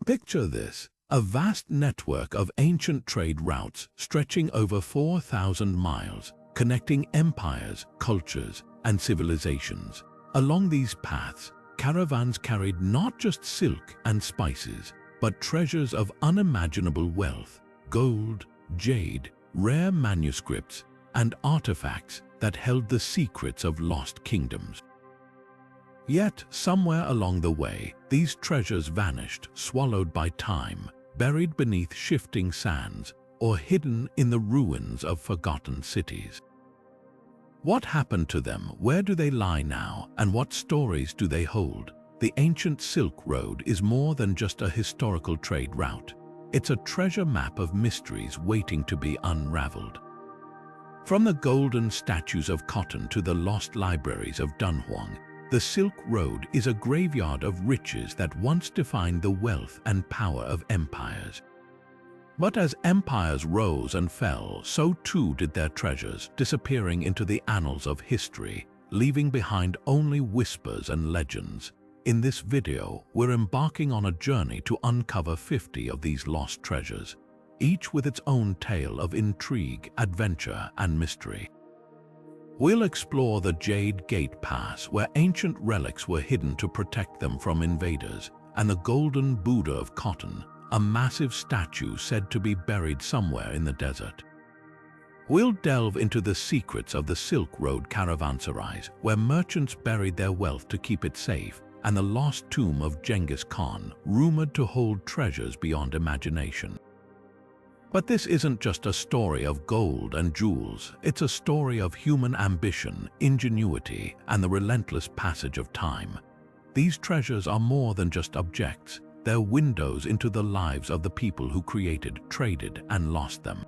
Picture this, a vast network of ancient trade routes stretching over 4,000 miles, connecting empires, cultures, and civilizations. Along these paths, caravans carried not just silk and spices, but treasures of unimaginable wealth, gold, jade, rare manuscripts, and artifacts that held the secrets of lost kingdoms. Yet, somewhere along the way, these treasures vanished, swallowed by time, buried beneath shifting sands, or hidden in the ruins of forgotten cities. What happened to them? Where do they lie now? And what stories do they hold? The ancient Silk Road is more than just a historical trade route. It's a treasure map of mysteries waiting to be unraveled. From the golden statues of cotton to the lost libraries of Dunhuang, the Silk Road is a graveyard of riches that once defined the wealth and power of empires. But as empires rose and fell, so too did their treasures, disappearing into the annals of history, leaving behind only whispers and legends. In this video, we're embarking on a journey to uncover 50 of these lost treasures, each with its own tale of intrigue, adventure, and mystery. We'll explore the Jade Gate Pass, where ancient relics were hidden to protect them from invaders, and the golden Buddha of cotton, a massive statue said to be buried somewhere in the desert. We'll delve into the secrets of the Silk Road caravanserais, where merchants buried their wealth to keep it safe, and the lost tomb of Genghis Khan, rumored to hold treasures beyond imagination. But this isn't just a story of gold and jewels, it's a story of human ambition, ingenuity, and the relentless passage of time. These treasures are more than just objects, they're windows into the lives of the people who created, traded, and lost them.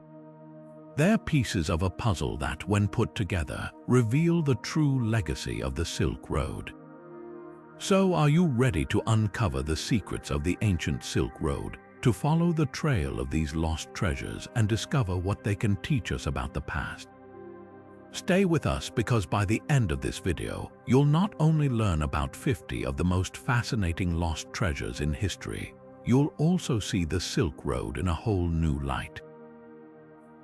They're pieces of a puzzle that, when put together, reveal the true legacy of the Silk Road. So, are you ready to uncover the secrets of the ancient Silk Road, to follow the trail of these lost treasures and discover what they can teach us about the past? Stay with us, because by the end of this video, you'll not only learn about 50 of the most fascinating lost treasures in history, you'll also see the Silk Road in a whole new light.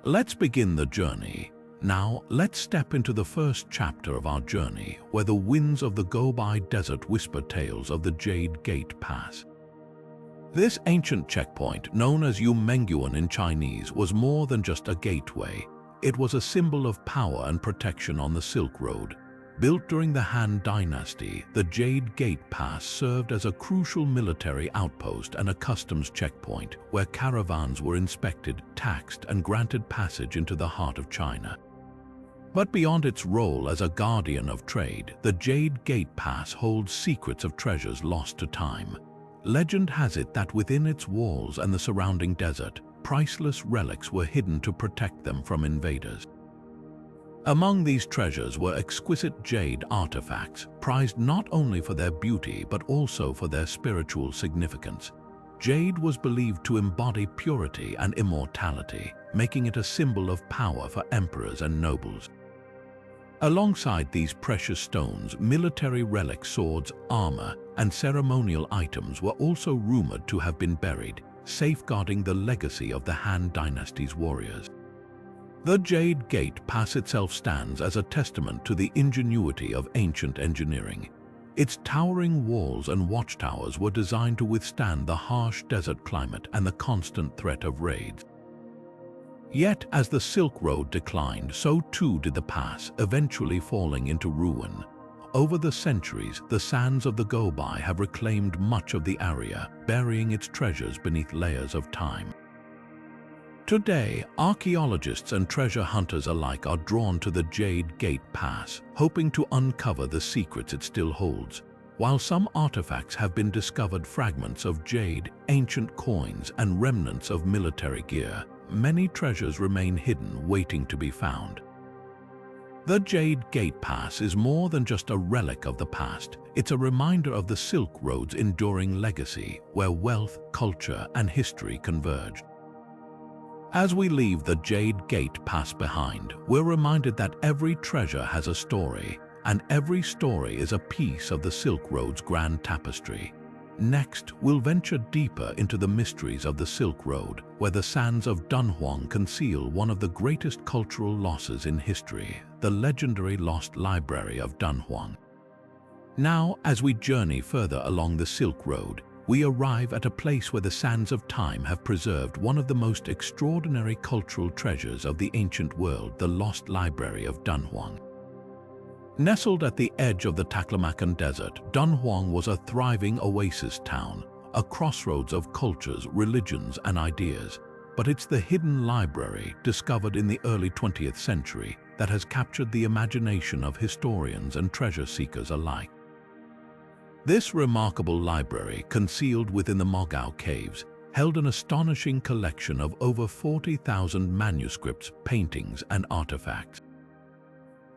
Let's begin the journey. Now, let's step into the first chapter of our journey, where the winds of the Gobi Desert whisper tales of the Jade Gate Pass. This ancient checkpoint, known as Yumenguan in Chinese, was more than just a gateway. It was a symbol of power and protection on the Silk Road. Built during the Han Dynasty, the Jade Gate Pass served as a crucial military outpost and a customs checkpoint where caravans were inspected, taxed, and granted passage into the heart of China. But beyond its role as a guardian of trade, the Jade Gate Pass holds secrets of treasures lost to time. Legend has it that within its walls and the surrounding desert, priceless relics were hidden to protect them from invaders. Among these treasures were exquisite jade artifacts, prized not only for their beauty but also for their spiritual significance. Jade was believed to embody purity and immortality, making it a symbol of power for emperors and nobles. Alongside these precious stones, military relics, swords, armor, and ceremonial items were also rumored to have been buried, safeguarding the legacy of the Han Dynasty's warriors. The Jade Gate Pass itself stands as a testament to the ingenuity of ancient engineering. Its towering walls and watchtowers were designed to withstand the harsh desert climate and the constant threat of raids. Yet, as the Silk Road declined, so too did the pass, eventually falling into ruin. Over the centuries, the sands of the Gobi have reclaimed much of the area, burying its treasures beneath layers of time. Today, archaeologists and treasure hunters alike are drawn to the Jade Gate Pass, hoping to uncover the secrets it still holds. While some artifacts have been discovered, fragments of jade, ancient coins, and remnants of military gear, many treasures remain hidden, waiting to be found. The Jade Gate Pass is more than just a relic of the past. It's a reminder of the Silk Road's enduring legacy, where wealth, culture, and history converge. As we leave the Jade Gate Pass behind, we're reminded that every treasure has a story, and every story is a piece of the Silk Road's grand tapestry. Next, we'll venture deeper into the mysteries of the Silk Road, where the sands of Dunhuang conceal one of the greatest cultural losses in history, the legendary Lost Library of Dunhuang. Now, as we journey further along the Silk Road, we arrive at a place where the sands of time have preserved one of the most extraordinary cultural treasures of the ancient world, the Lost Library of Dunhuang. Nestled at the edge of the Taklamakan Desert, Dunhuang was a thriving oasis town, a crossroads of cultures, religions, and ideas. But it's the hidden library, discovered in the early 20th century, that has captured the imagination of historians and treasure seekers alike. This remarkable library, concealed within the Mogao Caves, held an astonishing collection of over 40,000 manuscripts, paintings, and artifacts.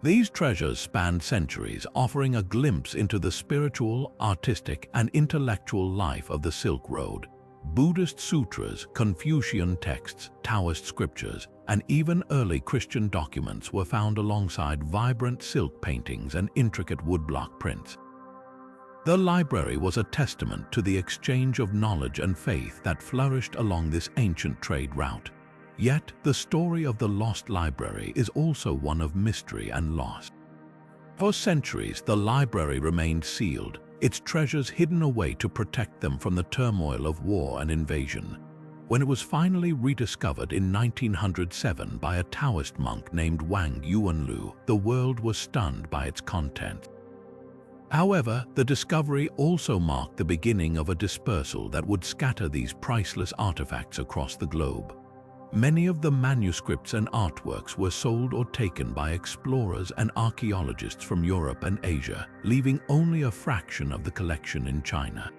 These treasures spanned centuries, offering a glimpse into the spiritual, artistic, and intellectual life of the Silk Road. Buddhist sutras, Confucian texts, Taoist scriptures, and even early Christian documents were found alongside vibrant silk paintings and intricate woodblock prints. The library was a testament to the exchange of knowledge and faith that flourished along this ancient trade route. Yet, the story of the Lost Library is also one of mystery and loss. For centuries, the library remained sealed, its treasures hidden away to protect them from the turmoil of war and invasion. When it was finally rediscovered in 1907 by a Taoist monk named Wang Yuanlu, the world was stunned by its contents. However, the discovery also marked the beginning of a dispersal that would scatter these priceless artifacts across the globe. Many of the manuscripts and artworks were sold or taken by explorers and archaeologists from Europe and Asia, leaving only a fraction of the collection in China.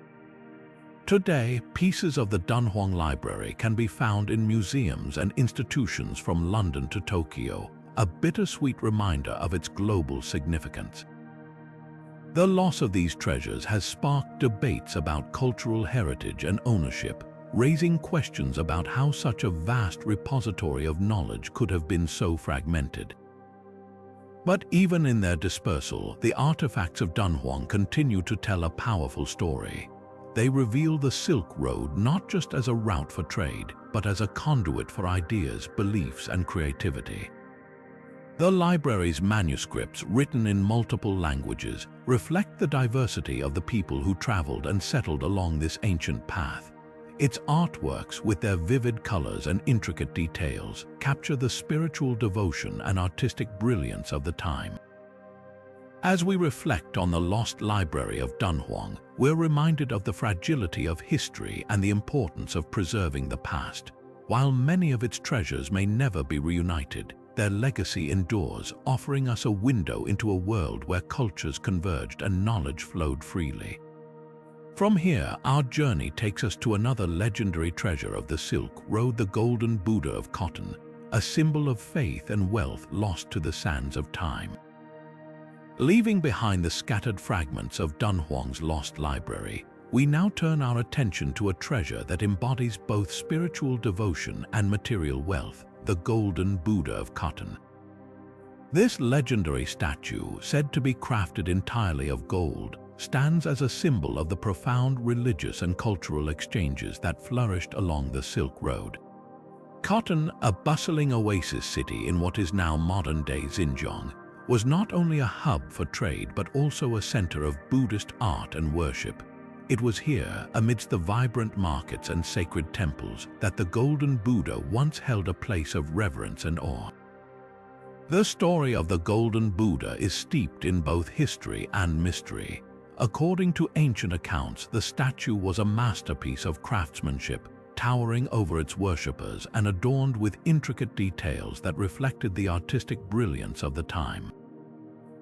Today, pieces of the Dunhuang Library can be found in museums and institutions from London to Tokyo, a bittersweet reminder of its global significance. The loss of these treasures has sparked debates about cultural heritage and ownership, raising questions about how such a vast repository of knowledge could have been so fragmented. But even in their dispersal, the artifacts of Dunhuang continue to tell a powerful story. They reveal the Silk Road not just as a route for trade, but as a conduit for ideas, beliefs, and creativity. The library's manuscripts, written in multiple languages, reflect the diversity of the people who traveled and settled along this ancient path. Its artworks, with their vivid colors and intricate details, capture the spiritual devotion and artistic brilliance of the time. As we reflect on the Lost Library of Dunhuang, we're reminded of the fragility of history and the importance of preserving the past. While many of its treasures may never be reunited, their legacy endures, offering us a window into a world where cultures converged and knowledge flowed freely. From here, our journey takes us to another legendary treasure of the Silk Road, the Golden Buddha of Cotton, a symbol of faith and wealth lost to the sands of time. Leaving behind the scattered fragments of Dunhuang's lost library, we now turn our attention to a treasure that embodies both spiritual devotion and material wealth, the Golden Buddha of Cotton. This legendary statue, said to be crafted entirely of gold, stands as a symbol of the profound religious and cultural exchanges that flourished along the Silk Road. Cotton, a bustling oasis city in what is now modern-day Xinjiang, was not only a hub for trade but also a center of Buddhist art and worship. It was here, amidst the vibrant markets and sacred temples, that the Golden Buddha once held a place of reverence and awe. The story of the Golden Buddha is steeped in both history and mystery. According to ancient accounts, the statue was a masterpiece of craftsmanship, towering over its worshippers and adorned with intricate details that reflected the artistic brilliance of the time.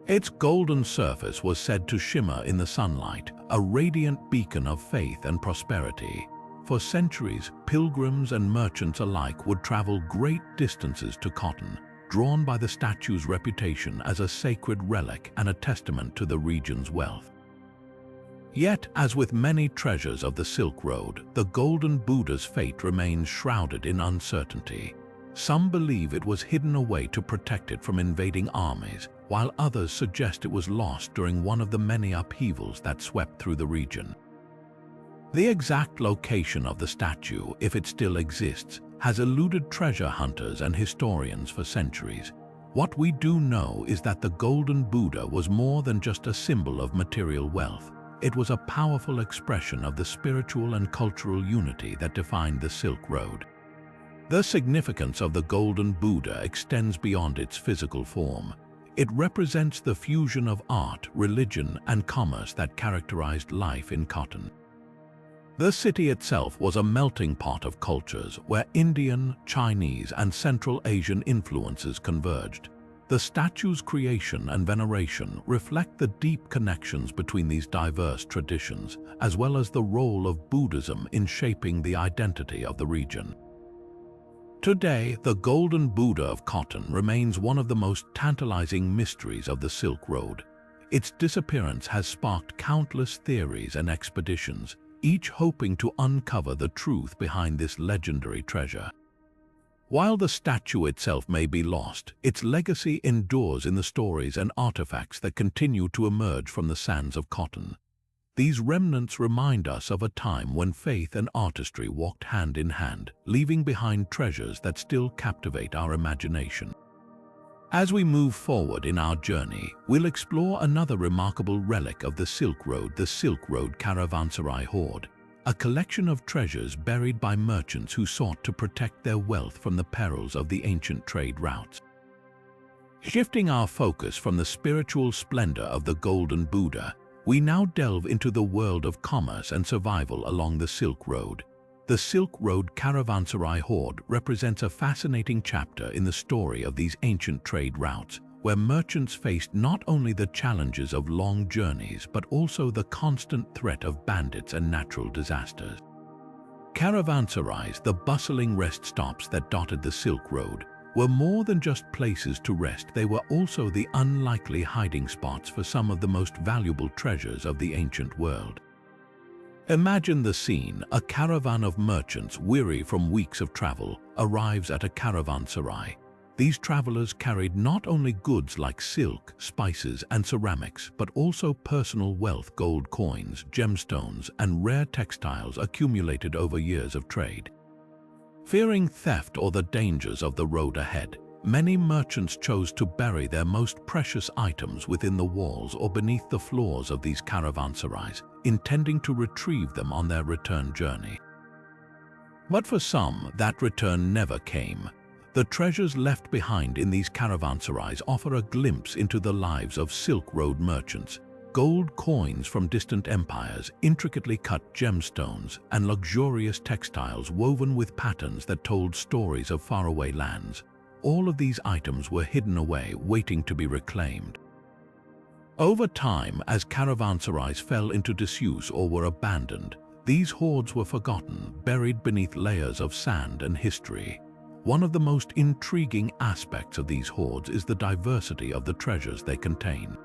Its golden surface was said to shimmer in the sunlight, a radiant beacon of faith and prosperity. For centuries, pilgrims and merchants alike would travel great distances to Cotton, drawn by the statue's reputation as a sacred relic and a testament to the region's wealth. Yet, as with many treasures of the Silk Road, the Golden Buddha's fate remains shrouded in uncertainty. Some believe it was hidden away to protect it from invading armies, while others suggest it was lost during one of the many upheavals that swept through the region. The exact location of the statue, if it still exists, has eluded treasure hunters and historians for centuries. What we do know is that the Golden Buddha was more than just a symbol of material wealth. It was a powerful expression of the spiritual and cultural unity that defined the Silk Road. The significance of the Golden Buddha extends beyond its physical form. It represents the fusion of art, religion, and commerce that characterized life in Khotan. The city itself was a melting pot of cultures where Indian, Chinese, and Central Asian influences converged. The statue's creation and veneration reflect the deep connections between these diverse traditions, as well as the role of Buddhism in shaping the identity of the region. Today, the Golden Buddha of Khotan remains one of the most tantalizing mysteries of the Silk Road. Its disappearance has sparked countless theories and expeditions, each hoping to uncover the truth behind this legendary treasure. While the statue itself may be lost, its legacy endures in the stories and artifacts that continue to emerge from the sands of Khotan. These remnants remind us of a time when faith and artistry walked hand in hand, leaving behind treasures that still captivate our imagination. As we move forward in our journey, we'll explore another remarkable relic of the Silk Road, the Silk Road Caravanserai Hoard, a collection of treasures buried by merchants who sought to protect their wealth from the perils of the ancient trade routes. Shifting our focus from the spiritual splendor of the Golden Buddha, we now delve into the world of commerce and survival along the Silk Road. The Silk Road Caravanserai Hoard represents a fascinating chapter in the story of these ancient trade routes, where merchants faced not only the challenges of long journeys but also the constant threat of bandits and natural disasters. Caravanserais, the bustling rest stops that dotted the Silk Road, were more than just places to rest. They were also the unlikely hiding spots for some of the most valuable treasures of the ancient world. Imagine the scene. A caravan of merchants, weary from weeks of travel, arrives at a caravanserai. These travelers carried not only goods like silk, spices, and ceramics, but also personal wealth, gold coins, gemstones, and rare textiles accumulated over years of trade. Fearing theft or the dangers of the road ahead, many merchants chose to bury their most precious items within the walls or beneath the floors of these caravanserais, intending to retrieve them on their return journey. But for some, that return never came. The treasures left behind in these caravanserais offer a glimpse into the lives of Silk Road merchants. Gold coins from distant empires, intricately cut gemstones, and luxurious textiles woven with patterns that told stories of faraway lands. All of these items were hidden away, waiting to be reclaimed. Over time, as caravanserais fell into disuse or were abandoned, these hoards were forgotten, buried beneath layers of sand and history. One of the most intriguing aspects of these hoards is the diversity of the treasures they contain.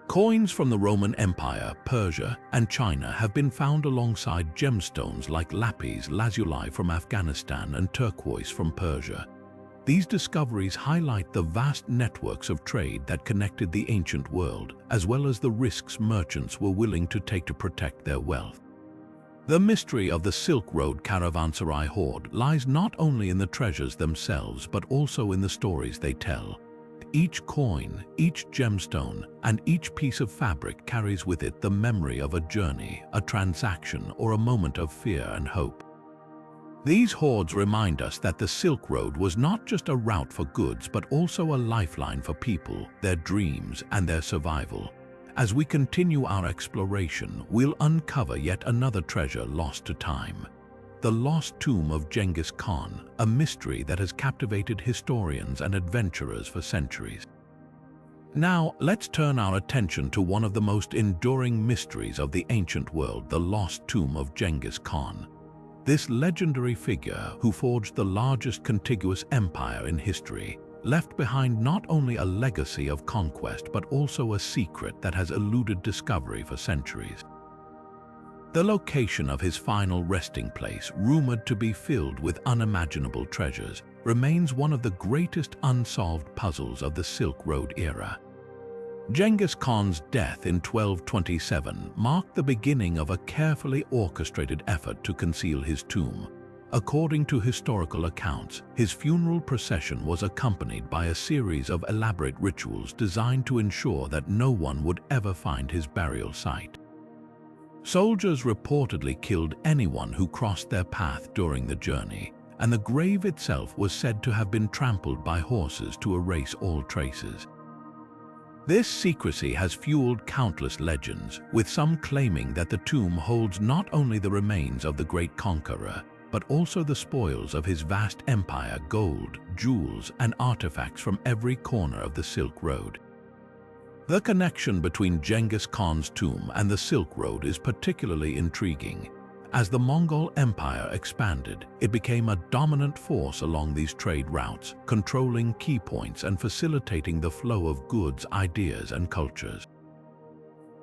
Coins from the Roman Empire, Persia, and China have been found alongside gemstones like lapis lazuli from Afghanistan and turquoise from Persia. These discoveries highlight the vast networks of trade that connected the ancient world, as well as the risks merchants were willing to take to protect their wealth. The mystery of the Silk Road Caravanserai Hoard lies not only in the treasures themselves but also in the stories they tell. Each coin, each gemstone, and each piece of fabric carries with it the memory of a journey, a transaction, or a moment of fear and hope. These hoards remind us that the Silk Road was not just a route for goods but also a lifeline for people, their dreams, and their survival. As we continue our exploration, we'll uncover yet another treasure lost to time. The lost tomb of Genghis Khan, a mystery that has captivated historians and adventurers for centuries. Now, let's turn our attention to one of the most enduring mysteries of the ancient world, the lost tomb of Genghis Khan. This legendary figure, who forged the largest contiguous empire in history, left behind not only a legacy of conquest but also a secret that has eluded discovery for centuries. The location of his final resting place, rumored to be filled with unimaginable treasures, remains one of the greatest unsolved puzzles of the Silk Road era. Genghis Khan's death in 1227 marked the beginning of a carefully orchestrated effort to conceal his tomb. According to historical accounts, his funeral procession was accompanied by a series of elaborate rituals designed to ensure that no one would ever find his burial site. Soldiers reportedly killed anyone who crossed their path during the journey, and the grave itself was said to have been trampled by horses to erase all traces. This secrecy has fueled countless legends, with some claiming that the tomb holds not only the remains of the great conqueror, but also the spoils of his vast empire, gold, jewels, and artifacts from every corner of the Silk Road. The connection between Genghis Khan's tomb and the Silk Road is particularly intriguing. As the Mongol Empire expanded, it became a dominant force along these trade routes, controlling key points and facilitating the flow of goods, ideas, and cultures.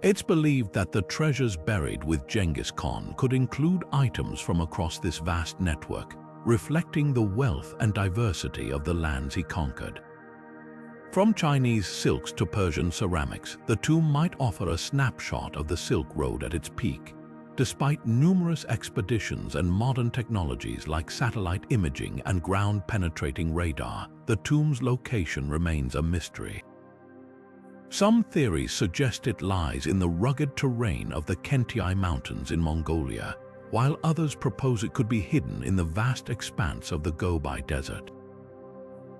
It's believed that the treasures buried with Genghis Khan could include items from across this vast network, reflecting the wealth and diversity of the lands he conquered. From Chinese silks to Persian ceramics, the tomb might offer a snapshot of the Silk Road at its peak. Despite numerous expeditions and modern technologies like satellite imaging and ground-penetrating radar, the tomb's location remains a mystery. Some theories suggest it lies in the rugged terrain of the Kentiai Mountains in Mongolia, while others propose it could be hidden in the vast expanse of the Gobi Desert.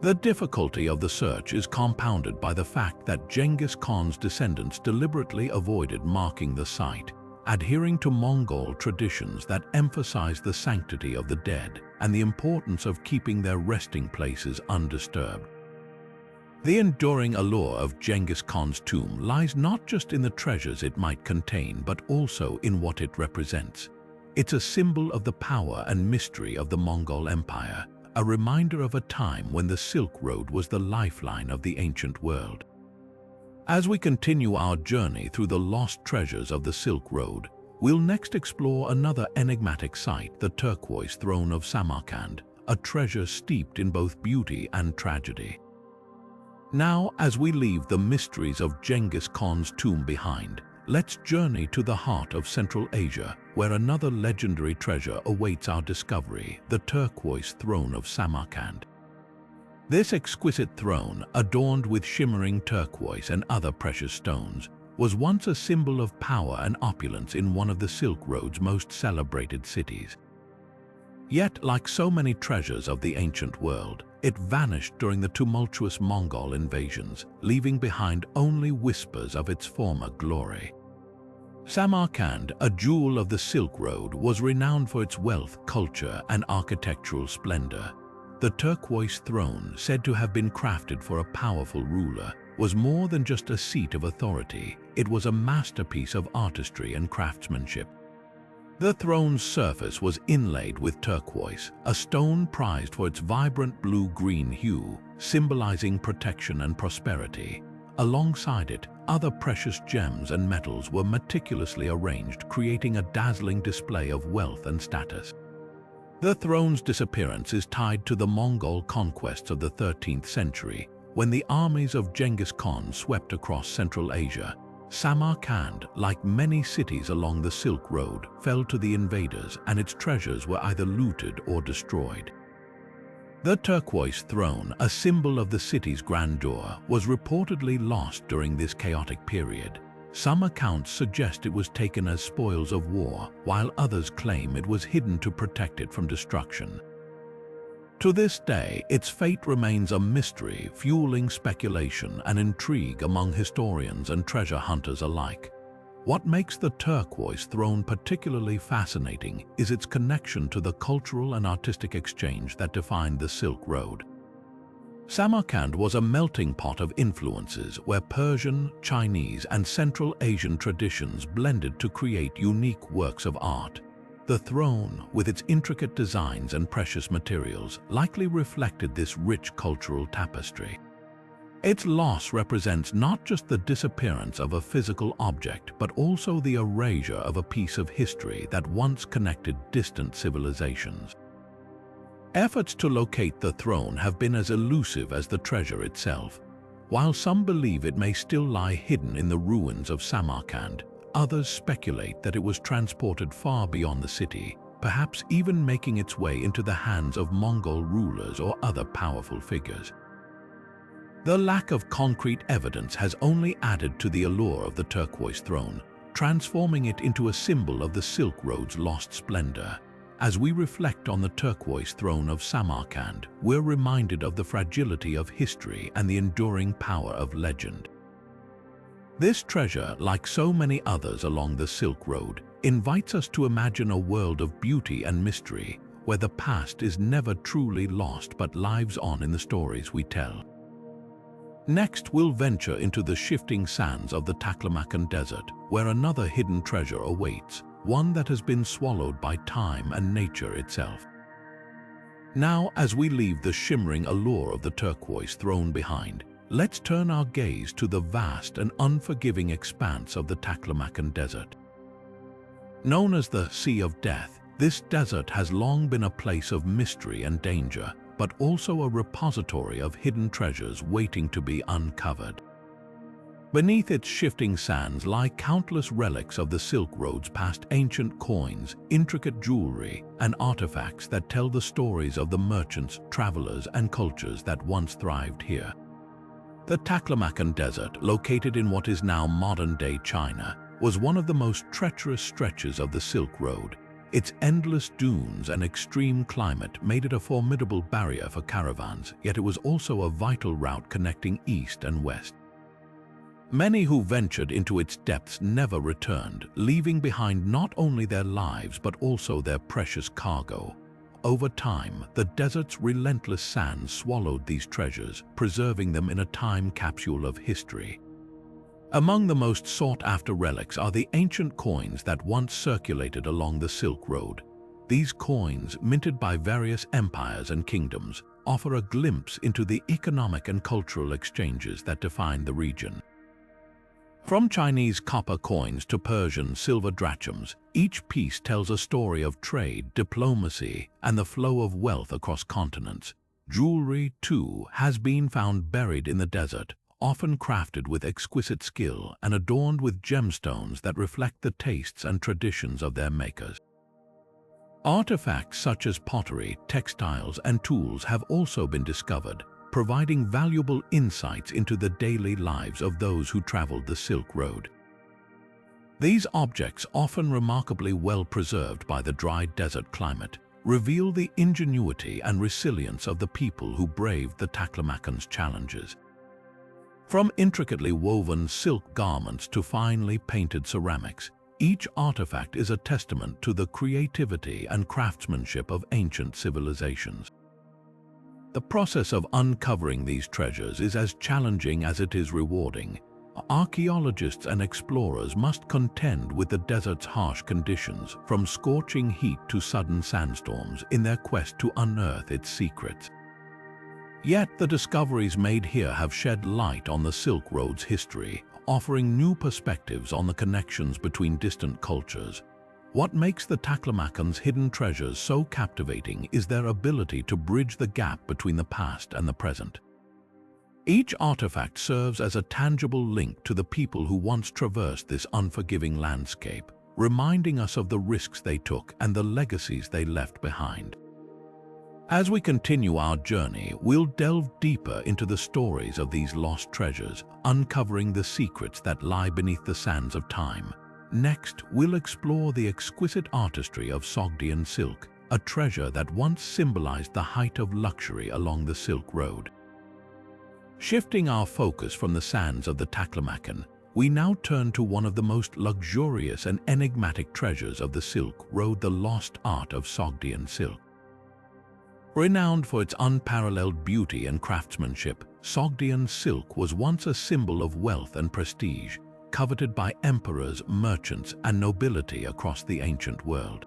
The difficulty of the search is compounded by the fact that Genghis Khan's descendants deliberately avoided marking the site, adhering to Mongol traditions that emphasize the sanctity of the dead and the importance of keeping their resting places undisturbed. The enduring allure of Genghis Khan's tomb lies not just in the treasures it might contain, but also in what it represents. It's a symbol of the power and mystery of the Mongol Empire, a reminder of a time when the Silk Road was the lifeline of the ancient world. As we continue our journey through the lost treasures of the Silk Road, we'll next explore another enigmatic site, the turquoise throne of Samarkand, a treasure steeped in both beauty and tragedy. Now, as we leave the mysteries of Genghis Khan's tomb behind, let's journey to the heart of Central Asia, where another legendary treasure awaits our discovery, the turquoise throne of Samarkand. This exquisite throne, adorned with shimmering turquoise and other precious stones, was once a symbol of power and opulence in one of the Silk Road's most celebrated cities. Yet, like so many treasures of the ancient world, it vanished during the tumultuous Mongol invasions, leaving behind only whispers of its former glory. Samarkand, a jewel of the Silk Road, was renowned for its wealth, culture, and architectural splendor. The turquoise throne, said to have been crafted for a powerful ruler, was more than just a seat of authority. It was a masterpiece of artistry and craftsmanship. The throne's surface was inlaid with turquoise, a stone prized for its vibrant blue-green hue, symbolizing protection and prosperity. Alongside it, other precious gems and metals were meticulously arranged, creating a dazzling display of wealth and status. The throne's disappearance is tied to the Mongol conquests of the 13th century, when the armies of Genghis Khan swept across Central Asia. Samarkand, like many cities along the Silk Road, fell to the invaders, and its treasures were either looted or destroyed. The turquoise throne, a symbol of the city's grandeur, was reportedly lost during this chaotic period. Some accounts suggest it was taken as spoils of war, while others claim it was hidden to protect it from destruction. To this day, its fate remains a mystery, fueling speculation and intrigue among historians and treasure hunters alike. What makes the turquoise throne particularly fascinating is its connection to the cultural and artistic exchange that defined the Silk Road. Samarkand was a melting pot of influences where Persian, Chinese, and Central Asian traditions blended to create unique works of art. The throne, with its intricate designs and precious materials, likely reflected this rich cultural tapestry. Its loss represents not just the disappearance of a physical object, but also the erasure of a piece of history that once connected distant civilizations. Efforts to locate the throne have been as elusive as the treasure itself. While some believe it may still lie hidden in the ruins of Samarkand, others speculate that it was transported far beyond the city, perhaps even making its way into the hands of Mongol rulers or other powerful figures. The lack of concrete evidence has only added to the allure of the turquoise throne, transforming it into a symbol of the Silk Road's lost splendor. As we reflect on the turquoise throne of Samarkand, we're reminded of the fragility of history and the enduring power of legend. This treasure, like so many others along the Silk Road, invites us to imagine a world of beauty and mystery, where the past is never truly lost but lives on in the stories we tell. Next, we'll venture into the shifting sands of the Taklamakan Desert, where another hidden treasure awaits, one that has been swallowed by time and nature itself. Now, as we leave the shimmering allure of the turquoise throne behind, let's turn our gaze to the vast and unforgiving expanse of the Taklamakan Desert. Known as the Sea of Death, this desert has long been a place of mystery and danger, but also a repository of hidden treasures waiting to be uncovered. Beneath its shifting sands lie countless relics of the Silk Road's past: ancient coins, intricate jewelry, and artifacts that tell the stories of the merchants, travelers, and cultures that once thrived here. The Taklamakan Desert, located in what is now modern-day China, was one of the most treacherous stretches of the Silk Road. Its endless dunes and extreme climate made it a formidable barrier for caravans, yet it was also a vital route connecting east and west. Many who ventured into its depths never returned, leaving behind not only their lives but also their precious cargo. Over time, the desert's relentless sands swallowed these treasures, preserving them in a time capsule of history. Among the most sought-after relics are the ancient coins that once circulated along the Silk Road. These coins, minted by various empires and kingdoms, offer a glimpse into the economic and cultural exchanges that defined the region. From Chinese copper coins to Persian silver drachms, each piece tells a story of trade, diplomacy, and the flow of wealth across continents. Jewelry, too, has been found buried in the desert, often crafted with exquisite skill and adorned with gemstones that reflect the tastes and traditions of their makers. Artifacts such as pottery, textiles, and tools have also been discovered, providing valuable insights into the daily lives of those who traveled the Silk Road. These objects, often remarkably well preserved by the dry desert climate, reveal the ingenuity and resilience of the people who braved the Taklamakan's challenges. From intricately woven silk garments to finely painted ceramics, each artifact is a testament to the creativity and craftsmanship of ancient civilizations. The process of uncovering these treasures is as challenging as it is rewarding. Archaeologists and explorers must contend with the desert's harsh conditions, from scorching heat to sudden sandstorms, in their quest to unearth its secrets. Yet the discoveries made here have shed light on the Silk Road's history, offering new perspectives on the connections between distant cultures. What makes the Taklamakan's hidden treasures so captivating is their ability to bridge the gap between the past and the present. Each artifact serves as a tangible link to the people who once traversed this unforgiving landscape, reminding us of the risks they took and the legacies they left behind. As we continue our journey, we'll delve deeper into the stories of these lost treasures, uncovering the secrets that lie beneath the sands of time. Next, we'll explore the exquisite artistry of Sogdian silk, a treasure that once symbolized the height of luxury along the Silk Road. Shifting our focus from the sands of the Taklamakan, we now turn to one of the most luxurious and enigmatic treasures of the Silk Road, the lost art of Sogdian silk. Renowned for its unparalleled beauty and craftsmanship, Sogdian silk was once a symbol of wealth and prestige, coveted by emperors, merchants, and nobility across the ancient world.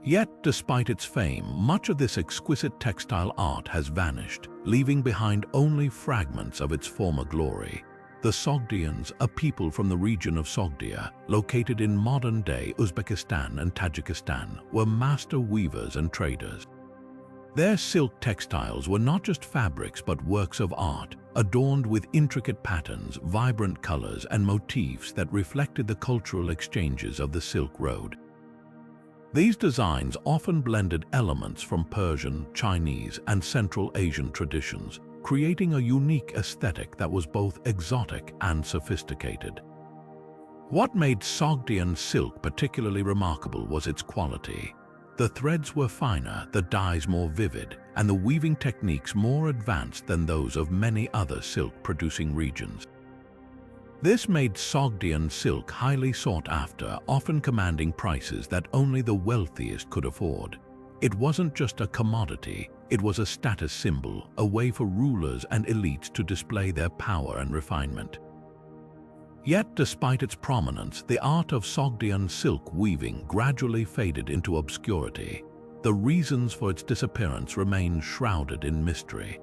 Yet, despite its fame, much of this exquisite textile art has vanished, leaving behind only fragments of its former glory. The Sogdians, a people from the region of Sogdia, located in modern-day Uzbekistan and Tajikistan, were master weavers and traders. Their silk textiles were not just fabrics but works of art, adorned with intricate patterns, vibrant colors, and motifs that reflected the cultural exchanges of the Silk Road. These designs often blended elements from Persian, Chinese, and Central Asian traditions, creating a unique aesthetic that was both exotic and sophisticated. What made Sogdian silk particularly remarkable was its quality. The threads were finer, the dyes more vivid, and the weaving techniques more advanced than those of many other silk-producing regions. This made Sogdian silk highly sought after, often commanding prices that only the wealthiest could afford. It wasn't just a commodity, it was a status symbol, a way for rulers and elites to display their power and refinement. Yet, despite its prominence, the art of Sogdian silk weaving gradually faded into obscurity. The reasons for its disappearance remain shrouded in mystery.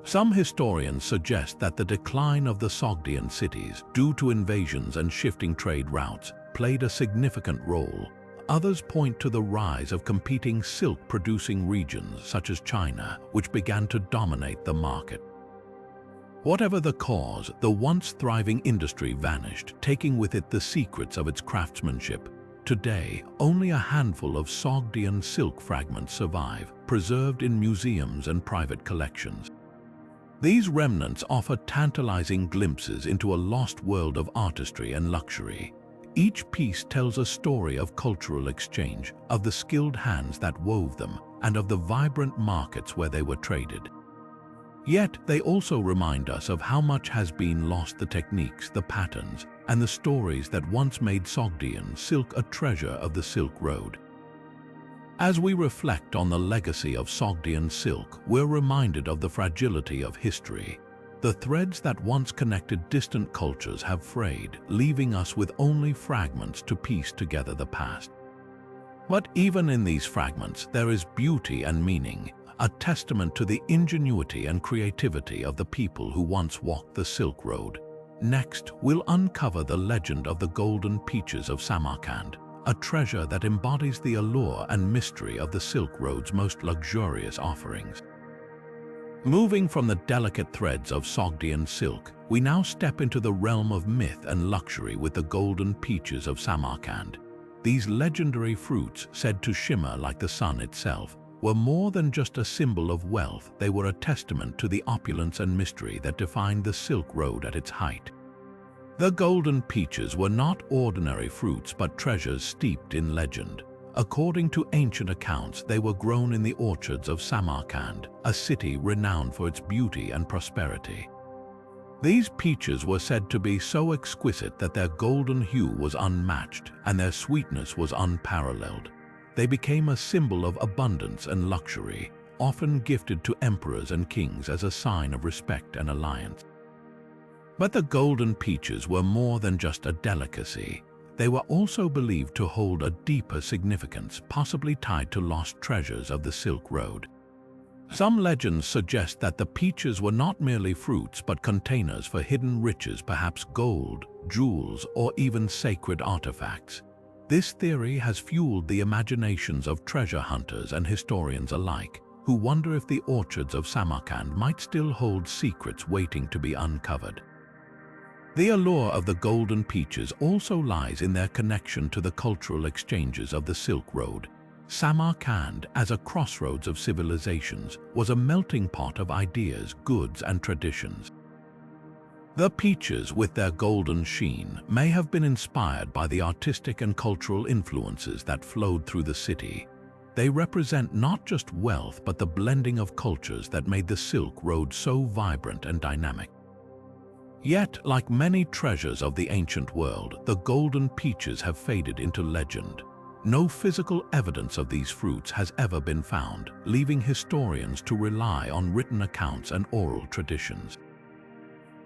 Some historians suggest that the decline of the Sogdian cities, due to invasions and shifting trade routes, played a significant role. Others point to the rise of competing silk-producing regions such as China, which began to dominate the market. Whatever the cause, the once thriving industry vanished, taking with it the secrets of its craftsmanship. Today, only a handful of Sogdian silk fragments survive, preserved in museums and private collections. These remnants offer tantalizing glimpses into a lost world of artistry and luxury. Each piece tells a story of cultural exchange, of the skilled hands that wove them, and of the vibrant markets where they were traded. Yet, they also remind us of how much has been lost: the techniques, the patterns, and the stories that once made Sogdian silk a treasure of the Silk Road. As we reflect on the legacy of Sogdian silk, we're reminded of the fragility of history. The threads that once connected distant cultures have frayed, leaving us with only fragments to piece together the past. But even in these fragments, there is beauty and meaning, a testament to the ingenuity and creativity of the people who once walked the Silk Road. Next, we'll uncover the legend of the golden peaches of Samarkand, a treasure that embodies the allure and mystery of the Silk Road's most luxurious offerings. Moving from the delicate threads of Sogdian silk, we now step into the realm of myth and luxury with the golden peaches of Samarkand. These legendary fruits, said to shimmer like the sun itself, were more than just a symbol of wealth. They were a testament to the opulence and mystery that defined the Silk Road at its height. The golden peaches were not ordinary fruits but treasures steeped in legend. According to ancient accounts, they were grown in the orchards of Samarkand, a city renowned for its beauty and prosperity. These peaches were said to be so exquisite that their golden hue was unmatched and their sweetness was unparalleled. They became a symbol of abundance and luxury, often gifted to emperors and kings as a sign of respect and alliance. But the golden peaches were more than just a delicacy. They were also believed to hold a deeper significance, possibly tied to lost treasures of the Silk Road. Some legends suggest that the peaches were not merely fruits but containers for hidden riches, perhaps gold, jewels, or even sacred artifacts. This theory has fueled the imaginations of treasure hunters and historians alike, who wonder if the orchards of Samarkand might still hold secrets waiting to be uncovered. The allure of the golden peaches also lies in their connection to the cultural exchanges of the Silk Road. Samarkand, as a crossroads of civilizations, was a melting pot of ideas, goods, and traditions. The peaches, with their golden sheen, may have been inspired by the artistic and cultural influences that flowed through the city. They represent not just wealth but the blending of cultures that made the Silk Road so vibrant and dynamic. Yet, like many treasures of the ancient world, the golden peaches have faded into legend. No physical evidence of these fruits has ever been found, leaving historians to rely on written accounts and oral traditions.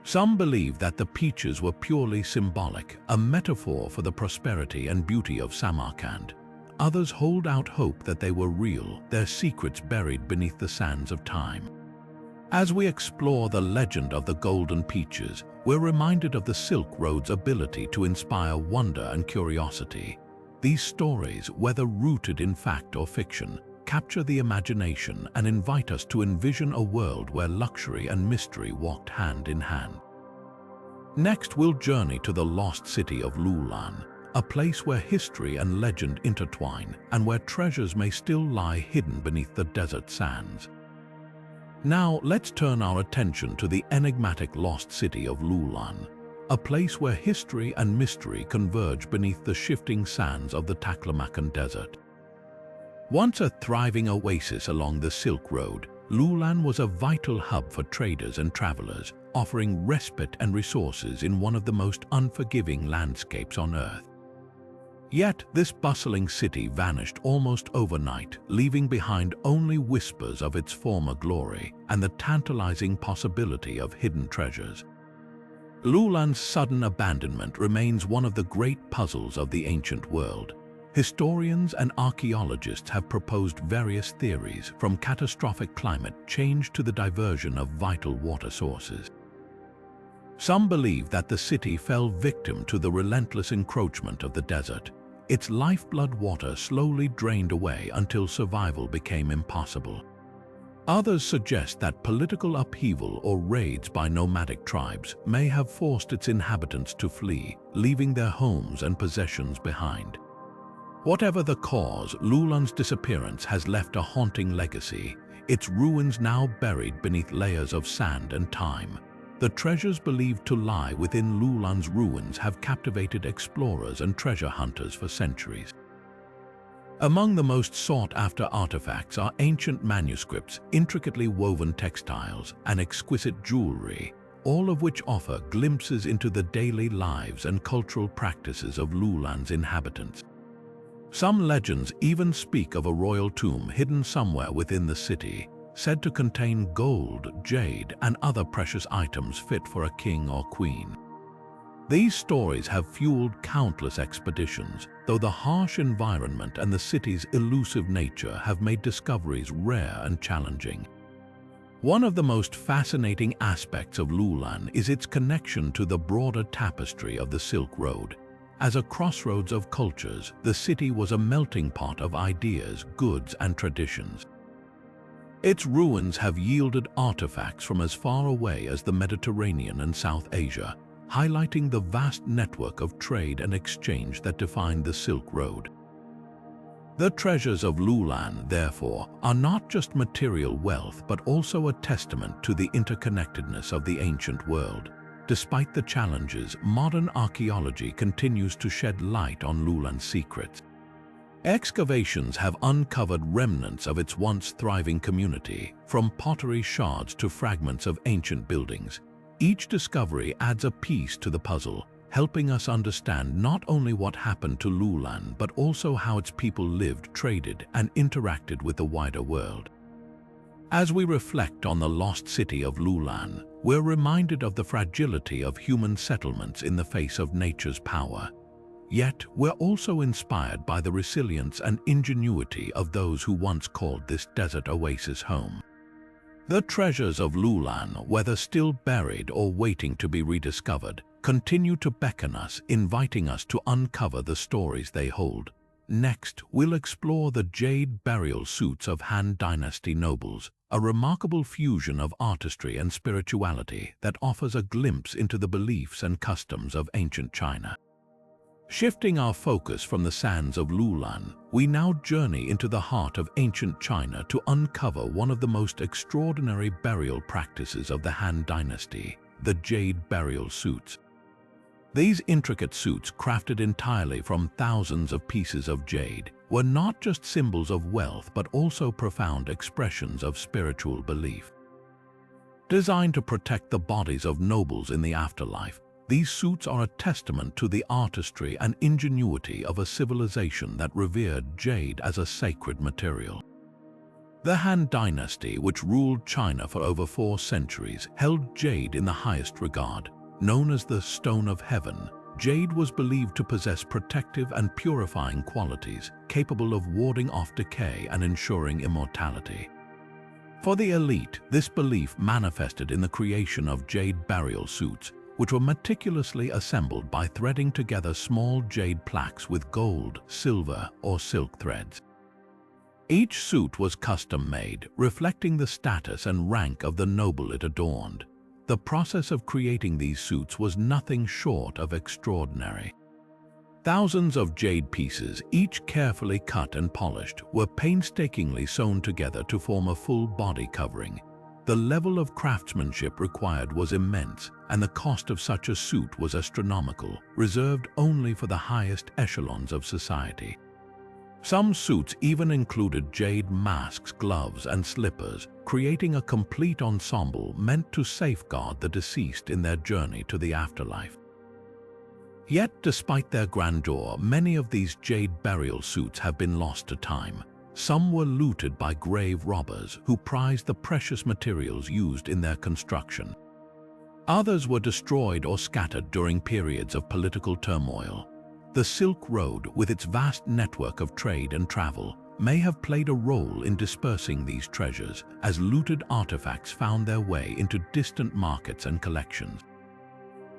Some believe that the peaches were purely symbolic, a metaphor for the prosperity and beauty of Samarkand. Others hold out hope that they were real, their secrets buried beneath the sands of time. As we explore the legend of the golden peaches, we're reminded of the Silk Road's ability to inspire wonder and curiosity. These stories, whether rooted in fact or fiction, capture the imagination and invite us to envision a world where luxury and mystery walked hand in hand. Next, we'll journey to the lost city of Lulan, a place where history and legend intertwine and where treasures may still lie hidden beneath the desert sands. Now, let's turn our attention to the enigmatic lost city of Lulan, a place where history and mystery converge beneath the shifting sands of the Taklamakan Desert. Once a thriving oasis along the Silk Road, Lulan was a vital hub for traders and travelers, offering respite and resources in one of the most unforgiving landscapes on Earth. Yet, this bustling city vanished almost overnight, leaving behind only whispers of its former glory and the tantalizing possibility of hidden treasures. Lulan's sudden abandonment remains one of the great puzzles of the ancient world. Historians and archaeologists have proposed various theories, from catastrophic climate change to the diversion of vital water sources. Some believe that the city fell victim to the relentless encroachment of the desert. Its lifeblood water slowly drained away until survival became impossible. Others suggest that political upheaval or raids by nomadic tribes may have forced its inhabitants to flee, leaving their homes and possessions behind. Whatever the cause, Lulan's disappearance has left a haunting legacy, its ruins now buried beneath layers of sand and time. The treasures believed to lie within Lulan's ruins have captivated explorers and treasure hunters for centuries. Among the most sought-after artifacts are ancient manuscripts, intricately woven textiles, and exquisite jewelry, all of which offer glimpses into the daily lives and cultural practices of Lulan's inhabitants. Some legends even speak of a royal tomb hidden somewhere within the city, said to contain gold, jade, and other precious items fit for a king or queen. These stories have fueled countless expeditions, though the harsh environment and the city's elusive nature have made discoveries rare and challenging. One of the most fascinating aspects of Lulan is its connection to the broader tapestry of the Silk Road. As a crossroads of cultures, the city was a melting pot of ideas, goods, and traditions. Its ruins have yielded artifacts from as far away as the Mediterranean and South Asia, highlighting the vast network of trade and exchange that defined the Silk Road. The treasures of Lulan, therefore, are not just material wealth but also a testament to the interconnectedness of the ancient world. Despite the challenges, modern archaeology continues to shed light on Lulan's secrets. Excavations have uncovered remnants of its once thriving community, from pottery shards to fragments of ancient buildings. Each discovery adds a piece to the puzzle, helping us understand not only what happened to Lulan but also how its people lived, traded, and interacted with the wider world. As we reflect on the lost city of Lulan, we're reminded of the fragility of human settlements in the face of nature's power. Yet, we're also inspired by the resilience and ingenuity of those who once called this desert oasis home. The treasures of Lulan, whether still buried or waiting to be rediscovered, continue to beckon us, inviting us to uncover the stories they hold. Next, we'll explore the jade burial suits of Han Dynasty nobles, a remarkable fusion of artistry and spirituality that offers a glimpse into the beliefs and customs of ancient China. Shifting our focus from the sands of Lulan, we now journey into the heart of ancient China to uncover one of the most extraordinary burial practices of the Han Dynasty, the jade burial suits. These intricate suits, crafted entirely from thousands of pieces of jade, were not just symbols of wealth but also profound expressions of spiritual belief. Designed to protect the bodies of nobles in the afterlife, these suits are a testament to the artistry and ingenuity of a civilization that revered jade as a sacred material. The Han Dynasty, which ruled China for over 4 centuries, held jade in the highest regard. Known as the Stone of Heaven, jade was believed to possess protective and purifying qualities, capable of warding off decay and ensuring immortality. For the elite, this belief manifested in the creation of jade burial suits, which were meticulously assembled by threading together small jade plaques with gold, silver, or silk threads. Each suit was custom-made, reflecting the status and rank of the noble it adorned. The process of creating these suits was nothing short of extraordinary. Thousands of jade pieces, each carefully cut and polished, were painstakingly sewn together to form a full body covering. The level of craftsmanship required was immense, and the cost of such a suit was astronomical, reserved only for the highest echelons of society. Some suits even included jade masks, gloves, and slippers, creating a complete ensemble meant to safeguard the deceased in their journey to the afterlife. Yet, despite their grandeur, many of these jade burial suits have been lost to time. Some were looted by grave robbers who prized the precious materials used in their construction. Others were destroyed or scattered during periods of political turmoil. The Silk Road, with its vast network of trade and travel, may have played a role in dispersing these treasures, as looted artifacts found their way into distant markets and collections.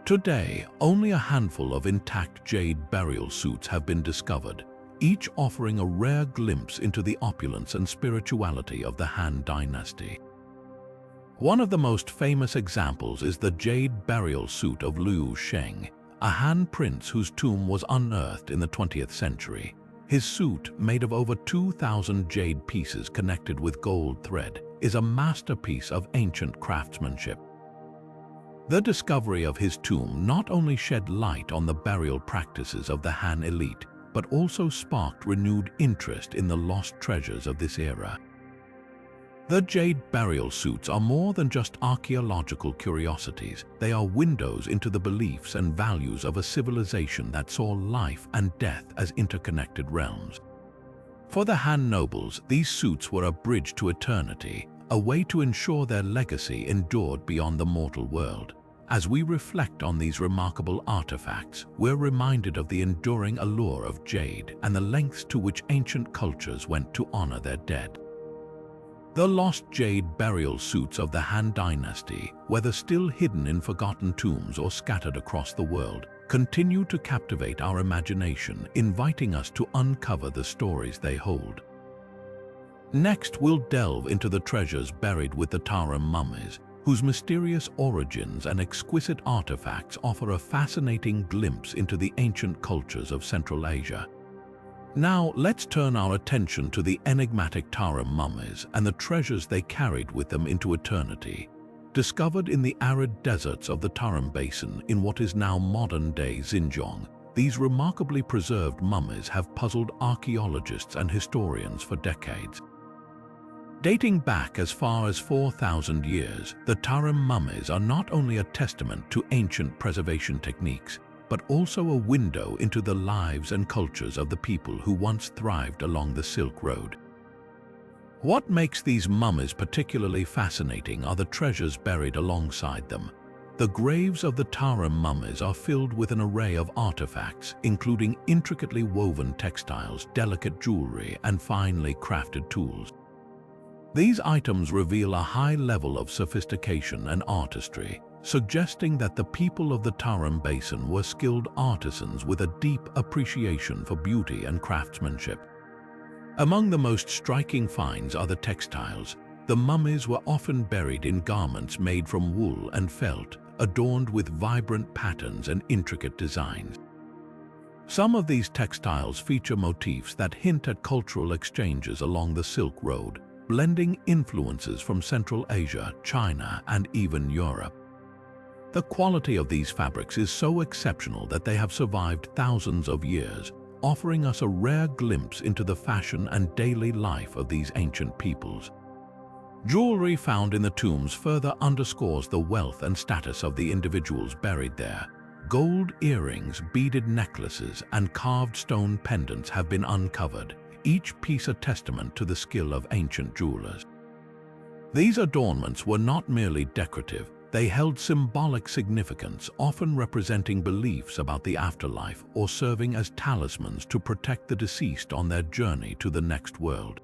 Today, only a handful of intact jade burial suits have been discovered, each offering a rare glimpse into the opulence and spirituality of the Han Dynasty. One of the most famous examples is the jade burial suit of Liu Sheng, a Han prince whose tomb was unearthed in the 20th century. His suit, made of over 2,000 jade pieces connected with gold thread, is a masterpiece of ancient craftsmanship. The discovery of his tomb not only shed light on the burial practices of the Han elite, but also sparked renewed interest in the lost treasures of this era. The jade burial suits are more than just archaeological curiosities. They are windows into the beliefs and values of a civilization that saw life and death as interconnected realms. For the Han nobles, these suits were a bridge to eternity, a way to ensure their legacy endured beyond the mortal world. As we reflect on these remarkable artifacts, we're reminded of the enduring allure of jade and the lengths to which ancient cultures went to honor their dead. The lost jade burial suits of the Han Dynasty, whether still hidden in forgotten tombs or scattered across the world, continue to captivate our imagination, inviting us to uncover the stories they hold. Next, we'll delve into the treasures buried with the Tarim mummies, whose mysterious origins and exquisite artifacts offer a fascinating glimpse into the ancient cultures of Central Asia. Now, let's turn our attention to the enigmatic Tarim mummies and the treasures they carried with them into eternity. Discovered in the arid deserts of the Tarim Basin in what is now modern-day Xinjiang, these remarkably preserved mummies have puzzled archaeologists and historians for decades. Dating back as far as 4,000 years, the Tarim mummies are not only a testament to ancient preservation techniques, but also a window into the lives and cultures of the people who once thrived along the Silk Road. What makes these mummies particularly fascinating are the treasures buried alongside them. The graves of the Tarim mummies are filled with an array of artifacts, including intricately woven textiles, delicate jewelry, and finely crafted tools. These items reveal a high level of sophistication and artistry, suggesting that the people of the Tarim Basin were skilled artisans with a deep appreciation for beauty and craftsmanship. Among the most striking finds are the textiles. The mummies were often buried in garments made from wool and felt, adorned with vibrant patterns and intricate designs. Some of these textiles feature motifs that hint at cultural exchanges along the Silk Road, blending influences from Central Asia, China, and even Europe. The quality of these fabrics is so exceptional that they have survived thousands of years, offering us a rare glimpse into the fashion and daily life of these ancient peoples. Jewelry found in the tombs further underscores the wealth and status of the individuals buried there. Gold earrings, beaded necklaces, and carved stone pendants have been uncovered, each piece a testament to the skill of ancient jewelers. These adornments were not merely decorative. They held symbolic significance, often representing beliefs about the afterlife or serving as talismans to protect the deceased on their journey to the next world.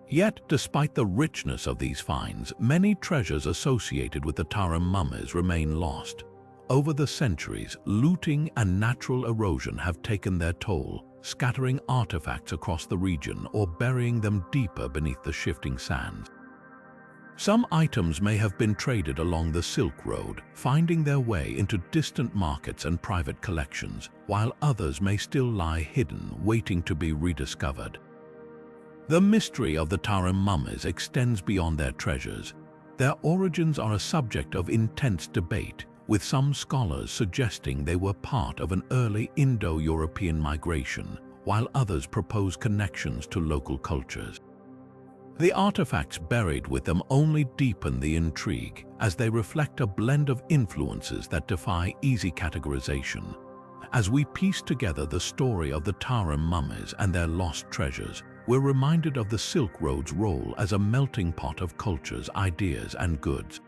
Yet, despite the richness of these finds, many treasures associated with the Tarim mummies remain lost. Over the centuries, looting and natural erosion have taken their toll, scattering artifacts across the region or burying them deeper beneath the shifting sands. Some items may have been traded along the Silk Road, finding their way into distant markets and private collections, while others may still lie hidden, waiting to be rediscovered. The mystery of the Tarim mummies extends beyond their treasures. Their origins are a subject of intense debate, with some scholars suggesting they were part of an early Indo-European migration, while others propose connections to local cultures. The artifacts buried with them only deepen the intrigue, as they reflect a blend of influences that defy easy categorization. As we piece together the story of the Tarim mummies and their lost treasures, we're reminded of the Silk Road's role as a melting pot of cultures, ideas, and goods.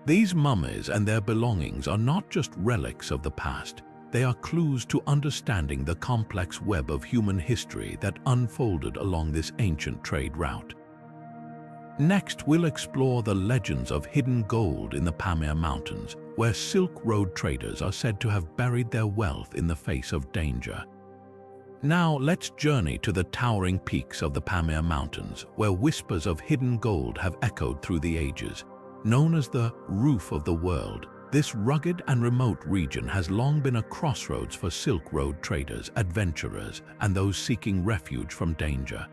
These mummies and their belongings are not just relics of the past, they are clues to understanding the complex web of human history that unfolded along this ancient trade route. Next, we'll explore the legends of hidden gold in the Pamir Mountains, where Silk Road traders are said to have buried their wealth in the face of danger. Now, let's journey to the towering peaks of the Pamir Mountains, where whispers of hidden gold have echoed through the ages. Known as the Roof of the World, this rugged and remote region has long been a crossroads for Silk Road traders, adventurers, and those seeking refuge from danger.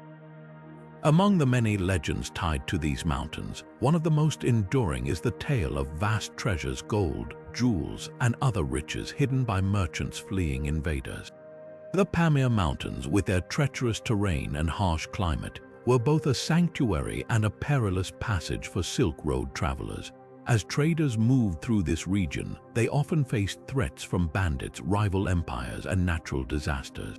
Among the many legends tied to these mountains, one of the most enduring is the tale of vast treasures, gold, jewels, and other riches hidden by merchants fleeing invaders. The Pamir Mountains, with their treacherous terrain and harsh climate, were both a sanctuary and a perilous passage for Silk Road travelers. As traders moved through this region, they often faced threats from bandits, rival empires, and natural disasters.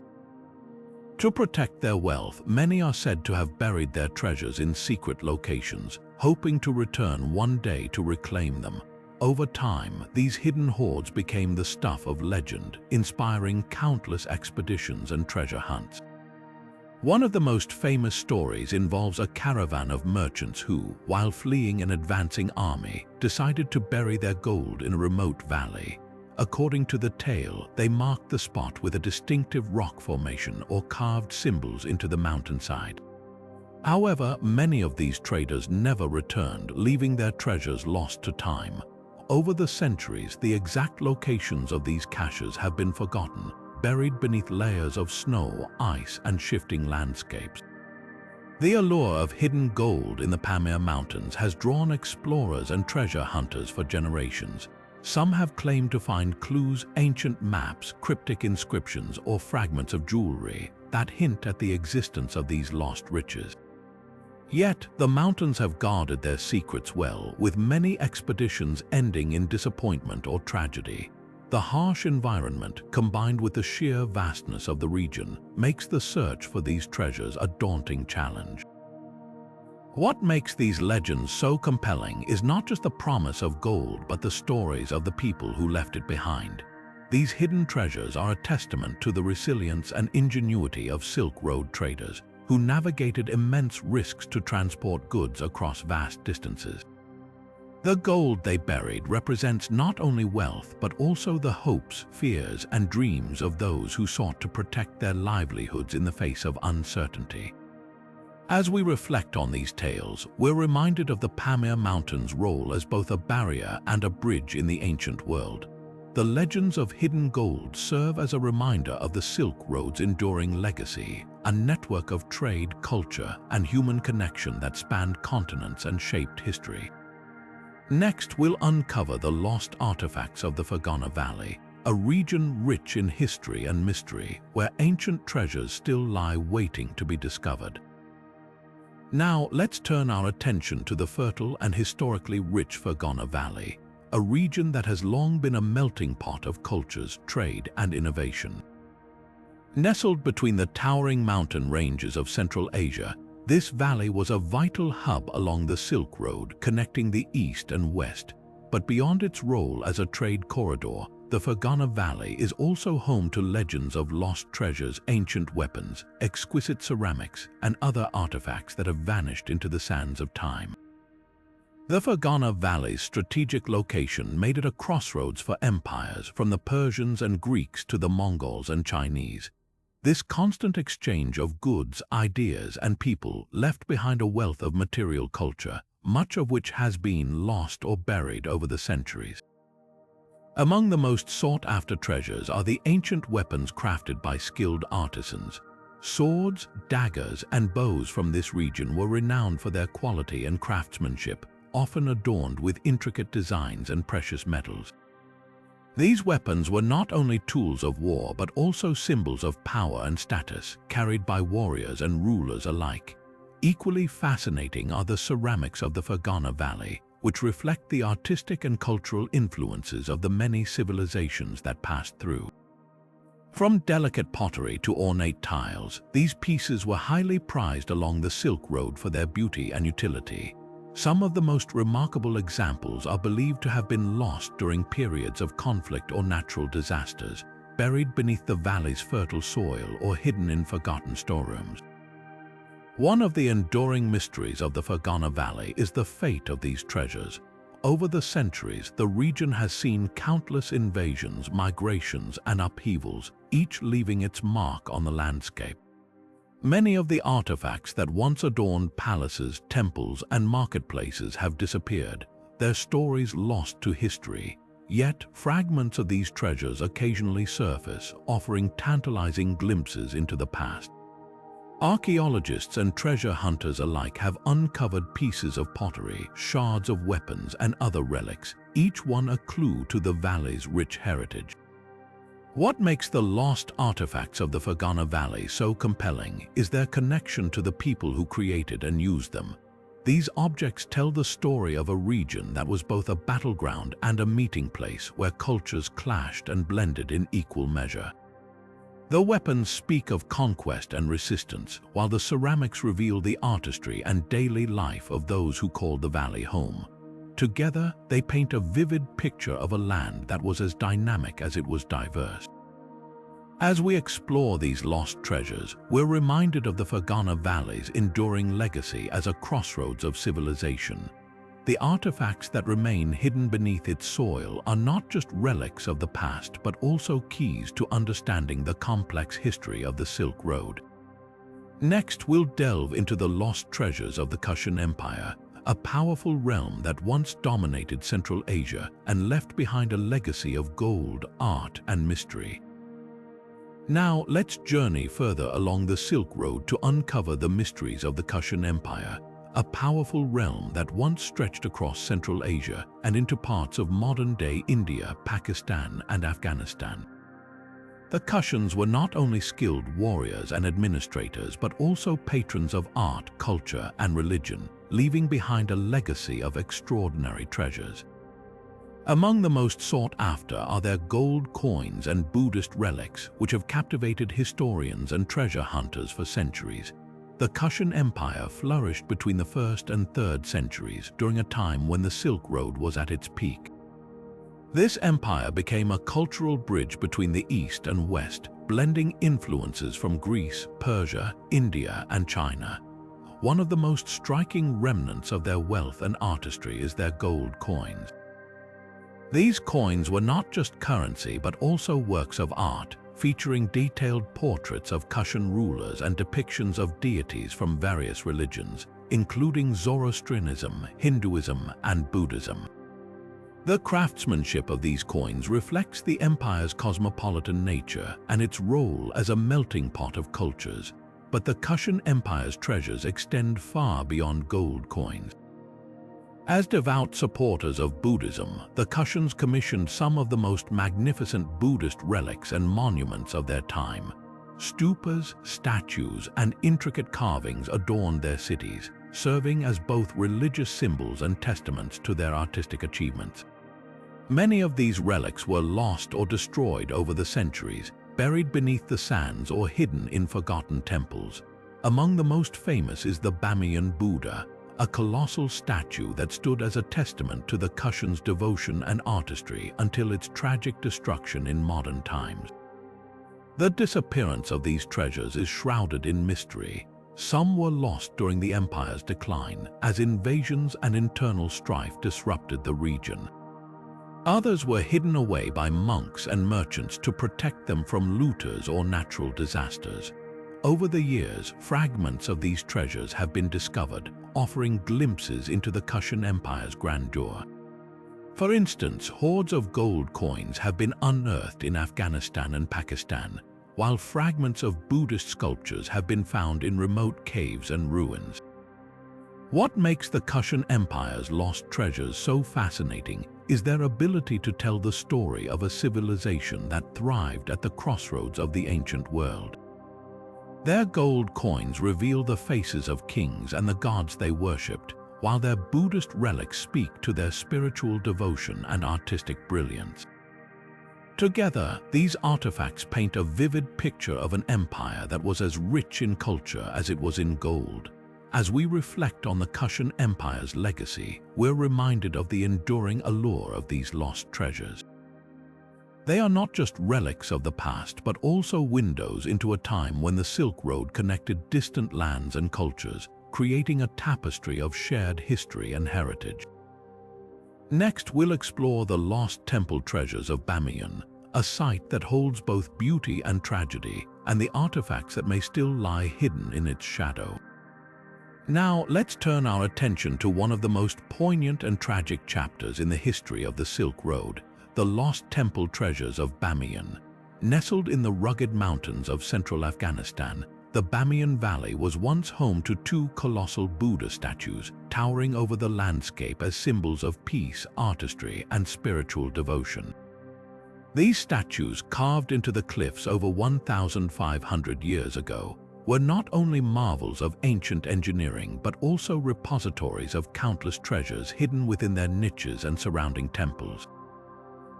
To protect their wealth, many are said to have buried their treasures in secret locations, hoping to return one day to reclaim them. Over time, these hidden hoards became the stuff of legend, inspiring countless expeditions and treasure hunts. One of the most famous stories involves a caravan of merchants who, while fleeing an advancing army, decided to bury their gold in a remote valley. According to the tale, they marked the spot with a distinctive rock formation or carved symbols into the mountainside. However, many of these traders never returned, leaving their treasures lost to time. Over the centuries, the exact locations of these caches have been forgotten, buried beneath layers of snow, ice, and shifting landscapes. The allure of hidden gold in the Pamir Mountains has drawn explorers and treasure hunters for generations. Some have claimed to find clues, ancient maps, cryptic inscriptions, or fragments of jewelry that hint at the existence of these lost riches. Yet, the mountains have guarded their secrets well, with many expeditions ending in disappointment or tragedy. The harsh environment, combined with the sheer vastness of the region, makes the search for these treasures a daunting challenge. What makes these legends so compelling is not just the promise of gold, but the stories of the people who left it behind. These hidden treasures are a testament to the resilience and ingenuity of Silk Road traders, who navigated immense risks to transport goods across vast distances. The gold they buried represents not only wealth, but also the hopes, fears, and dreams of those who sought to protect their livelihoods in the face of uncertainty. As we reflect on these tales, we're reminded of the Pamir Mountains' role as both a barrier and a bridge in the ancient world. The legends of hidden gold serve as a reminder of the Silk Road's enduring legacy, a network of trade, culture, and human connection that spanned continents and shaped history. Next, we'll uncover the lost artifacts of the Fergana Valley, a region rich in history and mystery, where ancient treasures still lie waiting to be discovered. Now, let's turn our attention to the fertile and historically rich Fergana Valley, a region that has long been a melting pot of cultures, trade, and innovation. Nestled between the towering mountain ranges of Central Asia, this valley was a vital hub along the Silk Road, connecting the East and West. But beyond its role as a trade corridor, the Fergana Valley is also home to legends of lost treasures, ancient weapons, exquisite ceramics, and other artifacts that have vanished into the sands of time. The Fergana Valley's strategic location made it a crossroads for empires, from the Persians and Greeks to the Mongols and Chinese. This constant exchange of goods, ideas, and people left behind a wealth of material culture, much of which has been lost or buried over the centuries. Among the most sought-after treasures are the ancient weapons crafted by skilled artisans. Swords, daggers, and bows from this region were renowned for their quality and craftsmanship, often adorned with intricate designs and precious metals. These weapons were not only tools of war but also symbols of power and status, carried by warriors and rulers alike. Equally fascinating are the ceramics of the Fergana Valley, which reflect the artistic and cultural influences of the many civilizations that passed through. From delicate pottery to ornate tiles, these pieces were highly prized along the Silk Road for their beauty and utility. Some of the most remarkable examples are believed to have been lost during periods of conflict or natural disasters, buried beneath the valley's fertile soil or hidden in forgotten storerooms. One of the enduring mysteries of the Fergana Valley is the fate of these treasures. Over the centuries, the region has seen countless invasions, migrations, and upheavals, each leaving its mark on the landscape. Many of the artifacts that once adorned palaces, temples, and marketplaces have disappeared, their stories lost to history. Yet, fragments of these treasures occasionally surface, offering tantalizing glimpses into the past. Archaeologists and treasure hunters alike have uncovered pieces of pottery, shards of weapons, and other relics, each one a clue to the valley's rich heritage. What makes the lost artifacts of the Fergana Valley so compelling is their connection to the people who created and used them. These objects tell the story of a region that was both a battleground and a meeting place where cultures clashed and blended in equal measure. The weapons speak of conquest and resistance, while the ceramics reveal the artistry and daily life of those who called the valley home. Together, they paint a vivid picture of a land that was as dynamic as it was diverse. As we explore these lost treasures, we're reminded of the Fergana Valley's enduring legacy as a crossroads of civilization. The artifacts that remain hidden beneath its soil are not just relics of the past but also keys to understanding the complex history of the Silk Road. Next, we'll delve into the lost treasures of the Kushan Empire, a powerful realm that once dominated Central Asia and left behind a legacy of gold, art, and mystery. Now, let's journey further along the Silk Road to uncover the mysteries of the Kushan Empire, a powerful realm that once stretched across Central Asia and into parts of modern-day India, Pakistan, and Afghanistan. The Kushans were not only skilled warriors and administrators but also patrons of art, culture, and religion, leaving behind a legacy of extraordinary treasures. Among the most sought after are their gold coins and Buddhist relics, which have captivated historians and treasure hunters for centuries. The Kushan Empire flourished between the 1st and 3rd centuries during a time when the Silk Road was at its peak. This empire became a cultural bridge between the East and West, blending influences from Greece, Persia, India, and China. One of the most striking remnants of their wealth and artistry is their gold coins. These coins were not just currency but also works of art, featuring detailed portraits of Kushan rulers and depictions of deities from various religions, including Zoroastrianism, Hinduism, and Buddhism. The craftsmanship of these coins reflects the empire's cosmopolitan nature and its role as a melting pot of cultures. But the Kushan Empire's treasures extend far beyond gold coins. As devout supporters of Buddhism, the Kushans commissioned some of the most magnificent Buddhist relics and monuments of their time. Stupas, statues, and intricate carvings adorned their cities, serving as both religious symbols and testaments to their artistic achievements. Many of these relics were lost or destroyed over the centuries, buried beneath the sands or hidden in forgotten temples. Among the most famous is the Bamiyan Buddha, a colossal statue that stood as a testament to the Kushans' devotion and artistry until its tragic destruction in modern times. The disappearance of these treasures is shrouded in mystery. Some were lost during the empire's decline, as invasions and internal strife disrupted the region. Others were hidden away by monks and merchants to protect them from looters or natural disasters. Over the years, fragments of these treasures have been discovered, offering glimpses into the Kushan Empire's grandeur. For instance, hoards of gold coins have been unearthed in Afghanistan and Pakistan, while fragments of Buddhist sculptures have been found in remote caves and ruins. What makes the Kushan Empire's lost treasures so fascinating is their ability to tell the story of a civilization that thrived at the crossroads of the ancient world. Their gold coins reveal the faces of kings and the gods they worshipped, while their Buddhist relics speak to their spiritual devotion and artistic brilliance. Together, these artifacts paint a vivid picture of an empire that was as rich in culture as it was in gold. As we reflect on the Kushan Empire's legacy, we're reminded of the enduring allure of these lost treasures. They are not just relics of the past, but also windows into a time when the Silk Road connected distant lands and cultures, creating a tapestry of shared history and heritage. Next, we'll explore the lost temple treasures of Bamiyan, a site that holds both beauty and tragedy, and the artifacts that may still lie hidden in its shadow. Now, let's turn our attention to one of the most poignant and tragic chapters in the history of the Silk Road, the lost temple treasures of Bamiyan. Nestled in the rugged mountains of central Afghanistan, the Bamiyan Valley was once home to two colossal Buddha statues, towering over the landscape as symbols of peace, artistry, and spiritual devotion. These statues, carved into the cliffs over 1,500 years ago, were not only marvels of ancient engineering but also repositories of countless treasures hidden within their niches and surrounding temples.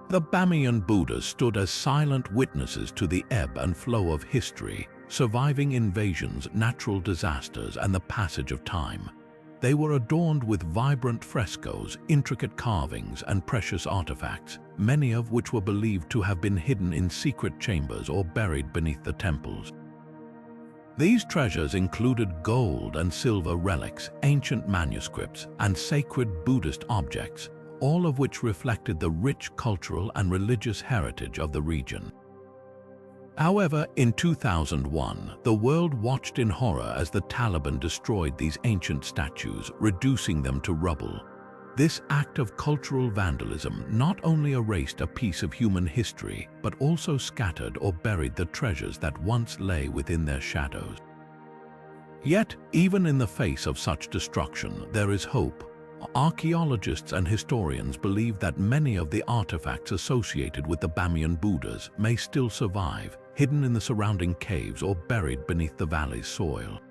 The Bamiyan Buddhas stood as silent witnesses to the ebb and flow of history, surviving invasions, natural disasters, and the passage of time. They were adorned with vibrant frescoes, intricate carvings, and precious artifacts, many of which were believed to have been hidden in secret chambers or buried beneath the temples. These treasures included gold and silver relics, ancient manuscripts, and sacred Buddhist objects, all of which reflected the rich cultural and religious heritage of the region. However, in 2001, the world watched in horror as the Taliban destroyed these ancient statues, reducing them to rubble. This act of cultural vandalism not only erased a piece of human history, but also scattered or buried the treasures that once lay within their shadows. Yet, even in the face of such destruction, there is hope. Archaeologists and historians believe that many of the artifacts associated with the Bamiyan Buddhas may still survive, hidden in the surrounding caves or buried beneath the valley's soil.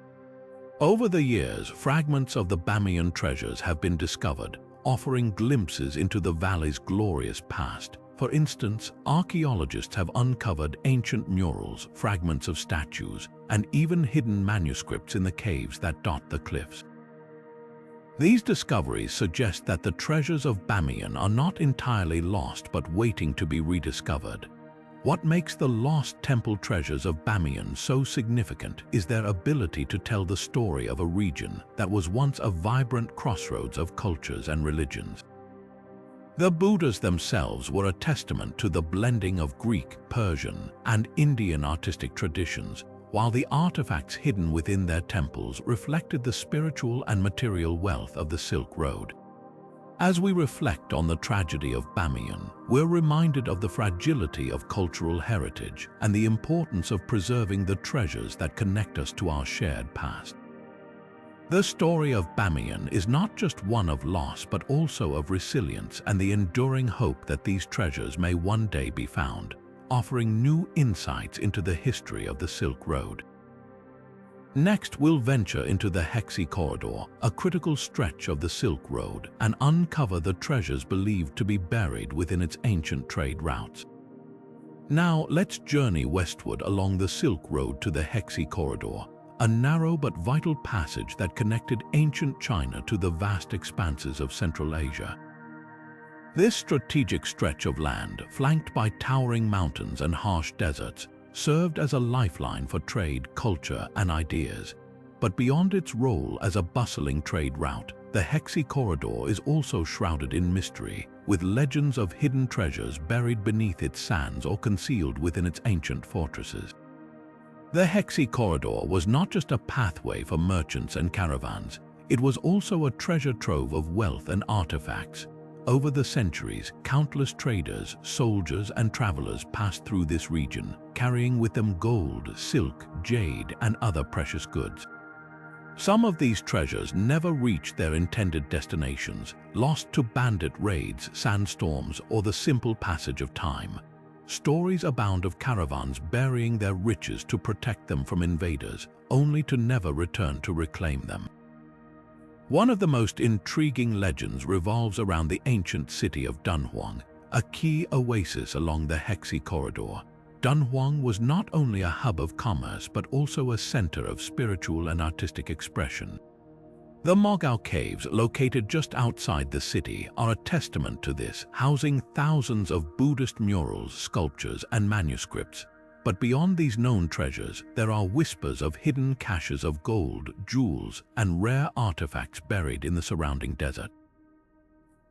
Over the years, fragments of the Bamiyan treasures have been discovered, offering glimpses into the valley's glorious past. For instance, archaeologists have uncovered ancient murals, fragments of statues, and even hidden manuscripts in the caves that dot the cliffs. These discoveries suggest that the treasures of Bamiyan are not entirely lost but waiting to be rediscovered. What makes the lost temple treasures of Bamiyan so significant is their ability to tell the story of a region that was once a vibrant crossroads of cultures and religions. The Buddhas themselves were a testament to the blending of Greek, Persian, and Indian artistic traditions, while the artifacts hidden within their temples reflected the spiritual and material wealth of the Silk Road. As we reflect on the tragedy of Bamiyan, we're reminded of the fragility of cultural heritage and the importance of preserving the treasures that connect us to our shared past. The story of Bamiyan is not just one of loss but also of resilience and the enduring hope that these treasures may one day be found, offering new insights into the history of the Silk Road. Next, we'll venture into the Hexi Corridor, a critical stretch of the Silk Road, and uncover the treasures believed to be buried within its ancient trade routes. Now, let's journey westward along the Silk Road to the Hexi Corridor, a narrow but vital passage that connected ancient China to the vast expanses of Central Asia. This strategic stretch of land, flanked by towering mountains and harsh deserts, served as a lifeline for trade, culture, and ideas. But beyond its role as a bustling trade route, the Hexi Corridor is also shrouded in mystery, with legends of hidden treasures buried beneath its sands or concealed within its ancient fortresses. The Hexi Corridor was not just a pathway for merchants and caravans, it was also a treasure trove of wealth and artifacts. Over the centuries, countless traders, soldiers, and travelers passed through this region, carrying with them gold, silk, jade, and other precious goods. Some of these treasures never reached their intended destinations, lost to bandit raids, sandstorms, or the simple passage of time. Stories abound of caravans burying their riches to protect them from invaders, only to never return to reclaim them. One of the most intriguing legends revolves around the ancient city of Dunhuang, a key oasis along the Hexi Corridor. Dunhuang was not only a hub of commerce but also a center of spiritual and artistic expression. The Mogao Caves, located just outside the city, are a testament to this, housing thousands of Buddhist murals, sculptures, and manuscripts. But beyond these known treasures, there are whispers of hidden caches of gold, jewels, and rare artifacts buried in the surrounding desert.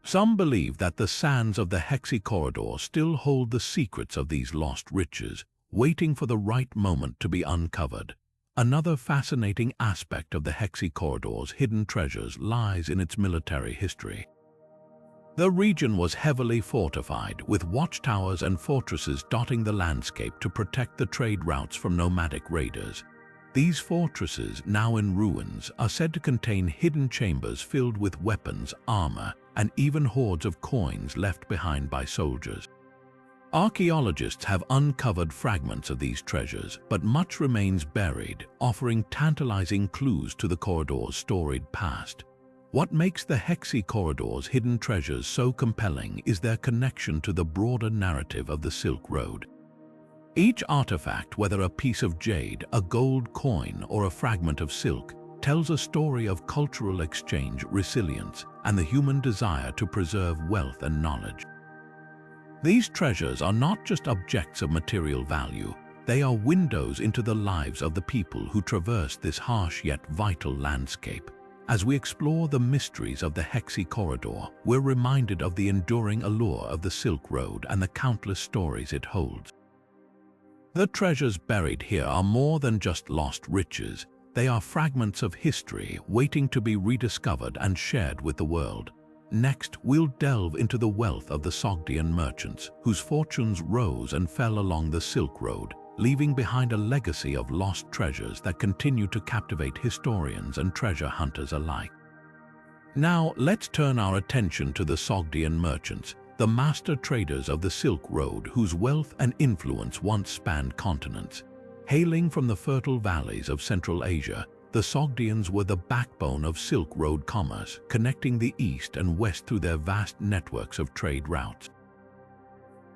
Some believe that the sands of the Hexi Corridor still hold the secrets of these lost riches, waiting for the right moment to be uncovered. Another fascinating aspect of the Hexi Corridor's hidden treasures lies in its military history. The region was heavily fortified, with watchtowers and fortresses dotting the landscape to protect the trade routes from nomadic raiders. These fortresses, now in ruins, are said to contain hidden chambers filled with weapons, armor, and even hoards of coins left behind by soldiers. Archaeologists have uncovered fragments of these treasures, but much remains buried, offering tantalizing clues to the corridor's storied past. What makes the Hexi Corridor's hidden treasures so compelling is their connection to the broader narrative of the Silk Road. Each artifact, whether a piece of jade, a gold coin, or a fragment of silk, tells a story of cultural exchange, resilience, and the human desire to preserve wealth and knowledge. These treasures are not just objects of material value, they are windows into the lives of the people who traverse this harsh yet vital landscape. As we explore the mysteries of the Hexi Corridor, we're reminded of the enduring allure of the Silk Road and the countless stories it holds. The treasures buried here are more than just lost riches. They are fragments of history waiting to be rediscovered and shared with the world. Next, we'll delve into the wealth of the Sogdian merchants, whose fortunes rose and fell along the Silk Road, leaving behind a legacy of lost treasures that continue to captivate historians and treasure hunters alike. Now, let's turn our attention to the Sogdian merchants, the master traders of the Silk Road whose wealth and influence once spanned continents. Hailing from the fertile valleys of Central Asia, the Sogdians were the backbone of Silk Road commerce, connecting the east and west through their vast networks of trade routes.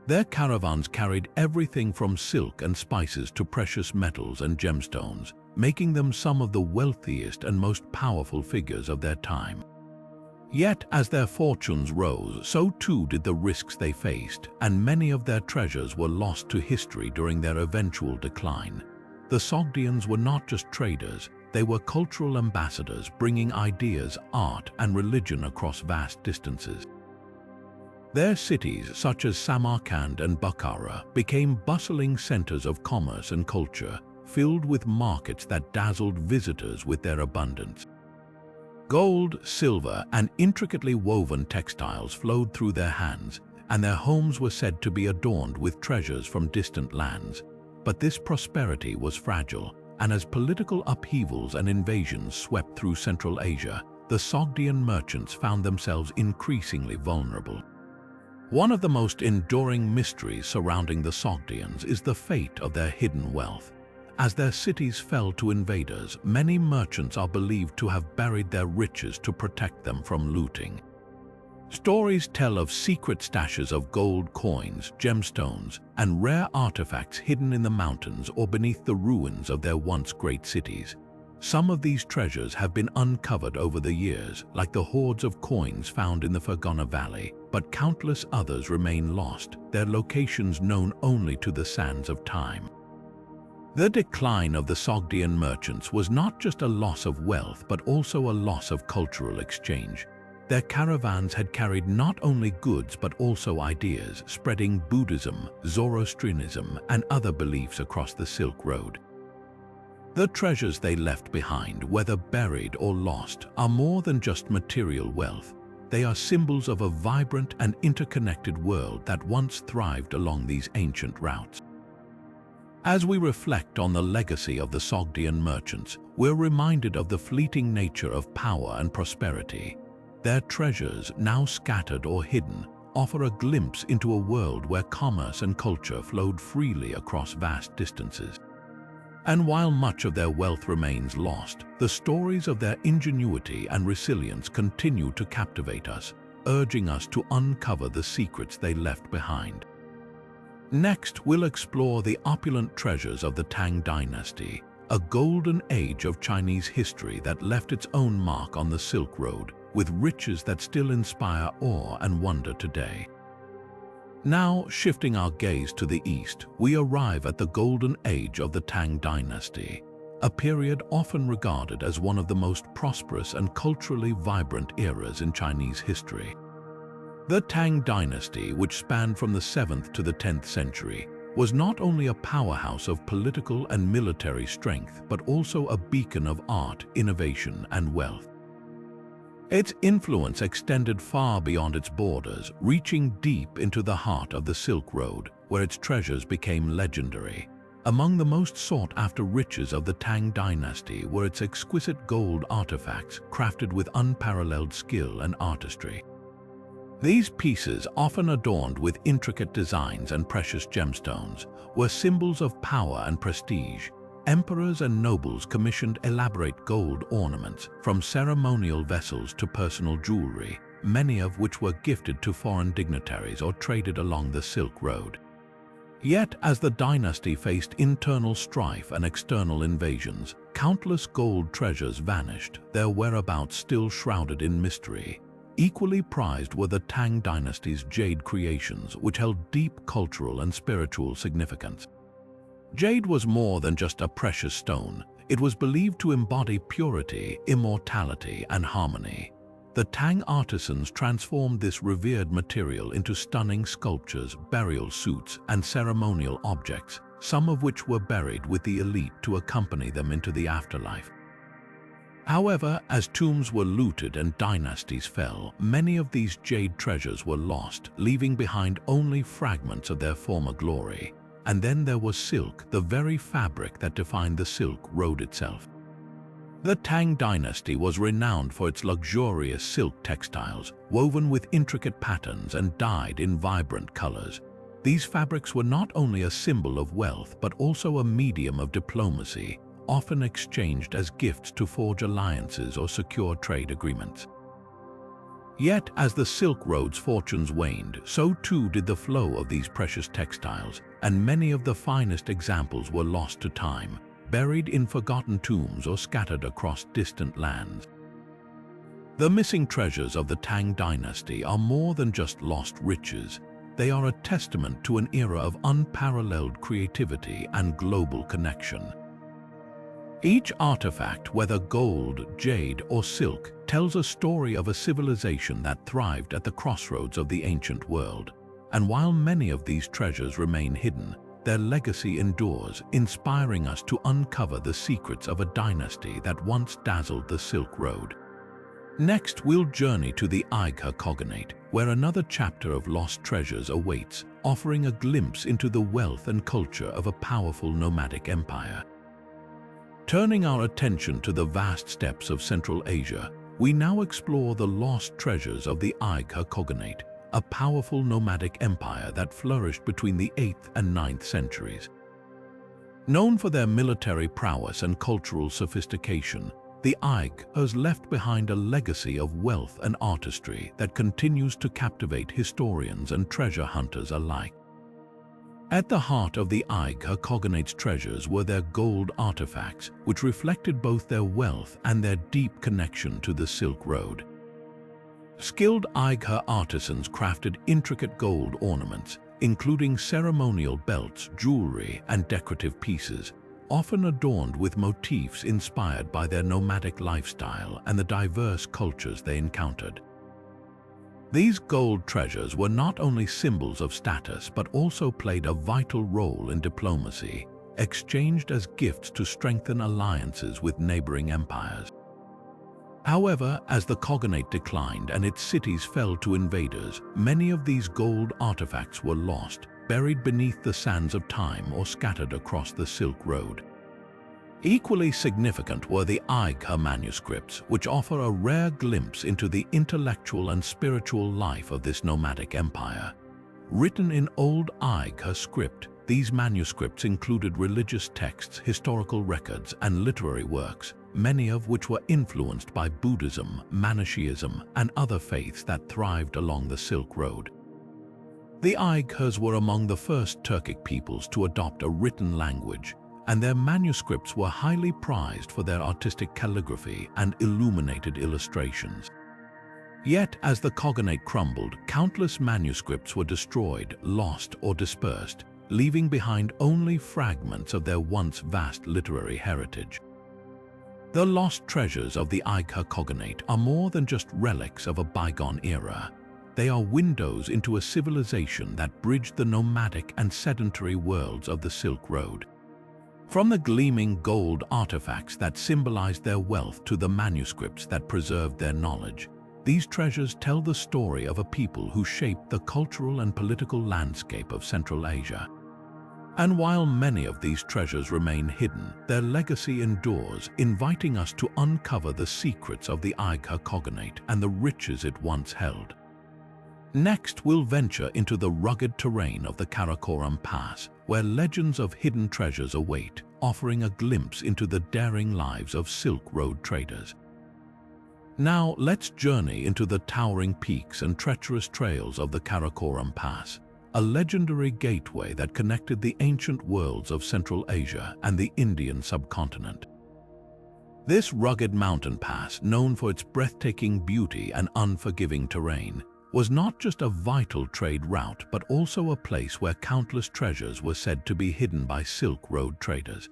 Their caravans carried everything from silk and spices to precious metals and gemstones, making them some of the wealthiest and most powerful figures of their time. Yet, as their fortunes rose, so too did the risks they faced, and many of their treasures were lost to history during their eventual decline. The Sogdians were not just traders, they were cultural ambassadors bringing ideas, art, and religion across vast distances. Their cities, such as Samarkand and Bukhara, became bustling centers of commerce and culture, filled with markets that dazzled visitors with their abundance. Gold, silver, and intricately woven textiles flowed through their hands, and their homes were said to be adorned with treasures from distant lands. But this prosperity was fragile, and as political upheavals and invasions swept through Central Asia, the Sogdian merchants found themselves increasingly vulnerable. One of the most enduring mysteries surrounding the Sogdians is the fate of their hidden wealth. As their cities fell to invaders, many merchants are believed to have buried their riches to protect them from looting. Stories tell of secret stashes of gold coins, gemstones, and rare artifacts hidden in the mountains or beneath the ruins of their once great cities. Some of these treasures have been uncovered over the years, like the hoards of coins found in the Fergana Valley, but countless others remain lost, their locations known only to the sands of time. The decline of the Sogdian merchants was not just a loss of wealth but also a loss of cultural exchange. Their caravans had carried not only goods but also ideas, spreading Buddhism, Zoroastrianism, and other beliefs across the Silk Road. The treasures they left behind, whether buried or lost, are more than just material wealth. They are symbols of a vibrant and interconnected world that once thrived along these ancient routes. As we reflect on the legacy of the Sogdian merchants, we're reminded of the fleeting nature of power and prosperity. Their treasures, now scattered or hidden, offer a glimpse into a world where commerce and culture flowed freely across vast distances. And while much of their wealth remains lost, the stories of their ingenuity and resilience continue to captivate us, urging us to uncover the secrets they left behind. Next, we'll explore the opulent treasures of the Tang Dynasty, a golden age of Chinese history that left its own mark on the Silk Road, with riches that still inspire awe and wonder today. Now, shifting our gaze to the east, we arrive at the golden age of the Tang Dynasty, a period often regarded as one of the most prosperous and culturally vibrant eras in Chinese history. The Tang Dynasty, which spanned from the 7th to the 10th century, was not only a powerhouse of political and military strength, but also a beacon of art, innovation, and wealth. Its influence extended far beyond its borders, reaching deep into the heart of the Silk Road, where its treasures became legendary. Among the most sought-after riches of the Tang Dynasty were its exquisite gold artifacts crafted with unparalleled skill and artistry. These pieces, often adorned with intricate designs and precious gemstones, were symbols of power and prestige. Emperors and nobles commissioned elaborate gold ornaments, from ceremonial vessels to personal jewelry, many of which were gifted to foreign dignitaries or traded along the Silk Road. Yet, as the dynasty faced internal strife and external invasions, countless gold treasures vanished, their whereabouts still shrouded in mystery. Equally prized were the Tang Dynasty's jade creations, which held deep cultural and spiritual significance. Jade was more than just a precious stone. It was believed to embody purity, immortality, and harmony. The Tang artisans transformed this revered material into stunning sculptures, burial suits, and ceremonial objects, some of which were buried with the elite to accompany them into the afterlife. However, as tombs were looted and dynasties fell, many of these jade treasures were lost, leaving behind only fragments of their former glory. And then there was silk, the very fabric that defined the Silk Road itself. The Tang Dynasty was renowned for its luxurious silk textiles, woven with intricate patterns and dyed in vibrant colors. These fabrics were not only a symbol of wealth, but also a medium of diplomacy, often exchanged as gifts to forge alliances or secure trade agreements. Yet, as the Silk Road's fortunes waned, so too did the flow of these precious textiles, and many of the finest examples were lost to time, buried in forgotten tombs or scattered across distant lands. The missing treasures of the Tang Dynasty are more than just lost riches. They are a testament to an era of unparalleled creativity and global connection. Each artifact, whether gold, jade, or silk, tells a story of a civilization that thrived at the crossroads of the ancient world. And while many of these treasures remain hidden, their legacy endures, inspiring us to uncover the secrets of a dynasty that once dazzled the Silk Road. Next, we'll journey to the Aighe Khaganate, where another chapter of lost treasures awaits, offering a glimpse into the wealth and culture of a powerful nomadic empire. Turning our attention to the vast steppes of Central Asia, we now explore the lost treasures of the Aighe Khaganate, a powerful nomadic empire that flourished between the 8th and 9th centuries. Known for their military prowess and cultural sophistication, the Aighe has left behind a legacy of wealth and artistry that continues to captivate historians and treasure hunters alike. At the heart of the Aighe Khaganate's treasures were their gold artifacts, which reflected both their wealth and their deep connection to the Silk Road. Skilled Aighe artisans crafted intricate gold ornaments, including ceremonial belts, jewelry, and decorative pieces, often adorned with motifs inspired by their nomadic lifestyle and the diverse cultures they encountered. These gold treasures were not only symbols of status but also played a vital role in diplomacy, exchanged as gifts to strengthen alliances with neighboring empires. However, as the Cognate declined and its cities fell to invaders, many of these gold artifacts were lost, buried beneath the sands of time or scattered across the Silk Road. Equally significant were the Aigha manuscripts, which offer a rare glimpse into the intellectual and spiritual life of this nomadic empire. Written in Old Aigha script, these manuscripts included religious texts, historical records, and literary works, many of which were influenced by Buddhism, Manichaeism, and other faiths that thrived along the Silk Road. The Aighas were among the first Turkic peoples to adopt a written language, and their manuscripts were highly prized for their artistic calligraphy and illuminated illustrations. Yet, as the Cognate crumbled, countless manuscripts were destroyed, lost, or dispersed, leaving behind only fragments of their once vast literary heritage. The lost treasures of the Aigha Cognate are more than just relics of a bygone era. They are windows into a civilization that bridged the nomadic and sedentary worlds of the Silk Road. From the gleaming gold artifacts that symbolized their wealth to the manuscripts that preserved their knowledge, these treasures tell the story of a people who shaped the cultural and political landscape of Central Asia. And while many of these treasures remain hidden, their legacy endures, inviting us to uncover the secrets of the Aigha Cognate and the riches it once held. Next, we'll venture into the rugged terrain of the Karakoram Pass, where legends of hidden treasures await, offering a glimpse into the daring lives of Silk Road traders. Now, let's journey into the towering peaks and treacherous trails of the Karakoram Pass, a legendary gateway that connected the ancient worlds of Central Asia and the Indian subcontinent. This rugged mountain pass, known for its breathtaking beauty and unforgiving terrain, was not just a vital trade route but also a place where countless treasures were said to be hidden by Silk Road traders.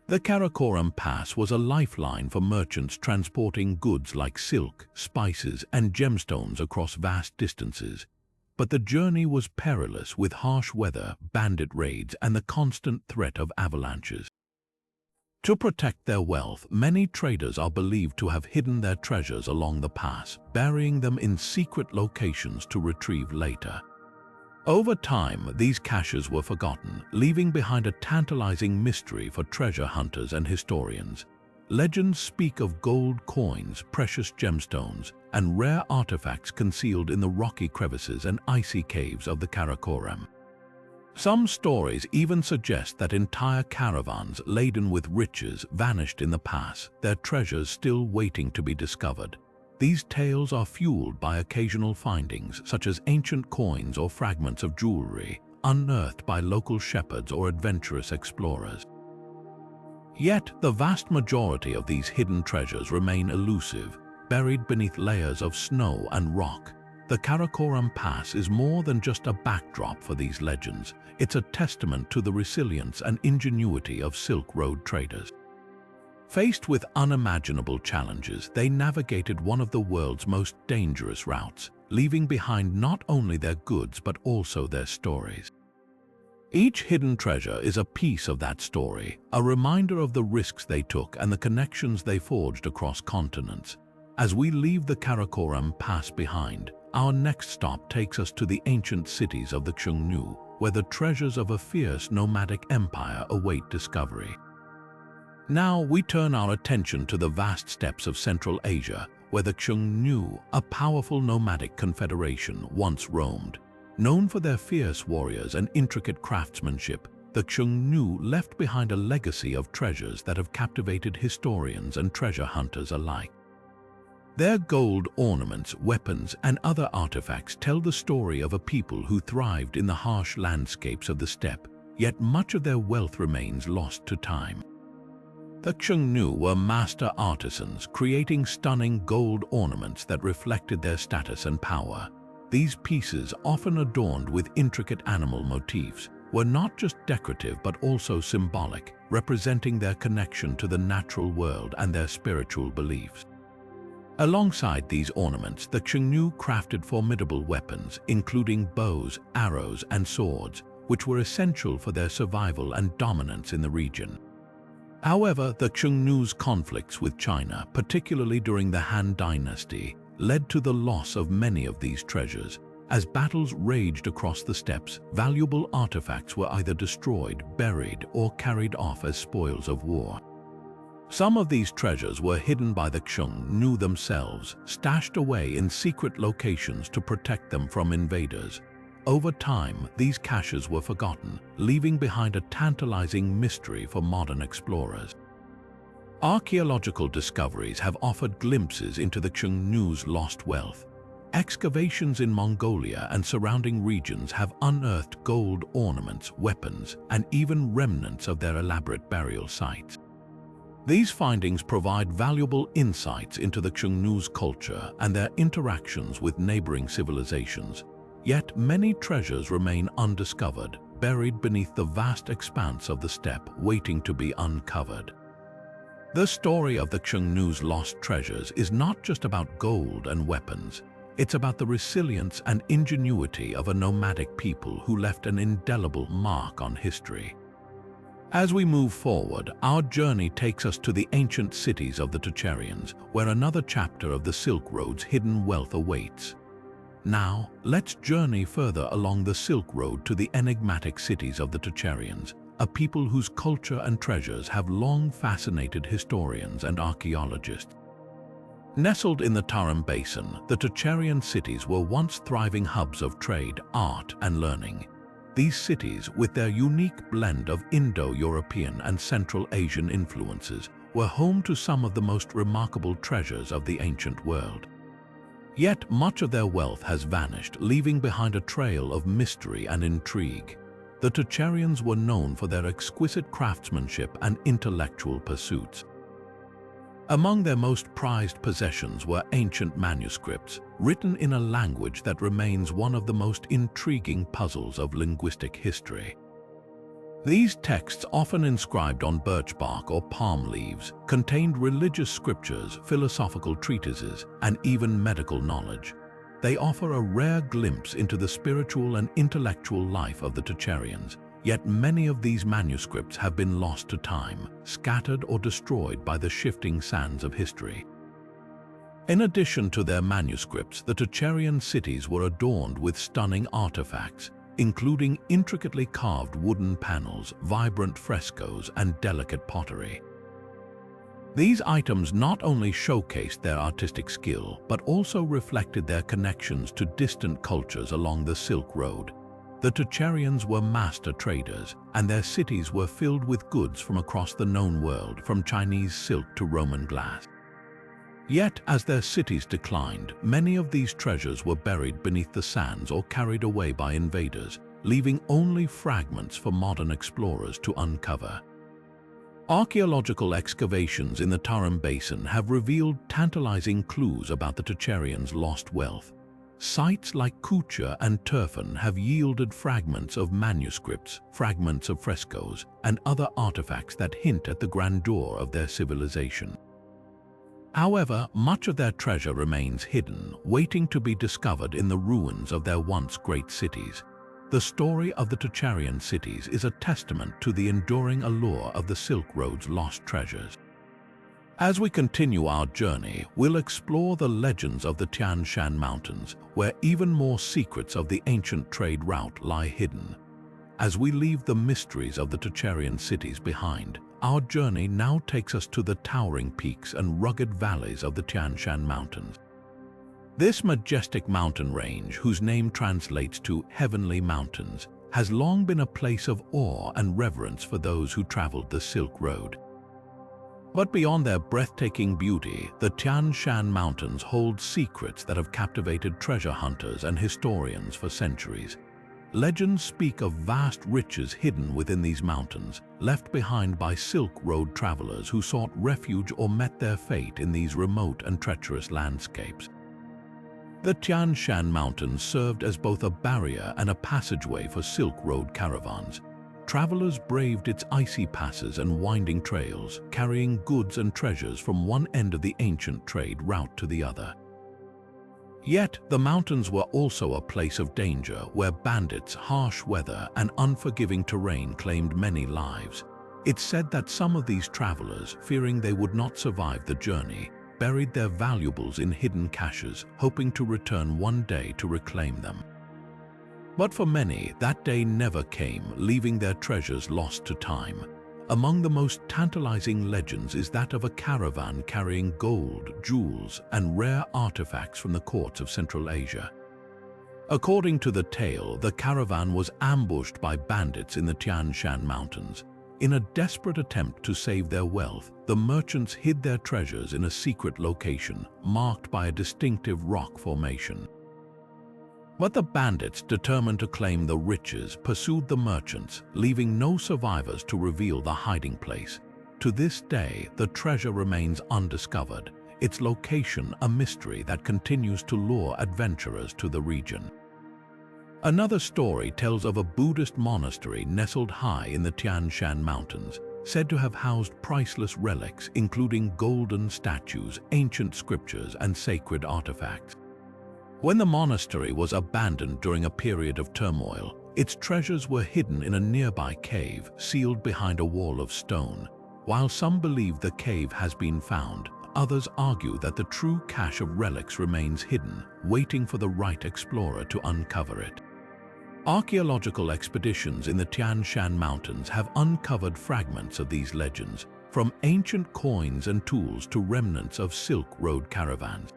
The Karakoram Pass was a lifeline for merchants transporting goods like silk, spices, and gemstones across vast distances. But the journey was perilous, with harsh weather, bandit raids, and the constant threat of avalanches. To protect their wealth, many traders are believed to have hidden their treasures along the pass, burying them in secret locations to retrieve later. Over time, these caches were forgotten, leaving behind a tantalizing mystery for treasure hunters and historians. Legends speak of gold coins, precious gemstones, and rare artifacts concealed in the rocky crevices and icy caves of the Karakoram. Some stories even suggest that entire caravans laden with riches vanished in the pass, their treasures still waiting to be discovered. These tales are fueled by occasional findings, such as ancient coins or fragments of jewelry, unearthed by local shepherds or adventurous explorers. Yet, the vast majority of these hidden treasures remain elusive, buried beneath layers of snow and rock. The Karakoram Pass is more than just a backdrop for these legends. It's a testament to the resilience and ingenuity of Silk Road traders. Faced with unimaginable challenges, they navigated one of the world's most dangerous routes, leaving behind not only their goods but also their stories. Each hidden treasure is a piece of that story, a reminder of the risks they took and the connections they forged across continents. As we leave the Karakoram Pass behind, our next stop takes us to the ancient cities of the Xiongnu, where the treasures of a fierce nomadic empire await discovery. Now we turn our attention to the vast steppes of Central Asia, where the Xiongnu, a powerful nomadic confederation, once roamed. Known for their fierce warriors and intricate craftsmanship, the Xiongnu left behind a legacy of treasures that have captivated historians and treasure hunters alike. Their gold ornaments, weapons, and other artifacts tell the story of a people who thrived in the harsh landscapes of the steppe, yet much of their wealth remains lost to time. The Xiongnu were master artisans, creating stunning gold ornaments that reflected their status and power. These pieces, often adorned with intricate animal motifs, were not just decorative but also symbolic, representing their connection to the natural world and their spiritual beliefs. Alongside these ornaments, the Xiongnu crafted formidable weapons, including bows, arrows, and swords, which were essential for their survival and dominance in the region. However, the Xiongnu's conflicts with China, particularly during the Han Dynasty, led to the loss of many of these treasures. As battles raged across the steppes, valuable artifacts were either destroyed, buried, or carried off as spoils of war. Some of these treasures were hidden by the Xiongnu themselves, stashed away in secret locations to protect them from invaders. Over time, these caches were forgotten, leaving behind a tantalizing mystery for modern explorers. Archaeological discoveries have offered glimpses into the Xiongnu's lost wealth. Excavations in Mongolia and surrounding regions have unearthed gold ornaments, weapons, and even remnants of their elaborate burial sites. These findings provide valuable insights into the Xiongnu's culture and their interactions with neighboring civilizations. Yet many treasures remain undiscovered, buried beneath the vast expanse of the steppe, waiting to be uncovered. The story of the Xiongnu's lost treasures is not just about gold and weapons. It's about the resilience and ingenuity of a nomadic people who left an indelible mark on history. As we move forward, our journey takes us to the ancient cities of the Tocharians, where another chapter of the Silk Road's hidden wealth awaits. Now, let's journey further along the Silk Road to the enigmatic cities of the Tocharians, a people whose culture and treasures have long fascinated historians and archaeologists. Nestled in the Tarim Basin, the Tocharian cities were once thriving hubs of trade, art, and learning. These cities, with their unique blend of Indo-European and Central Asian influences, were home to some of the most remarkable treasures of the ancient world. Yet much of their wealth has vanished, leaving behind a trail of mystery and intrigue. The Tocharians were known for their exquisite craftsmanship and intellectual pursuits. Among their most prized possessions were ancient manuscripts, written in a language that remains one of the most intriguing puzzles of linguistic history. These texts, often inscribed on birch bark or palm leaves, contained religious scriptures, philosophical treatises, and even medical knowledge. They offer a rare glimpse into the spiritual and intellectual life of the Tocharians. Yet many of these manuscripts have been lost to time, scattered or destroyed by the shifting sands of history. In addition to their manuscripts, the Tocharian cities were adorned with stunning artifacts, including intricately carved wooden panels, vibrant frescoes, and delicate pottery. These items not only showcased their artistic skill, but also reflected their connections to distant cultures along the Silk Road. The Tocharians were master traders, and their cities were filled with goods from across the known world, from Chinese silk to Roman glass. Yet, as their cities declined, many of these treasures were buried beneath the sands or carried away by invaders, leaving only fragments for modern explorers to uncover. Archaeological excavations in the Tarim Basin have revealed tantalizing clues about the Tocharians' lost wealth. Sites like Kucha and Turfan have yielded fragments of manuscripts, fragments of frescoes, and other artifacts that hint at the grandeur of their civilization. However, much of their treasure remains hidden, waiting to be discovered in the ruins of their once great cities. The story of the Tocharian cities is a testament to the enduring allure of the Silk Road's lost treasures. As we continue our journey, we'll explore the legends of the Tian Shan Mountains, where even more secrets of the ancient trade route lie hidden. As we leave the mysteries of the Tocharian cities behind, our journey now takes us to the towering peaks and rugged valleys of the Tian Shan Mountains. This majestic mountain range, whose name translates to Heavenly Mountains, has long been a place of awe and reverence for those who traveled the Silk Road. But beyond their breathtaking beauty, the Tian Shan Mountains hold secrets that have captivated treasure hunters and historians for centuries. Legends speak of vast riches hidden within these mountains, left behind by Silk Road travelers who sought refuge or met their fate in these remote and treacherous landscapes. The Tian Shan Mountains served as both a barrier and a passageway for Silk Road caravans. travelers braved its icy passes and winding trails, carrying goods and treasures from one end of the ancient trade route to the other. Yet, the mountains were also a place of danger where bandits, harsh weather, and unforgiving terrain claimed many lives. It's said that some of these travelers, fearing they would not survive the journey, buried their valuables in hidden caches, hoping to return one day to reclaim them. But for many, that day never came, leaving their treasures lost to time. Among the most tantalizing legends is that of a caravan carrying gold, jewels, and rare artifacts from the courts of Central Asia. According to the tale, the caravan was ambushed by bandits in the Tian Shan Mountains. In a desperate attempt to save their wealth, the merchants hid their treasures in a secret location, marked by a distinctive rock formation. But the bandits, determined to claim the riches, pursued the merchants, leaving no survivors to reveal the hiding place. To this day, the treasure remains undiscovered, its location a mystery that continues to lure adventurers to the region. Another story tells of a Buddhist monastery nestled high in the Tian Shan Mountains, said to have housed priceless relics including golden statues, ancient scriptures, and sacred artifacts. When the monastery was abandoned during a period of turmoil, its treasures were hidden in a nearby cave, sealed behind a wall of stone. While some believe the cave has been found, others argue that the true cache of relics remains hidden, waiting for the right explorer to uncover it. Archaeological expeditions in the Tian Shan Mountains have uncovered fragments of these legends, from ancient coins and tools to remnants of Silk Road caravans.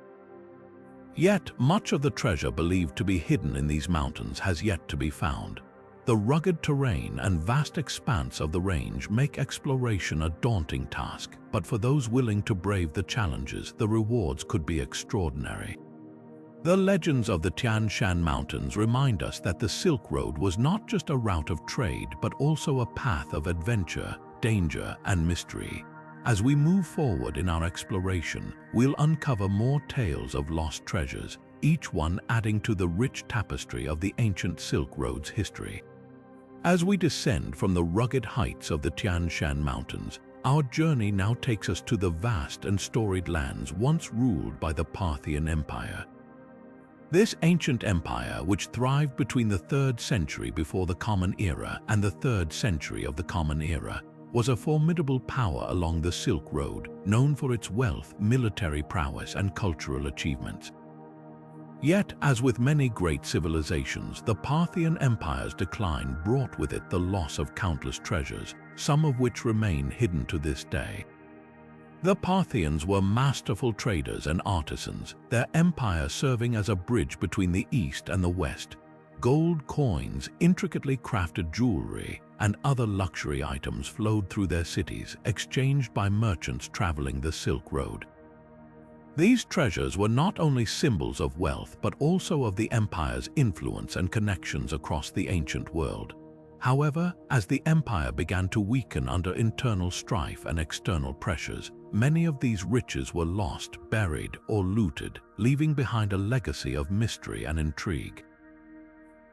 Yet, much of the treasure believed to be hidden in these mountains has yet to be found. The rugged terrain and vast expanse of the range make exploration a daunting task, but for those willing to brave the challenges, the rewards could be extraordinary. The legends of the Tian Shan Mountains remind us that the Silk Road was not just a route of trade, but also a path of adventure, danger, and mystery. As we move forward in our exploration, we'll uncover more tales of lost treasures, each one adding to the rich tapestry of the ancient Silk Road's history. As we descend from the rugged heights of the Tian Shan Mountains, our journey now takes us to the vast and storied lands once ruled by the Parthian Empire. This ancient empire, which thrived between the 3rd century before the Common Era and the 3rd century of the Common Era, was a formidable power along the Silk Road, known for its wealth, military prowess, and cultural achievements. Yet, as with many great civilizations, the Parthian Empire's decline brought with it the loss of countless treasures, some of which remain hidden to this day. The Parthians were masterful traders and artisans, their empire serving as a bridge between the East and the West. Gold coins, intricately crafted jewelry, and other luxury items flowed through their cities, exchanged by merchants traveling the Silk Road. These treasures were not only symbols of wealth, but also of the empire's influence and connections across the ancient world. However, as the empire began to weaken under internal strife and external pressures, many of these riches were lost, buried, or looted, leaving behind a legacy of mystery and intrigue.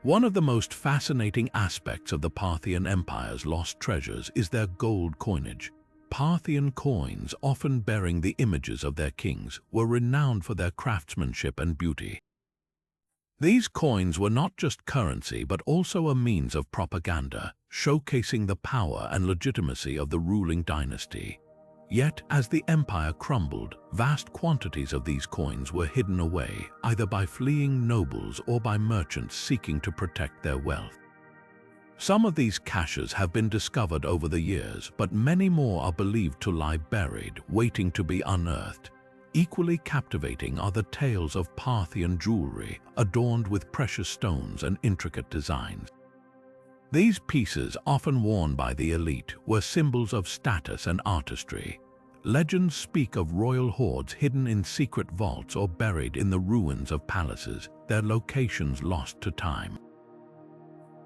One of the most fascinating aspects of the Parthian Empire's lost treasures is their gold coinage. Parthian coins, often bearing the images of their kings, were renowned for their craftsmanship and beauty. These coins were not just currency but also a means of propaganda, showcasing the power and legitimacy of the ruling dynasty. Yet, as the empire crumbled, vast quantities of these coins were hidden away, either by fleeing nobles or by merchants seeking to protect their wealth. Some of these caches have been discovered over the years, but many more are believed to lie buried, waiting to be unearthed. Equally captivating are the tales of Parthian jewelry, adorned with precious stones and intricate designs. These pieces, often worn by the elite, were symbols of status and artistry. Legends speak of royal hoards hidden in secret vaults or buried in the ruins of palaces, their locations lost to time.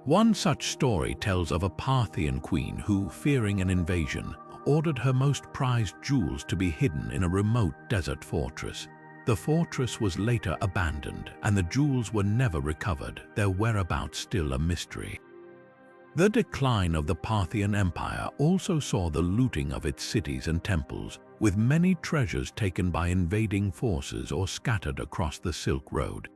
One such story tells of a Parthian queen who, fearing an invasion, ordered her most prized jewels to be hidden in a remote desert fortress. The fortress was later abandoned, and the jewels were never recovered, their whereabouts still a mystery. The decline of the Parthian Empire also saw the looting of its cities and temples, with many treasures taken by invading forces or scattered across the Silk Road.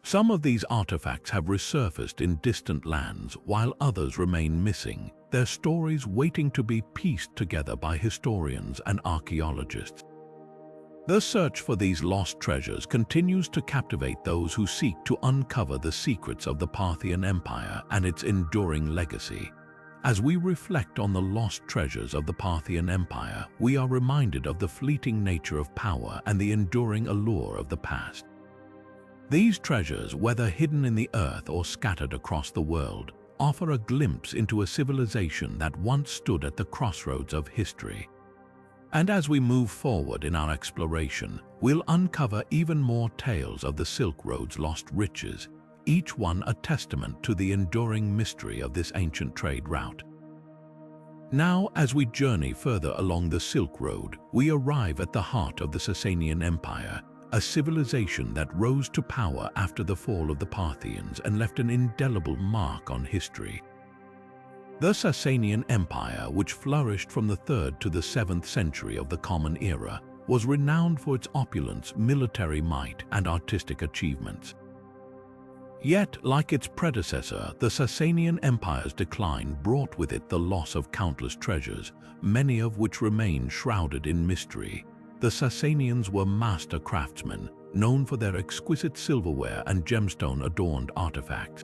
Some of these artifacts have resurfaced in distant lands, while others remain missing, their stories waiting to be pieced together by historians and archaeologists. The search for these lost treasures continues to captivate those who seek to uncover the secrets of the Parthian Empire and its enduring legacy. As we reflect on the lost treasures of the Parthian Empire, we are reminded of the fleeting nature of power and the enduring allure of the past. These treasures, whether hidden in the earth or scattered across the world, offer a glimpse into a civilization that once stood at the crossroads of history. And as we move forward in our exploration, we'll uncover even more tales of the Silk Road's lost riches, each one a testament to the enduring mystery of this ancient trade route. Now, as we journey further along the Silk Road, we arrive at the heart of the Sasanian Empire, a civilization that rose to power after the fall of the Parthians and left an indelible mark on history. The Sasanian Empire, which flourished from the 3rd to the 7th century of the Common Era, was renowned for its opulence, military might, and artistic achievements. Yet, like its predecessor, the Sasanian Empire's decline brought with it the loss of countless treasures, many of which remain shrouded in mystery. The Sasanians were master craftsmen, known for their exquisite silverware and gemstone-adorned artifacts.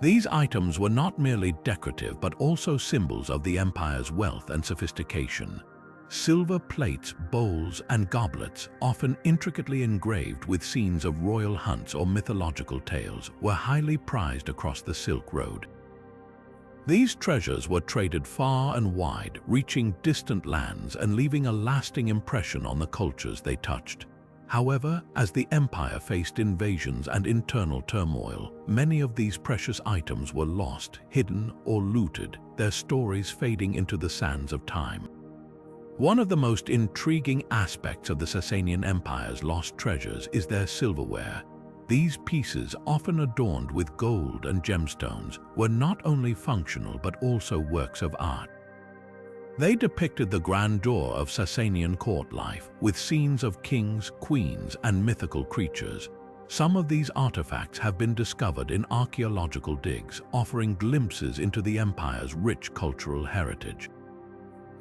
These items were not merely decorative but also symbols of the empire's wealth and sophistication. Silver plates, bowls, and goblets, often intricately engraved with scenes of royal hunts or mythological tales, were highly prized across the Silk Road. These treasures were traded far and wide, reaching distant lands and leaving a lasting impression on the cultures they touched. However, as the empire faced invasions and internal turmoil, many of these precious items were lost, hidden, or looted, their stories fading into the sands of time. One of the most intriguing aspects of the Sasanian Empire's lost treasures is their silverware. These pieces, often adorned with gold and gemstones, were not only functional but also works of art. They depicted the grandeur of Sasanian court life, with scenes of kings, queens, and mythical creatures. Some of these artifacts have been discovered in archaeological digs, offering glimpses into the empire's rich cultural heritage.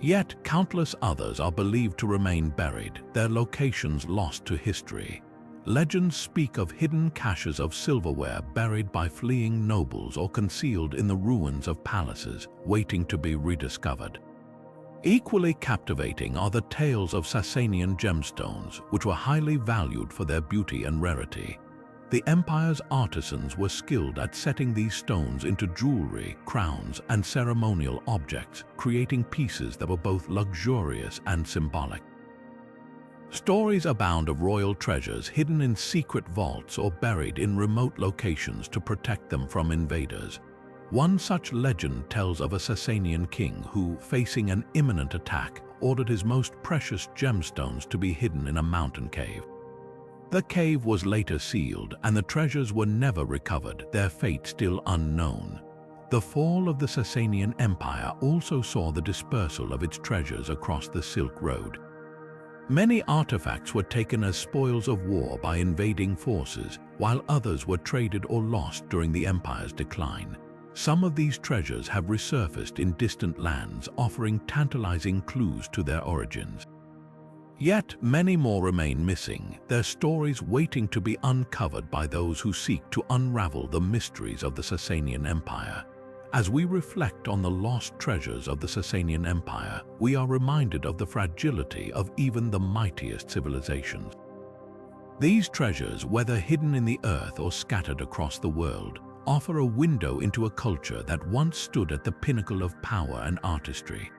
Yet, countless others are believed to remain buried, their locations lost to history. Legends speak of hidden caches of silverware buried by fleeing nobles or concealed in the ruins of palaces, waiting to be rediscovered. Equally captivating are the tales of Sasanian gemstones, which were highly valued for their beauty and rarity. The empire's artisans were skilled at setting these stones into jewelry, crowns, and ceremonial objects, creating pieces that were both luxurious and symbolic. Stories abound of royal treasures hidden in secret vaults or buried in remote locations to protect them from invaders. One such legend tells of a Sasanian king who, facing an imminent attack, ordered his most precious gemstones to be hidden in a mountain cave. The cave was later sealed, and the treasures were never recovered, their fate still unknown. The fall of the Sasanian Empire also saw the dispersal of its treasures across the Silk Road. Many artifacts were taken as spoils of war by invading forces, while others were traded or lost during the empire's decline. Some of these treasures have resurfaced in distant lands, offering tantalizing clues to their origins. Yet many more remain missing, their stories waiting to be uncovered by those who seek to unravel the mysteries of the Sasanian Empire. As we reflect on the lost treasures of the Sasanian Empire, we are reminded of the fragility of even the mightiest civilizations. These treasures, whether hidden in the earth or scattered across the world, offer a window into a culture that once stood at the pinnacle of power and artistry.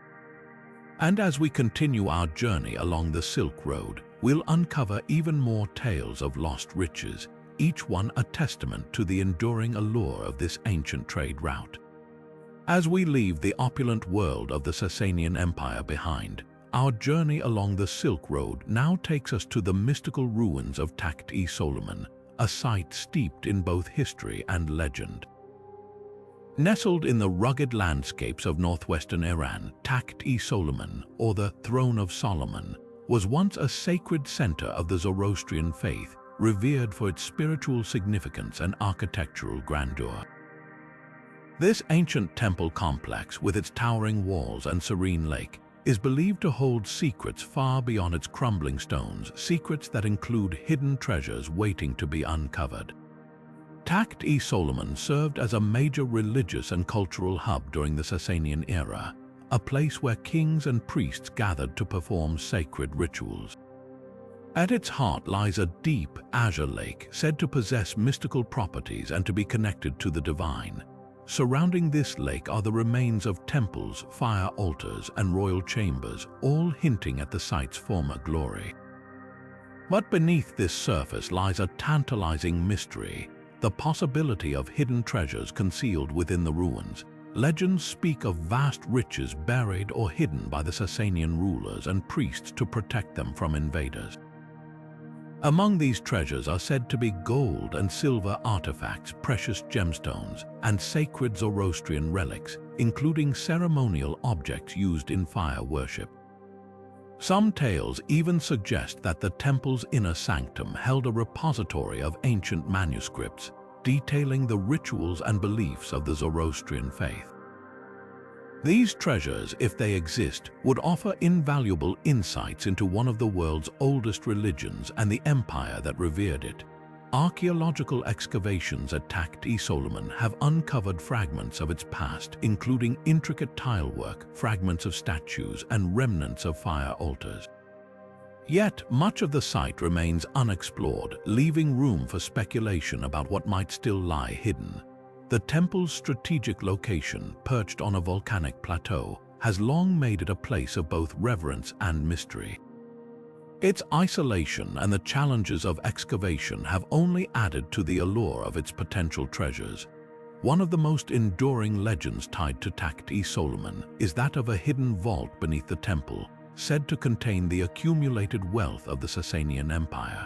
And as we continue our journey along the Silk Road, we'll uncover even more tales of lost riches, each one a testament to the enduring allure of this ancient trade route. As we leave the opulent world of the Sasanian Empire behind, our journey along the Silk Road now takes us to the mystical ruins of Takht-e Solomon, a site steeped in both history and legend. Nestled in the rugged landscapes of northwestern Iran, Takht-e-Solomon, or the Throne of Solomon, was once a sacred center of the Zoroastrian faith, revered for its spiritual significance and architectural grandeur. This ancient temple complex, with its towering walls and serene lake, is believed to hold secrets far beyond its crumbling stones, secrets that include hidden treasures waiting to be uncovered. Takht-e-Solomon served as a major religious and cultural hub during the Sasanian era, a place where kings and priests gathered to perform sacred rituals. At its heart lies a deep, azure lake said to possess mystical properties and to be connected to the divine. Surrounding this lake are the remains of temples, fire altars, and royal chambers, all hinting at the site's former glory. But beneath this surface lies a tantalizing mystery, the possibility of hidden treasures concealed within the ruins. Legends speak of vast riches buried or hidden by the Sasanian rulers and priests to protect them from invaders. Among these treasures are said to be gold and silver artifacts, precious gemstones, and sacred Zoroastrian relics, including ceremonial objects used in fire worship. Some tales even suggest that the temple's inner sanctum held a repository of ancient manuscripts, detailing the rituals and beliefs of the Zoroastrian faith. These treasures, if they exist, would offer invaluable insights into one of the world's oldest religions and the empire that revered it. Archaeological excavations at Takht-e-Solomon have uncovered fragments of its past, including intricate tilework, fragments of statues, and remnants of fire altars. Yet, much of the site remains unexplored, leaving room for speculation about what might still lie hidden. The temple's strategic location, perched on a volcanic plateau, has long made it a place of both reverence and mystery. Its isolation and the challenges of excavation have only added to the allure of its potential treasures. One of the most enduring legends tied to Takht-e-Solomon is that of a hidden vault beneath the temple, said to contain the accumulated wealth of the Sasanian Empire.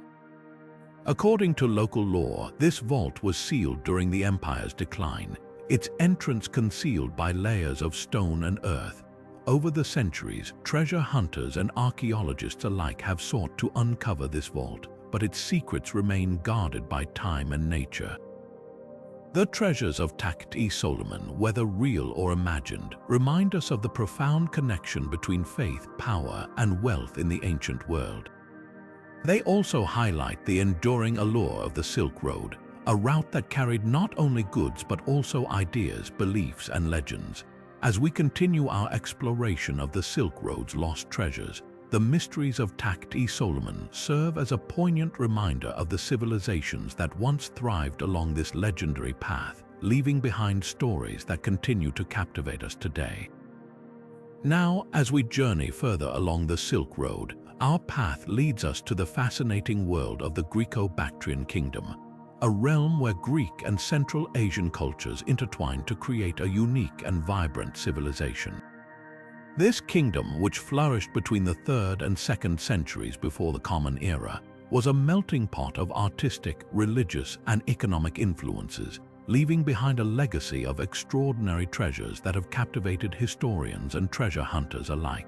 According to local lore, this vault was sealed during the empire's decline, its entrance concealed by layers of stone and earth. Over the centuries, treasure hunters and archaeologists alike have sought to uncover this vault, but its secrets remain guarded by time and nature. The treasures of Takht-e-Solomon, whether real or imagined, remind us of the profound connection between faith, power, and wealth in the ancient world. They also highlight the enduring allure of the Silk Road, a route that carried not only goods but also ideas, beliefs, and legends. As we continue our exploration of the Silk Road's lost treasures, the mysteries of Takht-e-Solomon serve as a poignant reminder of the civilizations that once thrived along this legendary path, leaving behind stories that continue to captivate us today. Now, as we journey further along the Silk Road, our path leads us to the fascinating world of the Greco-Bactrian kingdom, a realm where Greek and Central Asian cultures intertwine to create a unique and vibrant civilization. This kingdom, which flourished between the 3rd and 2nd centuries before the Common Era, was a melting pot of artistic, religious, and economic influences, leaving behind a legacy of extraordinary treasures that have captivated historians and treasure hunters alike.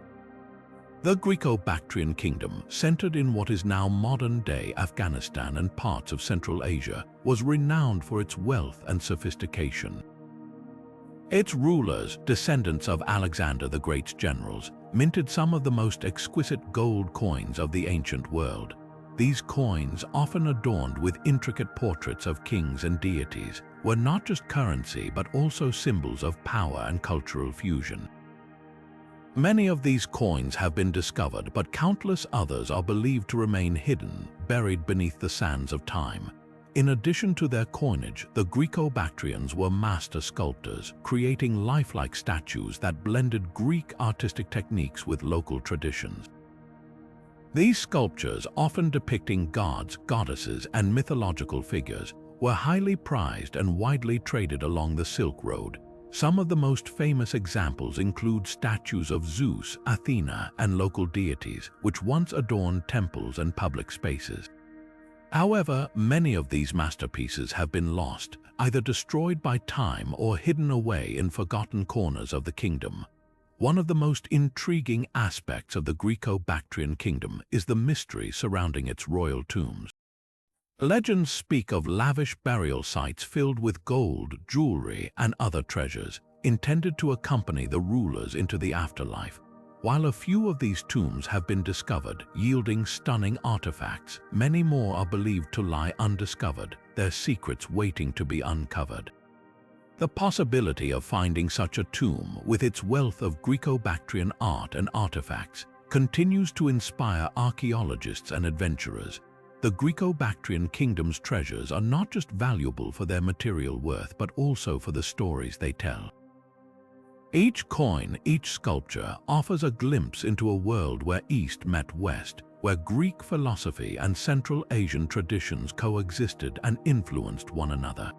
The Greco-Bactrian kingdom, centered in what is now modern-day Afghanistan and parts of Central Asia, was renowned for its wealth and sophistication. Its rulers, descendants of Alexander the Great's generals, minted some of the most exquisite gold coins of the ancient world. These coins, often adorned with intricate portraits of kings and deities, were not just currency but also symbols of power and cultural fusion. Many of these coins have been discovered, but countless others are believed to remain hidden, buried beneath the sands of time. In addition to their coinage, the Greco-Bactrians were master sculptors, creating lifelike statues that blended Greek artistic techniques with local traditions. These sculptures, often depicting gods, goddesses, and mythological figures, were highly prized and widely traded along the Silk Road. Some of the most famous examples include statues of Zeus, Athena, and local deities, which once adorned temples and public spaces. However, many of these masterpieces have been lost, either destroyed by time or hidden away in forgotten corners of the kingdom. One of the most intriguing aspects of the Greco-Bactrian kingdom is the mystery surrounding its royal tombs. Legends speak of lavish burial sites filled with gold, jewelry, and other treasures, intended to accompany the rulers into the afterlife. While a few of these tombs have been discovered, yielding stunning artifacts, many more are believed to lie undiscovered, their secrets waiting to be uncovered. The possibility of finding such a tomb, with its wealth of Greco-Bactrian art and artifacts, continues to inspire archaeologists and adventurers. The Greco-Bactrian kingdom's treasures are not just valuable for their material worth, but also for the stories they tell. Each coin, each sculpture, offers a glimpse into a world where East met West, where Greek philosophy and Central Asian traditions coexisted and influenced one another.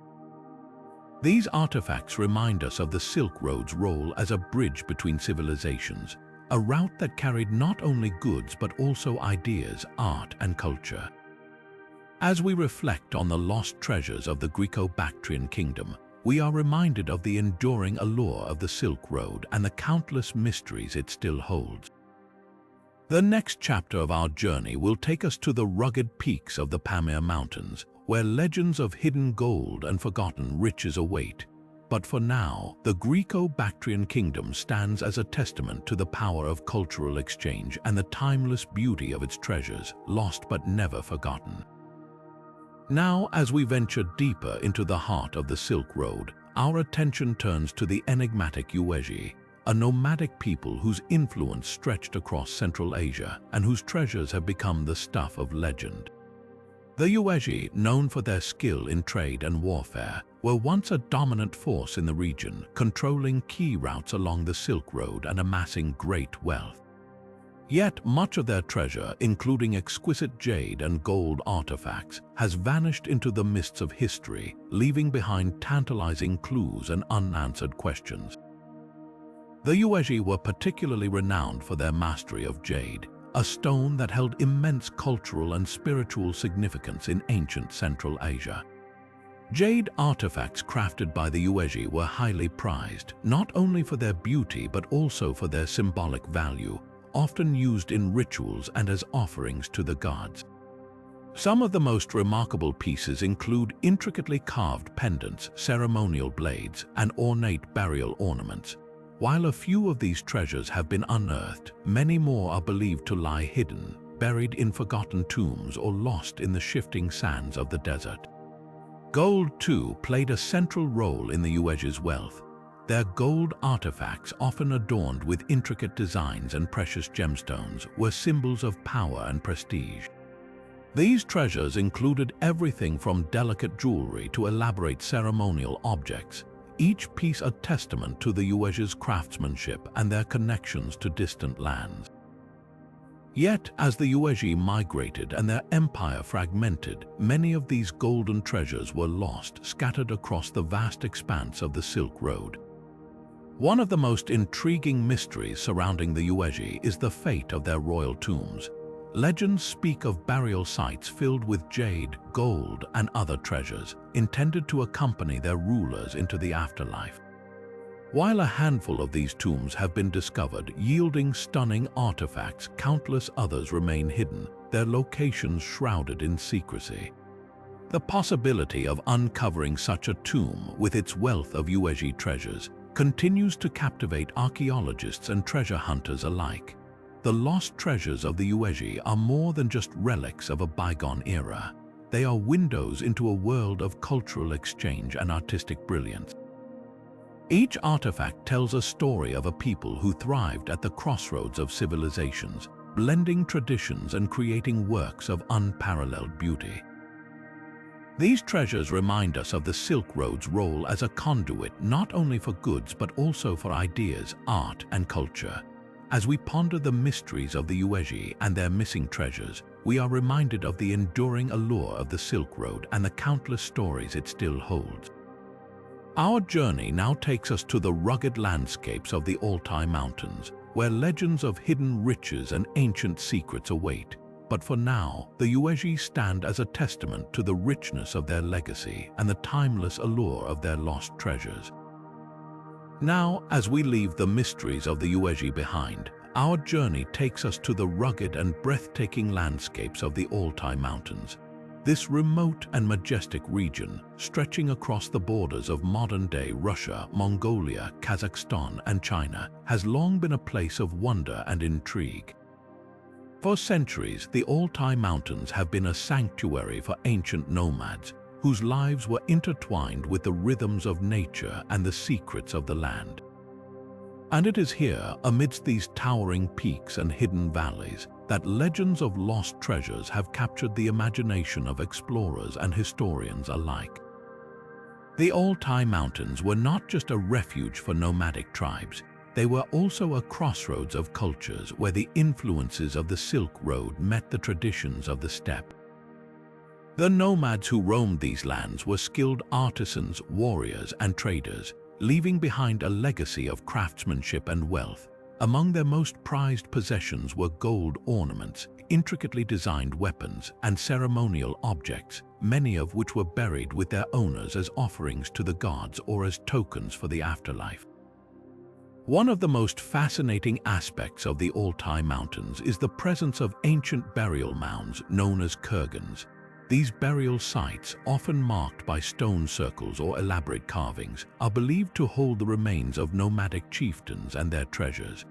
These artifacts remind us of the Silk Road's role as a bridge between civilizations, a route that carried not only goods but also ideas, art, and culture. As we reflect on the lost treasures of the Greco-Bactrian kingdom, we are reminded of the enduring allure of the Silk Road and the countless mysteries it still holds. The next chapter of our journey will take us to the rugged peaks of the Pamir Mountains, where legends of hidden gold and forgotten riches await. But for now, the Greco-Bactrian kingdom stands as a testament to the power of cultural exchange and the timeless beauty of its treasures, lost but never forgotten. Now, as we venture deeper into the heart of the Silk Road, our attention turns to the enigmatic Yuezhi, a nomadic people whose influence stretched across Central Asia and whose treasures have become the stuff of legend. The Yuezhi, known for their skill in trade and warfare, were once a dominant force in the region, controlling key routes along the Silk Road and amassing great wealth. Yet much of their treasure, including exquisite jade and gold artifacts, has vanished into the mists of history, leaving behind tantalizing clues and unanswered questions. The Yuezhi were particularly renowned for their mastery of jade, a stone that held immense cultural and spiritual significance in ancient Central Asia. Jade artifacts crafted by the Yuezhi were highly prized, not only for their beauty but also for their symbolic value, often used in rituals and as offerings to the gods. Some of the most remarkable pieces include intricately carved pendants, ceremonial blades, and ornate burial ornaments. While a few of these treasures have been unearthed, many more are believed to lie hidden, buried in forgotten tombs or lost in the shifting sands of the desert. Gold, too, played a central role in the Yuezhi's wealth. Their gold artifacts, often adorned with intricate designs and precious gemstones, were symbols of power and prestige. These treasures included everything from delicate jewelry to elaborate ceremonial objects, each piece a testament to the Yuezhi's craftsmanship and their connections to distant lands. Yet, as the Yuezhi migrated and their empire fragmented, many of these golden treasures were lost, scattered across the vast expanse of the Silk Road. One of the most intriguing mysteries surrounding the Yuezhi is the fate of their royal tombs. Legends speak of burial sites filled with jade, gold, and other treasures, intended to accompany their rulers into the afterlife. While a handful of these tombs have been discovered, yielding stunning artifacts, countless others remain hidden, their locations shrouded in secrecy. The possibility of uncovering such a tomb with its wealth of Yuezhi treasures continues to captivate archaeologists and treasure hunters alike. The lost treasures of the Yuezhi are more than just relics of a bygone era. They are windows into a world of cultural exchange and artistic brilliance. Each artifact tells a story of a people who thrived at the crossroads of civilizations, blending traditions and creating works of unparalleled beauty. These treasures remind us of the Silk Road's role as a conduit not only for goods but also for ideas, art, and culture. As we ponder the mysteries of the Yuezhi and their missing treasures, we are reminded of the enduring allure of the Silk Road and the countless stories it still holds. Our journey now takes us to the rugged landscapes of the Altai Mountains, where legends of hidden riches and ancient secrets await. but for now, the Yuezhi stand as a testament to the richness of their legacy and the timeless allure of their lost treasures. Now, as we leave the mysteries of the Yuezhi behind, our journey takes us to the rugged and breathtaking landscapes of the Altai Mountains. This remote and majestic region, stretching across the borders of modern-day Russia, Mongolia, Kazakhstan, and China, has long been a place of wonder and intrigue. For centuries, the Altai Mountains have been a sanctuary for ancient nomads, whose lives were intertwined with the rhythms of nature and the secrets of the land. And it is here, amidst these towering peaks and hidden valleys, that legends of lost treasures have captured the imagination of explorers and historians alike. The Altai Mountains were not just a refuge for nomadic tribes, they were also a crossroads of cultures where the influences of the Silk Road met the traditions of the steppe. The nomads who roamed these lands were skilled artisans, warriors, and traders, leaving behind a legacy of craftsmanship and wealth. Among their most prized possessions were gold ornaments, intricately designed weapons, and ceremonial objects, many of which were buried with their owners as offerings to the gods or as tokens for the afterlife. One of the most fascinating aspects of the Altai Mountains is the presence of ancient burial mounds known as kurgans. These burial sites, often marked by stone circles or elaborate carvings, are believed to hold the remains of nomadic chieftains and their treasures.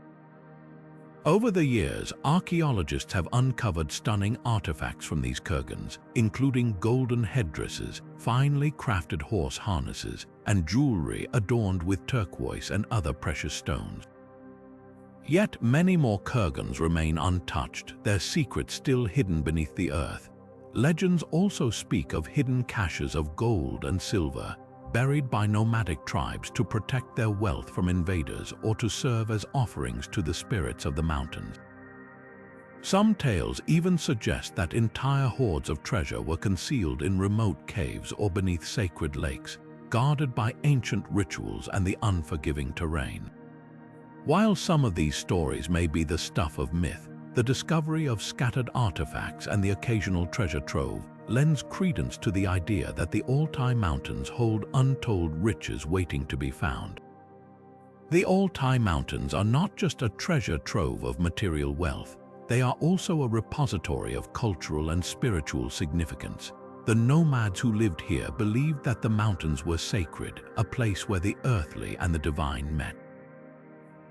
Over the years, archaeologists have uncovered stunning artifacts from these kurgans, including golden headdresses, finely crafted horse harnesses, and jewelry adorned with turquoise and other precious stones. Yet many more kurgans remain untouched, their secrets still hidden beneath the earth. Legends also speak of hidden caches of gold and silver, buried by nomadic tribes to protect their wealth from invaders or to serve as offerings to the spirits of the mountains. Some tales even suggest that entire hoards of treasure were concealed in remote caves or beneath sacred lakes, guarded by ancient rituals and the unforgiving terrain. While some of these stories may be the stuff of myth, the discovery of scattered artifacts and the occasional treasure trove lends credence to the idea that the Altai Mountains hold untold riches waiting to be found. The Altai Mountains are not just a treasure trove of material wealth, they are also a repository of cultural and spiritual significance. The nomads who lived here believed that the mountains were sacred, a place where the earthly and the divine met.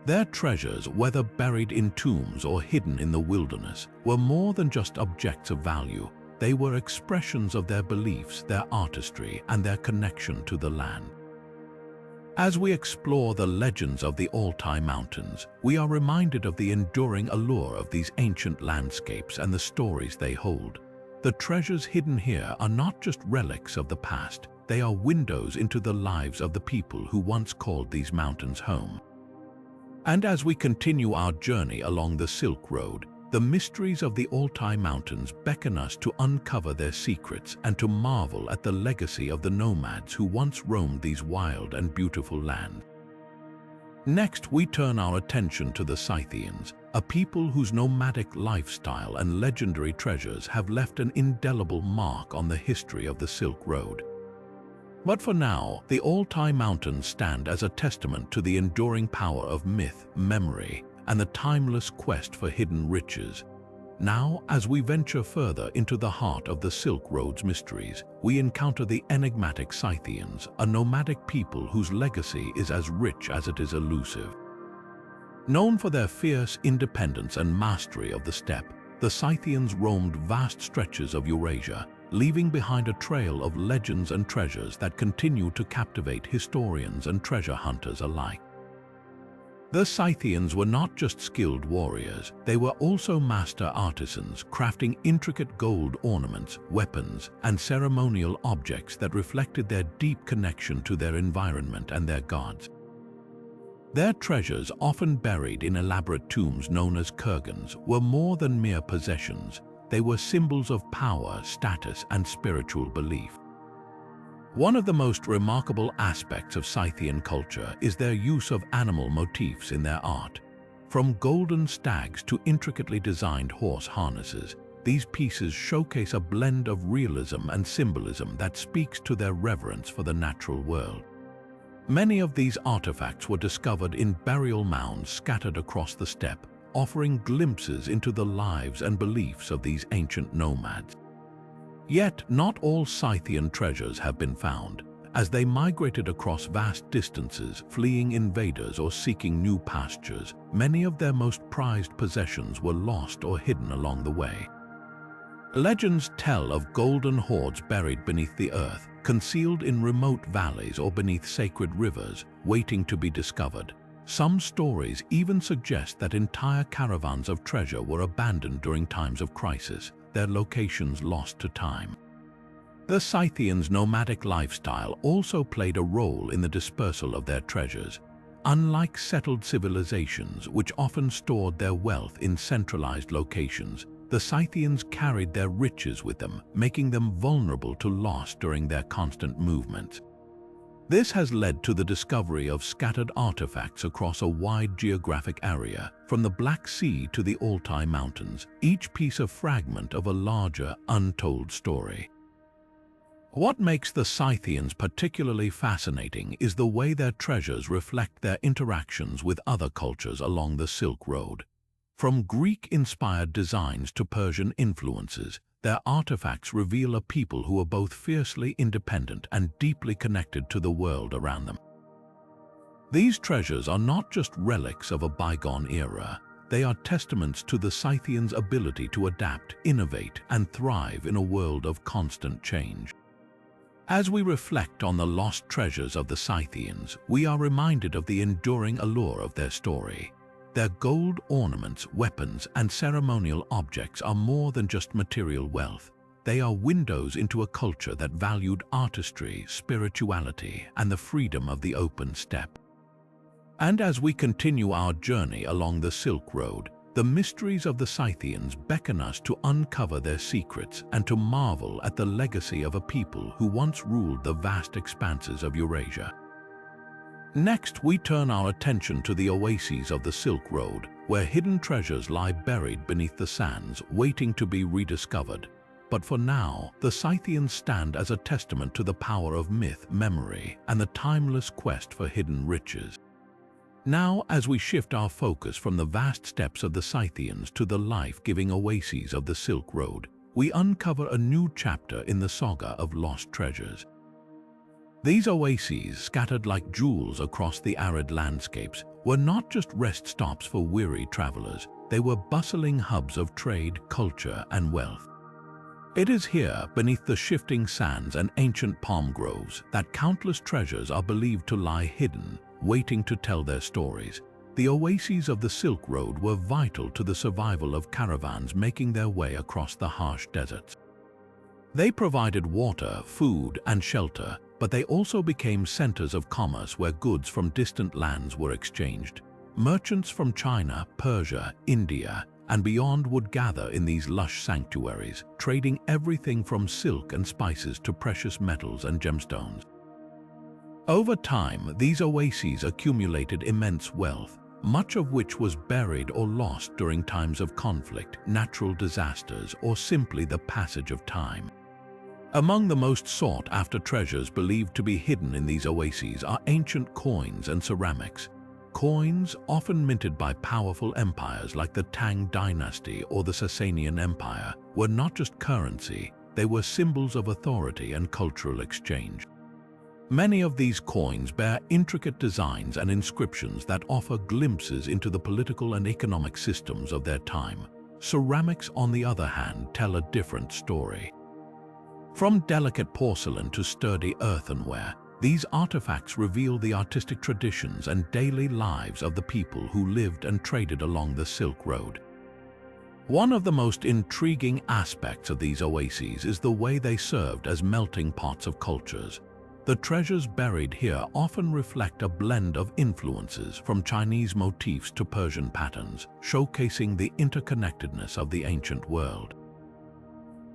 Their treasures, whether buried in tombs or hidden in the wilderness, were more than just objects of value. They were expressions of their beliefs, their artistry, and their connection to the land. As we explore the legends of the Altai Mountains, we are reminded of the enduring allure of these ancient landscapes and the stories they hold. The treasures hidden here are not just relics of the past, they are windows into the lives of the people who once called these mountains home. And as we continue our journey along the Silk Road, the mysteries of the Altai Mountains beckon us to uncover their secrets and to marvel at the legacy of the nomads who once roamed these wild and beautiful lands. Next, we turn our attention to the Scythians, a people whose nomadic lifestyle and legendary treasures have left an indelible mark on the history of the Silk Road. But for now, the Altai Mountains stand as a testament to the enduring power of myth, memory, and the timeless quest for hidden riches. Now, as we venture further into the heart of the Silk Road's mysteries, we encounter the enigmatic Scythians, a nomadic people whose legacy is as rich as it is elusive. Known for their fierce independence and mastery of the steppe, the Scythians roamed vast stretches of Eurasia, leaving behind a trail of legends and treasures that continue to captivate historians and treasure hunters alike. The Scythians were not just skilled warriors, they were also master artisans, crafting intricate gold ornaments, weapons, and ceremonial objects that reflected their deep connection to their environment and their gods. Their treasures, often buried in elaborate tombs known as kurgans, were more than mere possessions. They were symbols of power, status, and spiritual belief. One of the most remarkable aspects of Scythian culture is their use of animal motifs in their art. From golden stags to intricately designed horse harnesses, these pieces showcase a blend of realism and symbolism that speaks to their reverence for the natural world. Many of these artifacts were discovered in burial mounds scattered across the steppe, offering glimpses into the lives and beliefs of these ancient nomads. Yet, not all Scythian treasures have been found. As they migrated across vast distances, fleeing invaders or seeking new pastures, many of their most prized possessions were lost or hidden along the way. Legends tell of golden hoards buried beneath the earth, concealed in remote valleys or beneath sacred rivers, waiting to be discovered. Some stories even suggest that entire caravans of treasure were abandoned during times of crisis, their locations lost to time. The Scythians' nomadic lifestyle also played a role in the dispersal of their treasures. Unlike settled civilizations, which often stored their wealth in centralized locations, the Scythians carried their riches with them, making them vulnerable to loss during their constant movements. This has led to the discovery of scattered artifacts across a wide geographic area, from the Black Sea to the Altai Mountains, each piece a fragment of a larger, untold story. What makes the Scythians particularly fascinating is the way their treasures reflect their interactions with other cultures along the Silk Road. From Greek-inspired designs to Persian influences, their artifacts reveal a people who are both fiercely independent and deeply connected to the world around them. These treasures are not just relics of a bygone era. They are testaments to the Scythians' ability to adapt, innovate, and thrive in a world of constant change. As we reflect on the lost treasures of the Scythians, we are reminded of the enduring allure of their story. Their gold ornaments, weapons, and ceremonial objects are more than just material wealth. They are windows into a culture that valued artistry, spirituality, and the freedom of the open steppe. And as we continue our journey along the Silk Road, the mysteries of the Scythians beckon us to uncover their secrets and to marvel at the legacy of a people who once ruled the vast expanses of Eurasia. Next, we turn our attention to the oases of the Silk Road, where hidden treasures lie buried beneath the sands, waiting to be rediscovered. But for now, the Scythians stand as a testament to the power of myth, memory, and the timeless quest for hidden riches. Now, as we shift our focus from the vast steppes of the Scythians to the life-giving oases of the Silk Road, we uncover a new chapter in the saga of lost treasures. These oases, scattered like jewels across the arid landscapes, were not just rest stops for weary travelers. They were bustling hubs of trade, culture, and wealth. It is here, beneath the shifting sands and ancient palm groves, that countless treasures are believed to lie hidden, waiting to tell their stories. The oases of the Silk Road were vital to the survival of caravans making their way across the harsh deserts. They provided water, food, and shelter, but they also became centers of commerce where goods from distant lands were exchanged. Merchants from China, Persia, India, and beyond would gather in these lush sanctuaries, trading everything from silk and spices to precious metals and gemstones. Over time, these oases accumulated immense wealth, much of which was buried or lost during times of conflict, natural disasters, or simply the passage of time. Among the most sought-after treasures believed to be hidden in these oases are ancient coins and ceramics. Coins, often minted by powerful empires like the Tang dynasty or the Sasanian Empire, were not just currency, they were symbols of authority and cultural exchange. Many of these coins bear intricate designs and inscriptions that offer glimpses into the political and economic systems of their time. Ceramics, on the other hand, tell a different story. From delicate porcelain to sturdy earthenware, these artifacts reveal the artistic traditions and daily lives of the people who lived and traded along the Silk Road. One of the most intriguing aspects of these oases is the way they served as melting pots of cultures. The treasures buried here often reflect a blend of influences, from Chinese motifs to Persian patterns, showcasing the interconnectedness of the ancient world.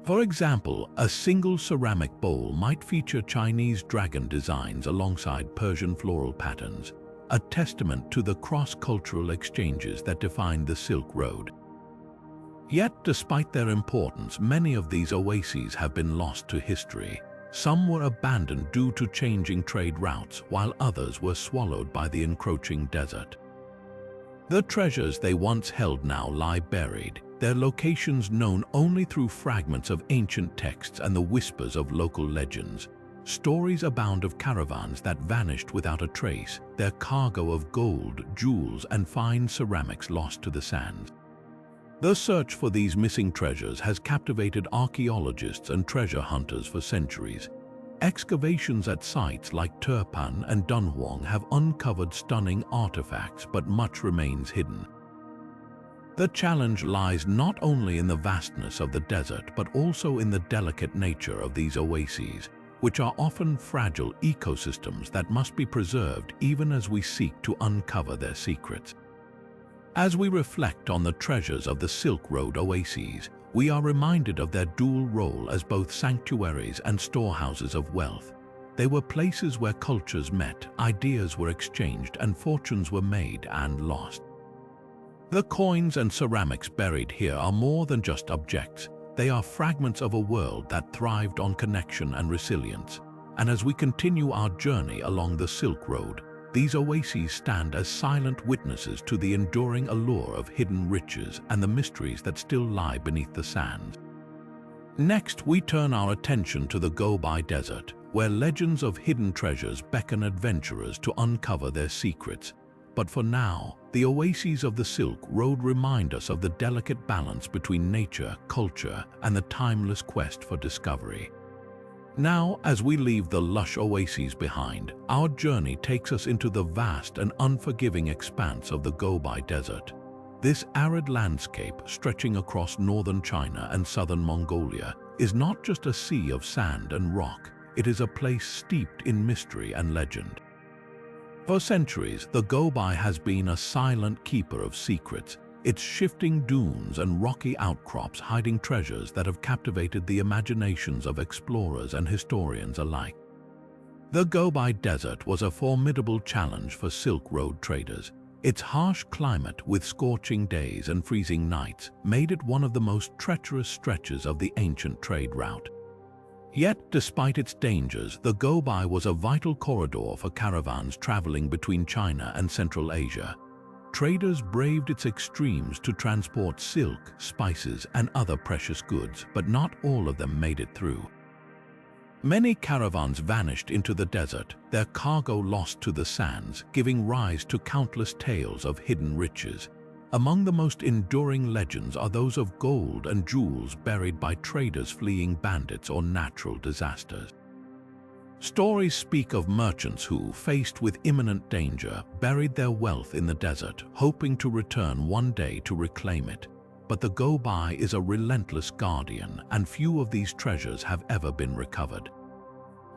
For example, a single ceramic bowl might feature Chinese dragon designs alongside Persian floral patterns, a testament to the cross-cultural exchanges that defined the Silk Road. Yet, despite their importance, many of these oases have been lost to history. Some were abandoned due to changing trade routes, while others were swallowed by the encroaching desert. The treasures they once held now lie buried, their locations known only through fragments of ancient texts and the whispers of local legends. Stories abound of caravans that vanished without a trace, their cargo of gold, jewels, and fine ceramics lost to the sands. The search for these missing treasures has captivated archaeologists and treasure hunters for centuries. Excavations at sites like Turpan and Dunhuang have uncovered stunning artifacts, but much remains hidden. The challenge lies not only in the vastness of the desert, but also in the delicate nature of these oases, which are often fragile ecosystems that must be preserved even as we seek to uncover their secrets. As we reflect on the treasures of the Silk Road oases, we are reminded of their dual role as both sanctuaries and storehouses of wealth. They were places where cultures met, ideas were exchanged, and fortunes were made and lost. The coins and ceramics buried here are more than just objects. They are fragments of a world that thrived on connection and resilience. And as we continue our journey along the Silk Road, these oases stand as silent witnesses to the enduring allure of hidden riches and the mysteries that still lie beneath the sands. Next, we turn our attention to the Gobi Desert, where legends of hidden treasures beckon adventurers to uncover their secrets. But for now, the oases of the Silk Road remind us of the delicate balance between nature, culture, and the timeless quest for discovery. Now, as we leave the lush oases behind, our journey takes us into the vast and unforgiving expanse of the Gobi Desert. This arid landscape, stretching across northern China and southern Mongolia, is not just a sea of sand and rock, it is a place steeped in mystery and legend. For centuries, the Gobi has been a silent keeper of secrets, its shifting dunes and rocky outcrops hiding treasures that have captivated the imaginations of explorers and historians alike. The Gobi Desert was a formidable challenge for Silk Road traders. Its harsh climate, with scorching days and freezing nights, made it one of the most treacherous stretches of the ancient trade route. Yet, despite its dangers, the Gobi was a vital corridor for caravans traveling between China and Central Asia. Traders braved its extremes to transport silk, spices, and other precious goods, but not all of them made it through. Many caravans vanished into the desert, their cargo lost to the sands, giving rise to countless tales of hidden riches. Among the most enduring legends are those of gold and jewels buried by traders fleeing bandits or natural disasters. Stories speak of merchants who, faced with imminent danger, buried their wealth in the desert, hoping to return one day to reclaim it. But the Gobi is a relentless guardian, and few of these treasures have ever been recovered.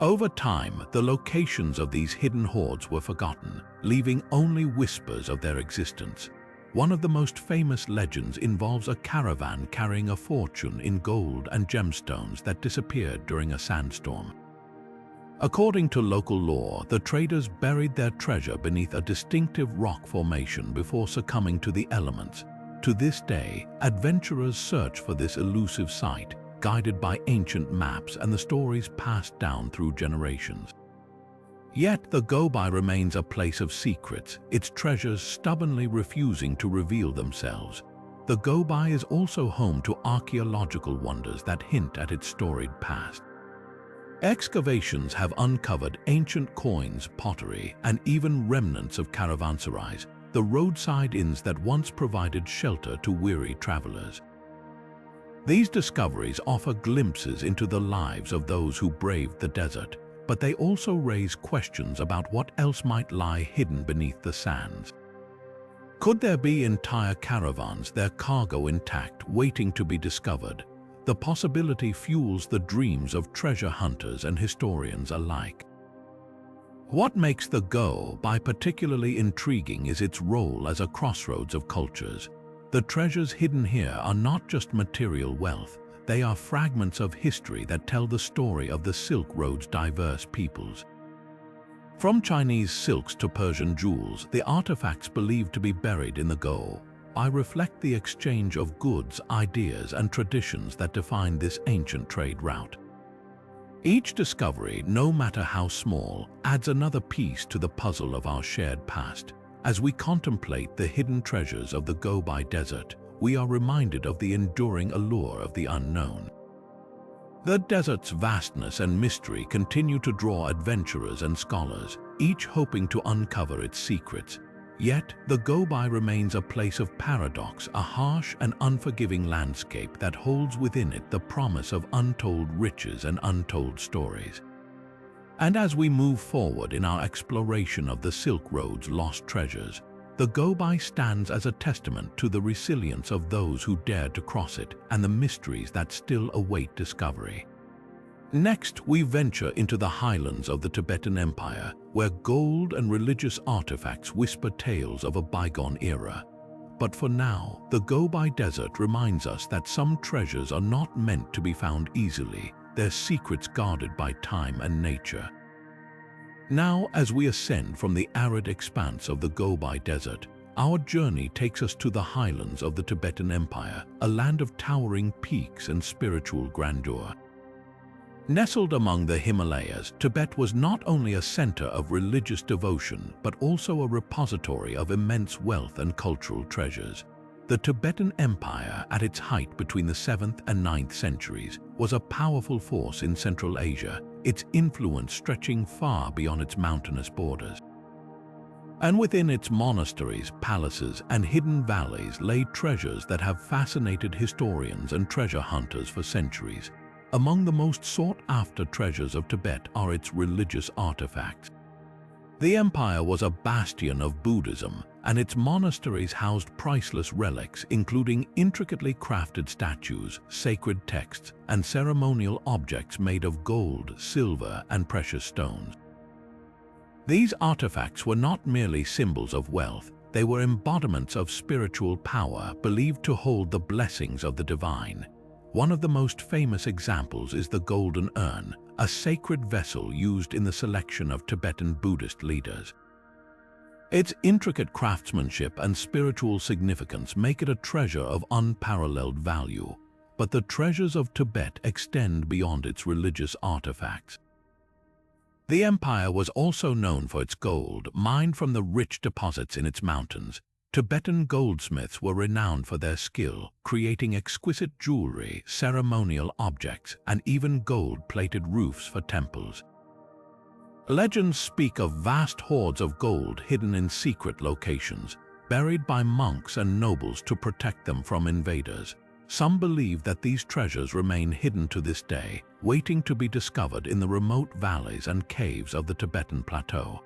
Over time, the locations of these hidden hoards were forgotten, leaving only whispers of their existence. One of the most famous legends involves a caravan carrying a fortune in gold and gemstones that disappeared during a sandstorm. According to local lore, the traders buried their treasure beneath a distinctive rock formation before succumbing to the elements. To this day, adventurers search for this elusive site, guided by ancient maps and the stories passed down through generations. Yet the Gobi remains a place of secrets, its treasures stubbornly refusing to reveal themselves. The Gobi is also home to archaeological wonders that hint at its storied past. Excavations have uncovered ancient coins, pottery, and even remnants of caravanserais, the roadside inns that once provided shelter to weary travelers. These discoveries offer glimpses into the lives of those who braved the desert, but they also raise questions about what else might lie hidden beneath the sands. Could there be entire caravans, their cargo intact, waiting to be discovered? The possibility fuels the dreams of treasure hunters and historians alike. What makes the Gobi particularly intriguing is its role as a crossroads of cultures. The treasures hidden here are not just material wealth, they are fragments of history that tell the story of the Silk Road's diverse peoples. From Chinese silks to Persian jewels, the artifacts believed to be buried in the Gobi I reflect the exchange of goods, ideas, and traditions that define this ancient trade route. Each discovery, no matter how small, adds another piece to the puzzle of our shared past. As we contemplate the hidden treasures of the Gobi Desert, we are reminded of the enduring allure of the unknown. The desert's vastness and mystery continue to draw adventurers and scholars, each hoping to uncover its secrets. Yet, the Gobi remains a place of paradox, a harsh and unforgiving landscape that holds within it the promise of untold riches and untold stories. And as we move forward in our exploration of the Silk Road's lost treasures, the Gobi stands as a testament to the resilience of those who dared to cross it and the mysteries that still await discovery. Next, we venture into the highlands of the Tibetan Empire, where gold and religious artifacts whisper tales of a bygone era. But for now, the Gobi Desert reminds us that some treasures are not meant to be found easily, their secrets guarded by time and nature. Now, as we ascend from the arid expanse of the Gobi Desert, our journey takes us to the highlands of the Tibetan Empire, a land of towering peaks and spiritual grandeur. Nestled among the Himalayas, Tibet was not only a center of religious devotion, but also a repository of immense wealth and cultural treasures. The Tibetan Empire, at its height between the 7th and 9th centuries, was a powerful force in Central Asia, its influence stretching far beyond its mountainous borders. And within its monasteries, palaces, and hidden valleys lay treasures that have fascinated historians and treasure hunters for centuries. Among the most sought-after treasures of Tibet are its religious artifacts. The empire was a bastion of Buddhism, and its monasteries housed priceless relics, including intricately crafted statues, sacred texts, and ceremonial objects made of gold, silver, and precious stones. These artifacts were not merely symbols of wealth, they were embodiments of spiritual power believed to hold the blessings of the divine. One of the most famous examples is the Golden Urn, a sacred vessel used in the selection of Tibetan Buddhist leaders. Its intricate craftsmanship and spiritual significance make it a treasure of unparalleled value, but the treasures of Tibet extend beyond its religious artifacts. The empire was also known for its gold, mined from the rich deposits in its mountains. Tibetan goldsmiths were renowned for their skill, creating exquisite jewelry, ceremonial objects, and even gold-plated roofs for temples. Legends speak of vast hoards of gold hidden in secret locations, buried by monks and nobles to protect them from invaders. Some believe that these treasures remain hidden to this day, waiting to be discovered in the remote valleys and caves of the Tibetan plateau.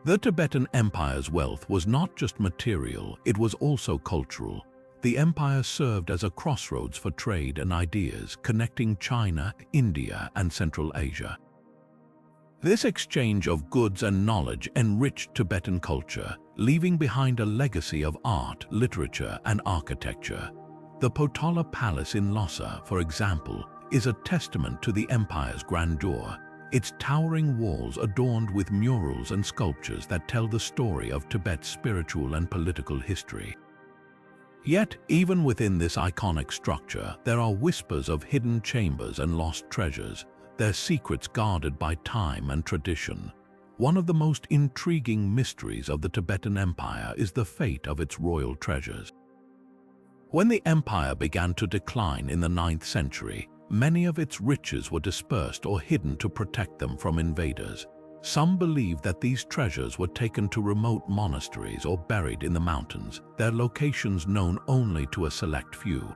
The Tibetan Empire's wealth was not just material, it was also cultural. The empire served as a crossroads for trade and ideas, connecting China, India, and Central Asia. This exchange of goods and knowledge enriched Tibetan culture, leaving behind a legacy of art, literature, and architecture. The Potala Palace in Lhasa, for example, is a testament to the empire's grandeur, its towering walls adorned with murals and sculptures that tell the story of Tibet's spiritual and political history. Yet, even within this iconic structure, there are whispers of hidden chambers and lost treasures, their secrets guarded by time and tradition. One of the most intriguing mysteries of the Tibetan Empire is the fate of its royal treasures. When the empire began to decline in the 9th century, many of its riches were dispersed or hidden to protect them from invaders. Some believe that these treasures were taken to remote monasteries or buried in the mountains, their locations known only to a select few.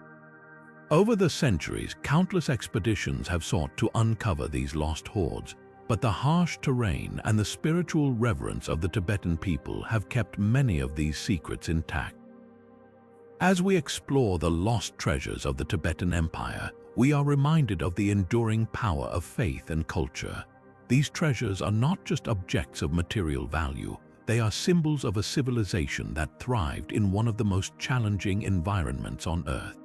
Over the centuries, countless expeditions have sought to uncover these lost hoards, but the harsh terrain and the spiritual reverence of the Tibetan people have kept many of these secrets intact. As we explore the lost treasures of the Tibetan Empire, we are reminded of the enduring power of faith and culture. These treasures are not just objects of material value, they are symbols of a civilization that thrived in one of the most challenging environments on Earth.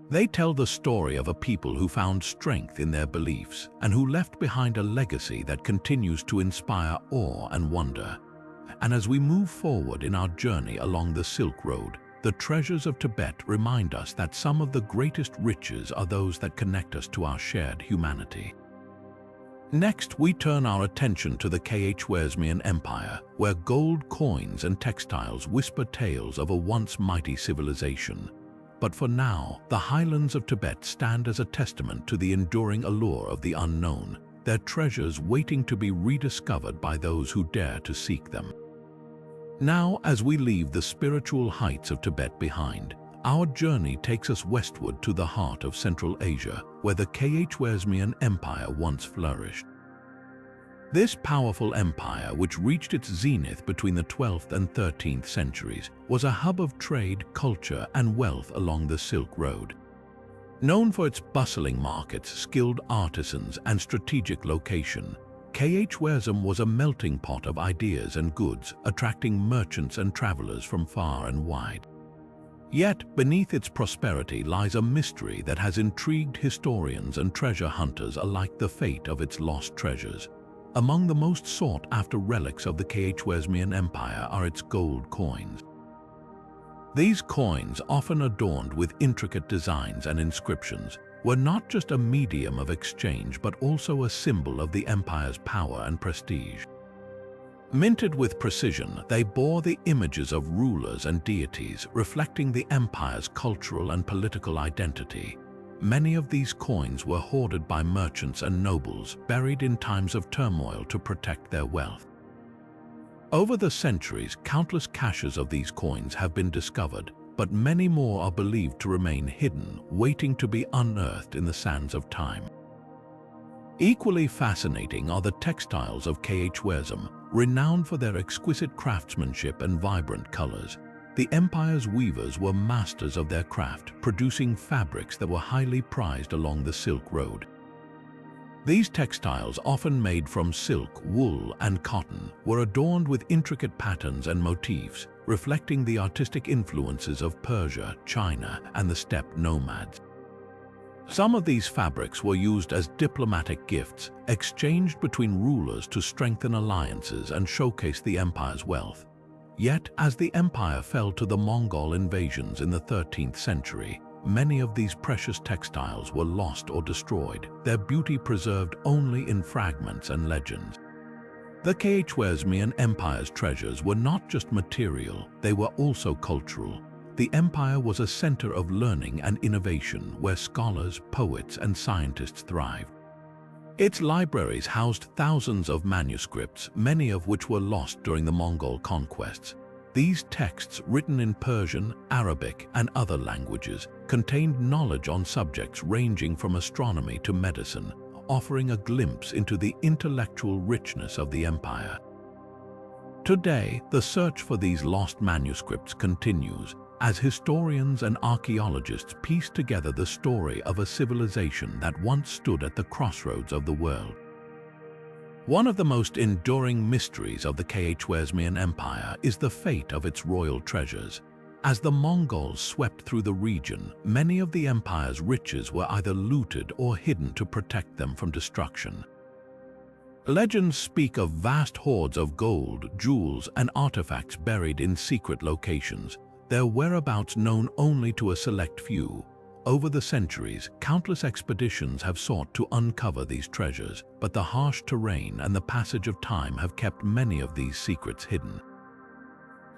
They tell the story of a people who found strength in their beliefs and who left behind a legacy that continues to inspire awe and wonder. And as we move forward in our journey along the Silk Road, the treasures of Tibet remind us that some of the greatest riches are those that connect us to our shared humanity. Next, we turn our attention to the Khwarezmian Empire, where gold coins and textiles whisper tales of a once mighty civilization. But for now, the highlands of Tibet stand as a testament to the enduring allure of the unknown, their treasures waiting to be rediscovered by those who dare to seek them. Now, as we leave the spiritual heights of Tibet behind, our journey takes us westward to the heart of Central Asia, where the Khwarezmian Empire once flourished. This powerful empire, which reached its zenith between the 12th and 13th centuries, was a hub of trade, culture, and wealth along the Silk Road. Known for its bustling markets, skilled artisans, and strategic location, Khwarezm was a melting pot of ideas and goods, attracting merchants and travelers from far and wide. Yet, beneath its prosperity lies a mystery that has intrigued historians and treasure hunters alike: the fate of its lost treasures. Among the most sought-after relics of the Khwarezmian Empire are its gold coins. These coins, often adorned with intricate designs and inscriptions, were not just a medium of exchange but also a symbol of the empire's power and prestige. Minted with precision, they bore the images of rulers and deities, reflecting the empire's cultural and political identity. Many of these coins were hoarded by merchants and nobles, buried in times of turmoil to protect their wealth. Over the centuries, countless caches of these coins have been discovered, but many more are believed to remain hidden, waiting to be unearthed in the sands of time. Equally fascinating are the textiles of Khwarezm, renowned for their exquisite craftsmanship and vibrant colors. The empire's weavers were masters of their craft, producing fabrics that were highly prized along the Silk Road. These textiles, often made from silk, wool, and cotton, were adorned with intricate patterns and motifs, reflecting the artistic influences of Persia, China, and the steppe nomads. Some of these fabrics were used as diplomatic gifts, exchanged between rulers to strengthen alliances and showcase the empire's wealth. Yet, as the empire fell to the Mongol invasions in the 13th century, many of these precious textiles were lost or destroyed, their beauty preserved only in fragments and legends. The Khwarezmian Empire's treasures were not just material, they were also cultural. The empire was a center of learning and innovation where scholars, poets, and scientists thrived. Its libraries housed thousands of manuscripts, many of which were lost during the Mongol conquests. These texts, written in Persian, Arabic, and other languages, contained knowledge on subjects ranging from astronomy to medicine, offering a glimpse into the intellectual richness of the empire. Today, the search for these lost manuscripts continues, as historians and archaeologists piece together the story of a civilization that once stood at the crossroads of the world. One of the most enduring mysteries of the Khwarezmian Empire is the fate of its royal treasures. As the Mongols swept through the region, many of the empire's riches were either looted or hidden to protect them from destruction. Legends speak of vast hoards of gold, jewels, and artifacts buried in secret locations, their whereabouts known only to a select few. Over the centuries, countless expeditions have sought to uncover these treasures, but the harsh terrain and the passage of time have kept many of these secrets hidden.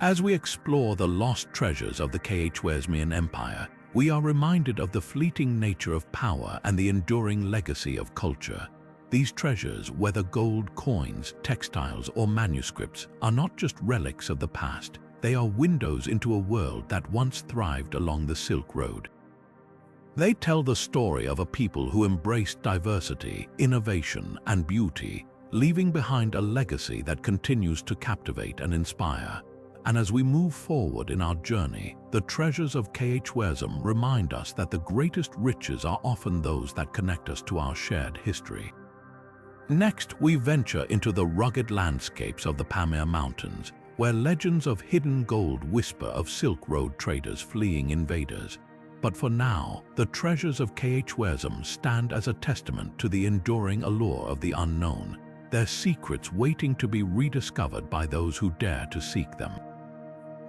As we explore the lost treasures of the Khwarezmian Empire, we are reminded of the fleeting nature of power and the enduring legacy of culture. These treasures, whether gold coins, textiles, or manuscripts, are not just relics of the past. They are windows into a world that once thrived along the Silk Road. They tell the story of a people who embraced diversity, innovation, and beauty, leaving behind a legacy that continues to captivate and inspire. And as we move forward in our journey, the treasures of Khwarezm remind us that the greatest riches are often those that connect us to our shared history. Next, we venture into the rugged landscapes of the Pamir Mountains, where legends of hidden gold whisper of Silk Road traders fleeing invaders. But for now, the treasures of Khwarezm stand as a testament to the enduring allure of the unknown, their secrets waiting to be rediscovered by those who dare to seek them.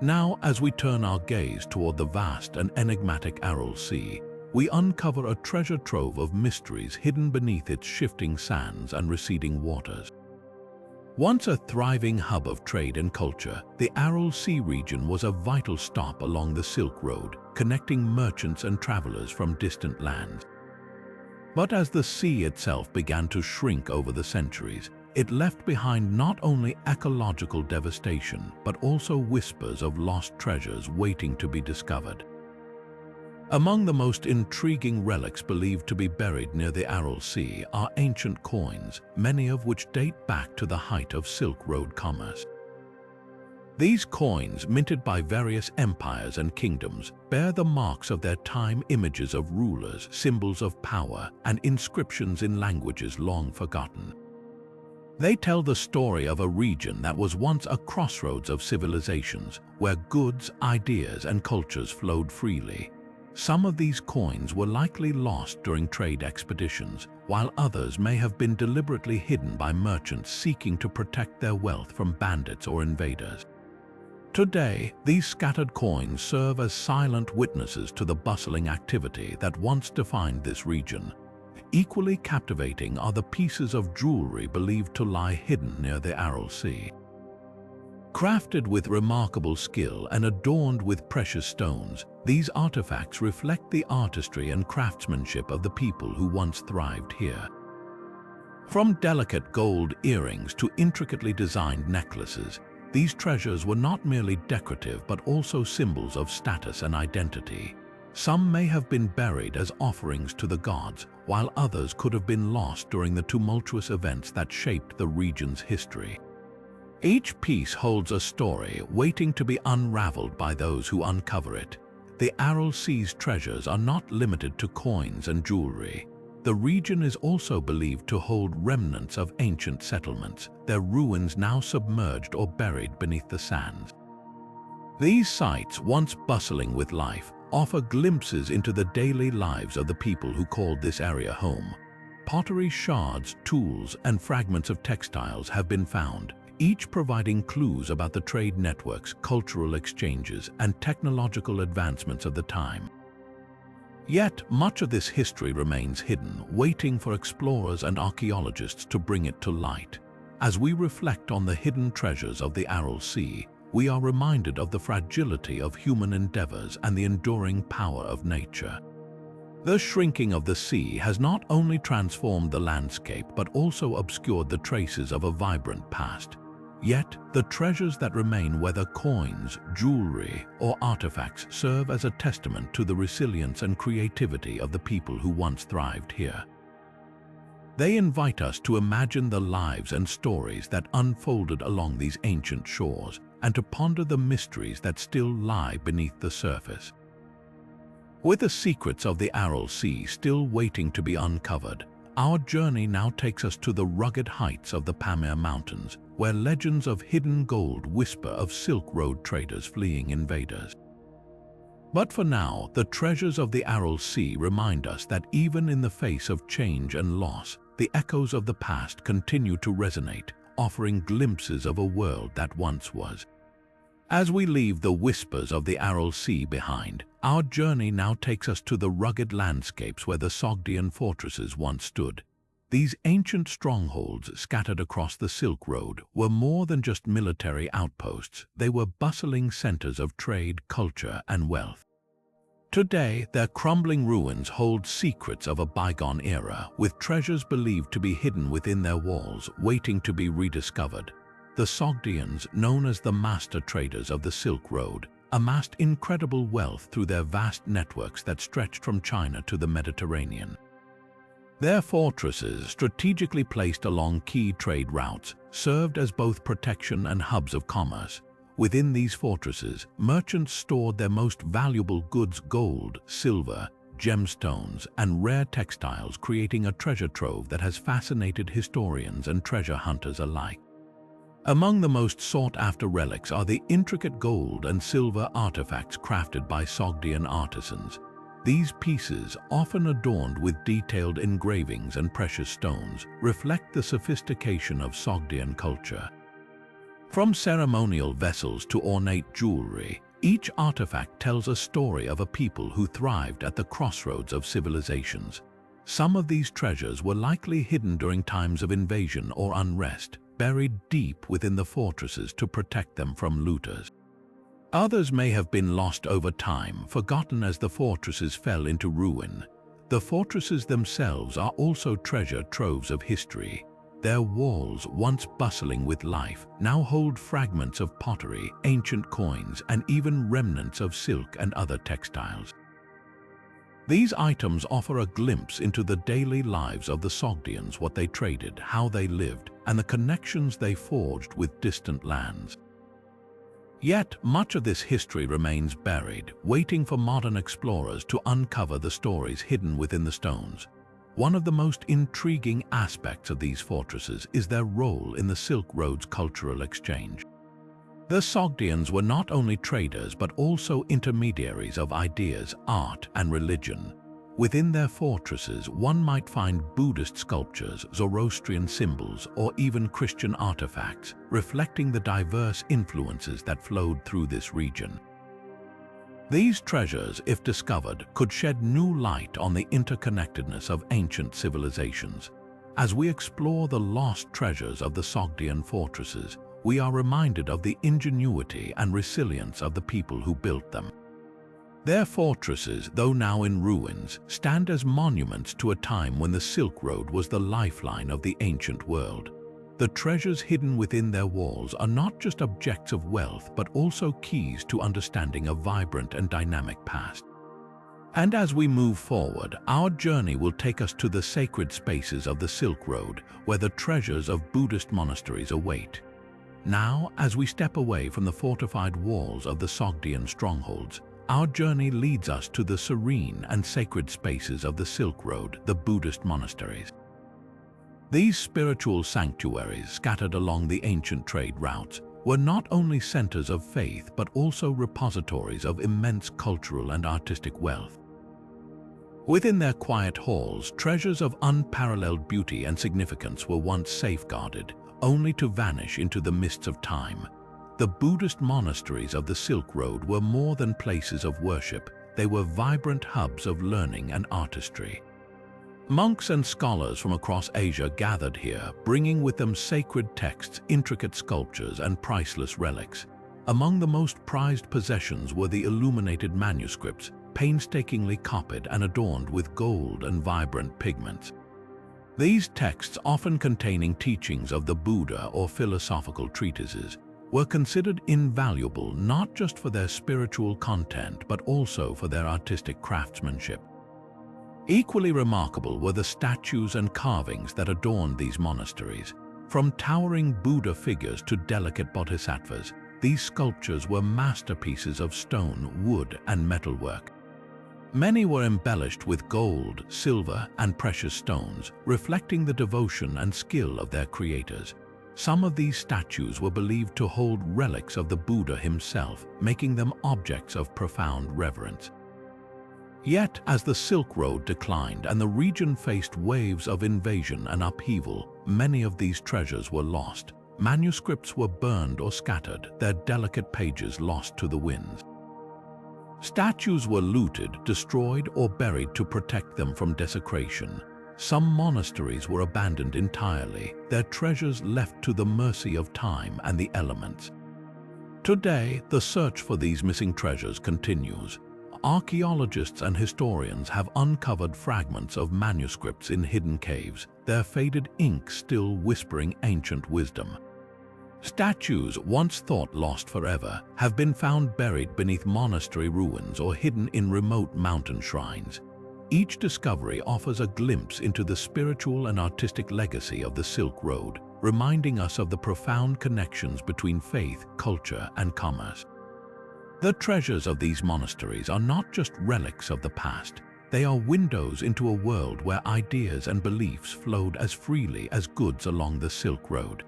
Now, as we turn our gaze toward the vast and enigmatic Aral Sea, we uncover a treasure trove of mysteries hidden beneath its shifting sands and receding waters. Once a thriving hub of trade and culture, the Aral Sea region was a vital stop along the Silk Road, connecting merchants and travelers from distant lands. But as the sea itself began to shrink over the centuries, it left behind not only ecological devastation, but also whispers of lost treasures waiting to be discovered. Among the most intriguing relics believed to be buried near the Aral Sea are ancient coins, many of which date back to the height of Silk Road commerce. These coins, minted by various empires and kingdoms, bear the marks of their time, images of rulers, symbols of power, and inscriptions in languages long forgotten. They tell the story of a region that was once a crossroads of civilizations, where goods, ideas, and cultures flowed freely. Some of these coins were likely lost during trade expeditions, while others may have been deliberately hidden by merchants seeking to protect their wealth from bandits or invaders. Today, these scattered coins serve as silent witnesses to the bustling activity that once defined this region. Equally captivating are the pieces of jewelry believed to lie hidden near the Aral Sea. Crafted with remarkable skill and adorned with precious stones, these artifacts reflect the artistry and craftsmanship of the people who once thrived here. From delicate gold earrings to intricately designed necklaces, these treasures were not merely decorative but also symbols of status and identity. Some may have been buried as offerings to the gods, while others could have been lost during the tumultuous events that shaped the region's history. Each piece holds a story waiting to be unraveled by those who uncover it. The Aral Sea's treasures are not limited to coins and jewelry. The region is also believed to hold remnants of ancient settlements, their ruins now submerged or buried beneath the sands. These sites, once bustling with life, offer glimpses into the daily lives of the people who called this area home. Pottery shards, tools, and fragments of textiles have been found, each providing clues about the trade networks, cultural exchanges, and technological advancements of the time. Yet, much of this history remains hidden, waiting for explorers and archaeologists to bring it to light. As we reflect on the hidden treasures of the Aral Sea, we are reminded of the fragility of human endeavors and the enduring power of nature. The shrinking of the sea has not only transformed the landscape but also obscured the traces of a vibrant past. Yet, the treasures that remain, whether coins, jewelry, or artifacts, serve as a testament to the resilience and creativity of the people who once thrived here. They invite us to imagine the lives and stories that unfolded along these ancient shores and to ponder the mysteries that still lie beneath the surface. With the secrets of the Aral Sea still waiting to be uncovered, our journey now takes us to the rugged heights of the Pamir Mountains, where legends of hidden gold whisper of Silk Road traders fleeing invaders. But for now, the treasures of the Aral Sea remind us that even in the face of change and loss, the echoes of the past continue to resonate, offering glimpses of a world that once was. As we leave the whispers of the Aral Sea behind, our journey now takes us to the rugged landscapes where the Sogdian fortresses once stood. These ancient strongholds scattered across the Silk Road were more than just military outposts. They were bustling centers of trade, culture, and wealth. Today, their crumbling ruins hold secrets of a bygone era, with treasures believed to be hidden within their walls, waiting to be rediscovered. The Sogdians, known as the master traders of the Silk Road, amassed incredible wealth through their vast networks that stretched from China to the Mediterranean. Their fortresses, strategically placed along key trade routes, served as both protection and hubs of commerce. Within these fortresses, merchants stored their most valuable goods: gold, silver, gemstones, and rare textiles, creating a treasure trove that has fascinated historians and treasure hunters alike. Among the most sought-after relics are the intricate gold and silver artifacts crafted by Sogdian artisans. These pieces, often adorned with detailed engravings and precious stones, reflect the sophistication of Sogdian culture. From ceremonial vessels to ornate jewelry, each artifact tells a story of a people who thrived at the crossroads of civilizations. Some of these treasures were likely hidden during times of invasion or unrest, buried deep within the fortresses to protect them from looters. Others may have been lost over time, forgotten as the fortresses fell into ruin. The fortresses themselves are also treasure troves of history. Their walls, once bustling with life, now hold fragments of pottery, ancient coins, and even remnants of silk and other textiles. These items offer a glimpse into the daily lives of the Sogdians, what they traded, how they lived, and the connections they forged with distant lands. Yet, much of this history remains buried, waiting for modern explorers to uncover the stories hidden within the stones. One of the most intriguing aspects of these fortresses is their role in the Silk Road's cultural exchange. The Sogdians were not only traders but also intermediaries of ideas, art, and religion. Within their fortresses, one might find Buddhist sculptures, Zoroastrian symbols, or even Christian artifacts, reflecting the diverse influences that flowed through this region. These treasures, if discovered, could shed new light on the interconnectedness of ancient civilizations. As we explore the lost treasures of the Sogdian fortresses, we are reminded of the ingenuity and resilience of the people who built them. Their fortresses, though now in ruins, stand as monuments to a time when the Silk Road was the lifeline of the ancient world. The treasures hidden within their walls are not just objects of wealth, but also keys to understanding a vibrant and dynamic past. And as we move forward, our journey will take us to the sacred spaces of the Silk Road, where the treasures of Buddhist monasteries await. Now, as we step away from the fortified walls of the Sogdian strongholds, our journey leads us to the serene and sacred spaces of the Silk Road, the Buddhist monasteries. These spiritual sanctuaries, scattered along the ancient trade routes, were not only centers of faith but also repositories of immense cultural and artistic wealth. Within their quiet halls, treasures of unparalleled beauty and significance were once safeguarded, only to vanish into the mists of time. The Buddhist monasteries of the Silk Road were more than places of worship. They were vibrant hubs of learning and artistry. Monks and scholars from across Asia gathered here, bringing with them sacred texts, intricate sculptures, and priceless relics. Among the most prized possessions were the illuminated manuscripts, painstakingly copied and adorned with gold and vibrant pigments. These texts, often containing teachings of the Buddha or philosophical treatises, were considered invaluable not just for their spiritual content but also for their artistic craftsmanship. Equally remarkable were the statues and carvings that adorned these monasteries. From towering Buddha figures to delicate bodhisattvas, these sculptures were masterpieces of stone, wood, and metalwork. Many were embellished with gold, silver, and precious stones, reflecting the devotion and skill of their creators. Some of these statues were believed to hold relics of the Buddha himself, making them objects of profound reverence. Yet, as the Silk Road declined and the region faced waves of invasion and upheaval, many of these treasures were lost. Manuscripts were burned or scattered, their delicate pages lost to the winds. Statues were looted, destroyed, or buried to protect them from desecration. Some monasteries were abandoned entirely, their treasures left to the mercy of time and the elements. Today, the search for these missing treasures continues. Archaeologists and historians have uncovered fragments of manuscripts in hidden caves, their faded ink still whispering ancient wisdom. Statues, once thought lost forever, have been found buried beneath monastery ruins or hidden in remote mountain shrines. Each discovery offers a glimpse into the spiritual and artistic legacy of the Silk Road, reminding us of the profound connections between faith, culture, and commerce. The treasures of these monasteries are not just relics of the past. They are windows into a world where ideas and beliefs flowed as freely as goods along the Silk Road.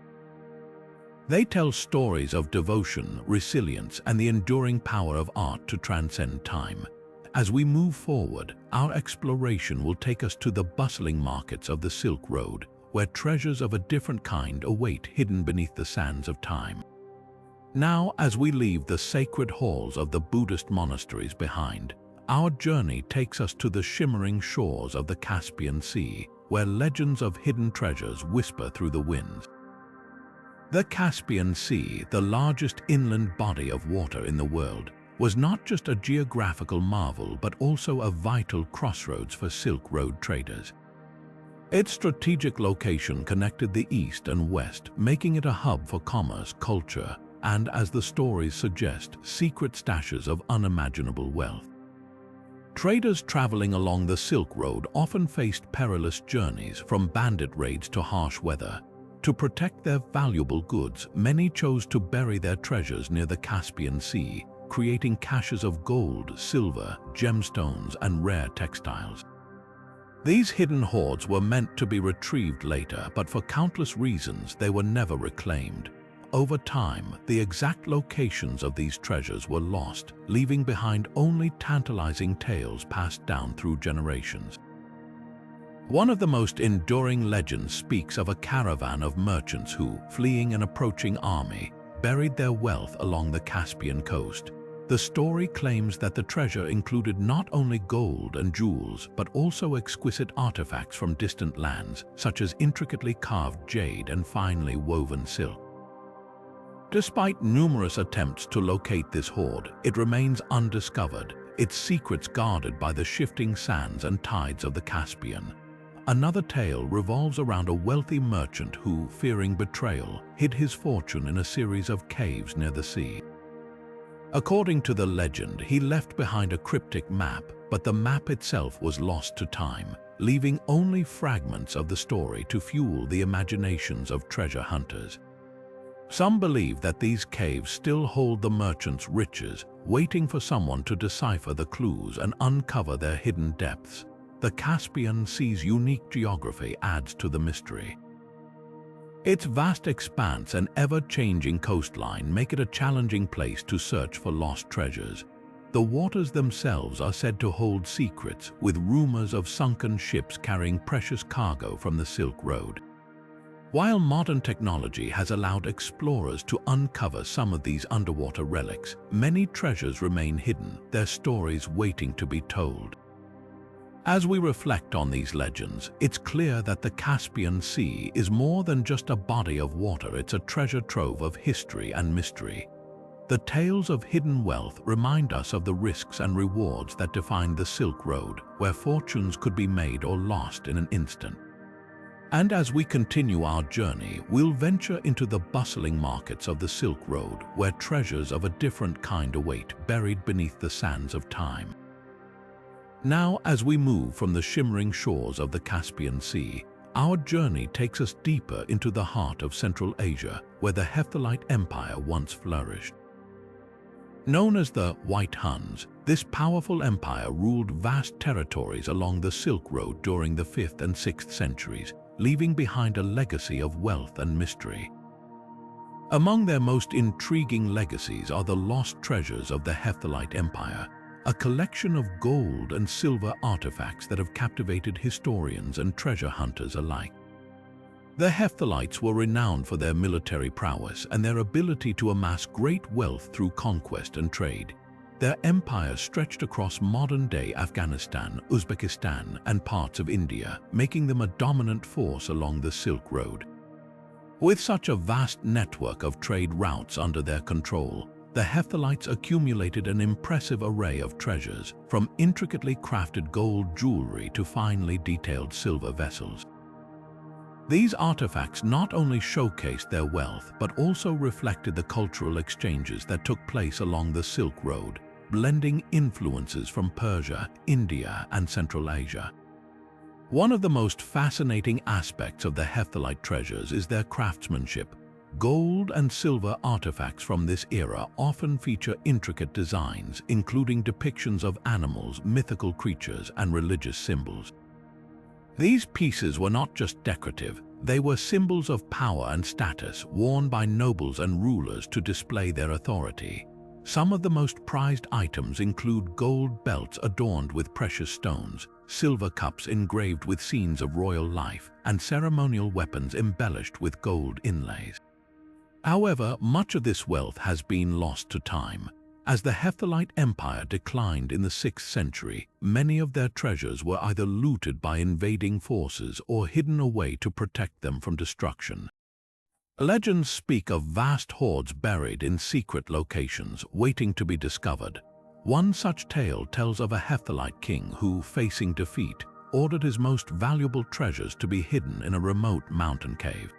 They tell stories of devotion, resilience, and the enduring power of art to transcend time. As we move forward, our exploration will take us to the bustling markets of the Silk Road, where treasures of a different kind await hidden beneath the sands of time. Now, as we leave the sacred halls of the Buddhist monasteries behind, our journey takes us to the shimmering shores of the Caspian Sea, where legends of hidden treasures whisper through the winds. The Caspian Sea, the largest inland body of water in the world, was not just a geographical marvel but also a vital crossroads for Silk Road traders. Its strategic location connected the East and West, making it a hub for commerce, culture, and, as the stories suggest, secret stashes of unimaginable wealth. Traders traveling along the Silk Road often faced perilous journeys, from bandit raids to harsh weather. To protect their valuable goods, many chose to bury their treasures near the Caspian Sea, creating caches of gold, silver, gemstones, and rare textiles. These hidden hoards were meant to be retrieved later, but for countless reasons they were never reclaimed. Over time, the exact locations of these treasures were lost, leaving behind only tantalizing tales passed down through generations. One of the most enduring legends speaks of a caravan of merchants who, fleeing an approaching army, buried their wealth along the Caspian coast. The story claims that the treasure included not only gold and jewels, but also exquisite artifacts from distant lands, such as intricately carved jade and finely woven silk. Despite numerous attempts to locate this hoard, it remains undiscovered, its secrets guarded by the shifting sands and tides of the Caspian. Another tale revolves around a wealthy merchant who, fearing betrayal, hid his fortune in a series of caves near the sea. According to the legend, he left behind a cryptic map, but the map itself was lost to time, leaving only fragments of the story to fuel the imaginations of treasure hunters. Some believe that these caves still hold the merchant's riches, waiting for someone to decipher the clues and uncover their hidden depths. The Caspian Sea's unique geography adds to the mystery. Its vast expanse and ever-changing coastline make it a challenging place to search for lost treasures. The waters themselves are said to hold secrets, with rumors of sunken ships carrying precious cargo from the Silk Road. While modern technology has allowed explorers to uncover some of these underwater relics, many treasures remain hidden, their stories waiting to be told. As we reflect on these legends, it's clear that the Caspian Sea is more than just a body of water, it's a treasure trove of history and mystery. The tales of hidden wealth remind us of the risks and rewards that define the Silk Road, where fortunes could be made or lost in an instant. And as we continue our journey, we'll venture into the bustling markets of the Silk Road, where treasures of a different kind await, buried beneath the sands of time. Now, as we move from the shimmering shores of the Caspian Sea, our journey takes us deeper into the heart of Central Asia, where the Hephthalite Empire once flourished. Known as the White Huns, this powerful empire ruled vast territories along the Silk Road during the 5th and 6th centuries, leaving behind a legacy of wealth and mystery. Among their most intriguing legacies are the lost treasures of the Hephthalite Empire, a collection of gold and silver artifacts that have captivated historians and treasure hunters alike. The Hephthalites were renowned for their military prowess and their ability to amass great wealth through conquest and trade. Their empire stretched across modern-day Afghanistan, Uzbekistan, and parts of India, making them a dominant force along the Silk Road. With such a vast network of trade routes under their control, the Hephthalites accumulated an impressive array of treasures, from intricately crafted gold jewelry to finely detailed silver vessels. These artifacts not only showcased their wealth but also reflected the cultural exchanges that took place along the Silk Road, blending influences from Persia, India, and Central Asia. One of the most fascinating aspects of the Hephthalite treasures is their craftsmanship. Gold and silver artifacts from this era often feature intricate designs, including depictions of animals, mythical creatures, and religious symbols. These pieces were not just decorative, they were symbols of power and status, worn by nobles and rulers to display their authority. Some of the most prized items include gold belts adorned with precious stones, silver cups engraved with scenes of royal life, and ceremonial weapons embellished with gold inlays. However, much of this wealth has been lost to time. As the Hephthalite Empire declined in the 6th century, many of their treasures were either looted by invading forces or hidden away to protect them from destruction. Legends speak of vast hoards buried in secret locations, waiting to be discovered. One such tale tells of a Hephthalite king who, facing defeat, ordered his most valuable treasures to be hidden in a remote mountain cave.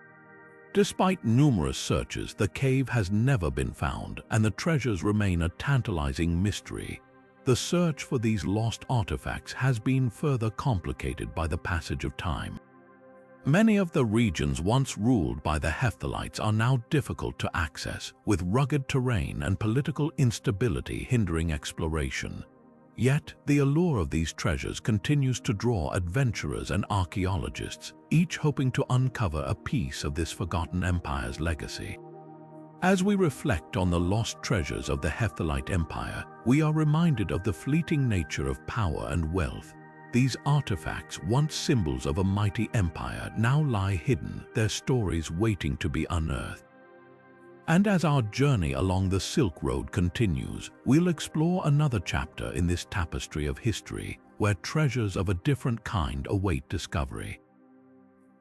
Despite numerous searches, the cave has never been found, and the treasures remain a tantalizing mystery. The search for these lost artifacts has been further complicated by the passage of time. Many of the regions once ruled by the Hephthalites are now difficult to access, with rugged terrain and political instability hindering exploration. Yet, the allure of these treasures continues to draw adventurers and archaeologists, each hoping to uncover a piece of this forgotten empire's legacy. As we reflect on the lost treasures of the Hephthalite Empire, we are reminded of the fleeting nature of power and wealth. These artifacts, once symbols of a mighty empire, now lie hidden, their stories waiting to be unearthed. And as our journey along the Silk Road continues, we'll explore another chapter in this tapestry of history, where treasures of a different kind await discovery.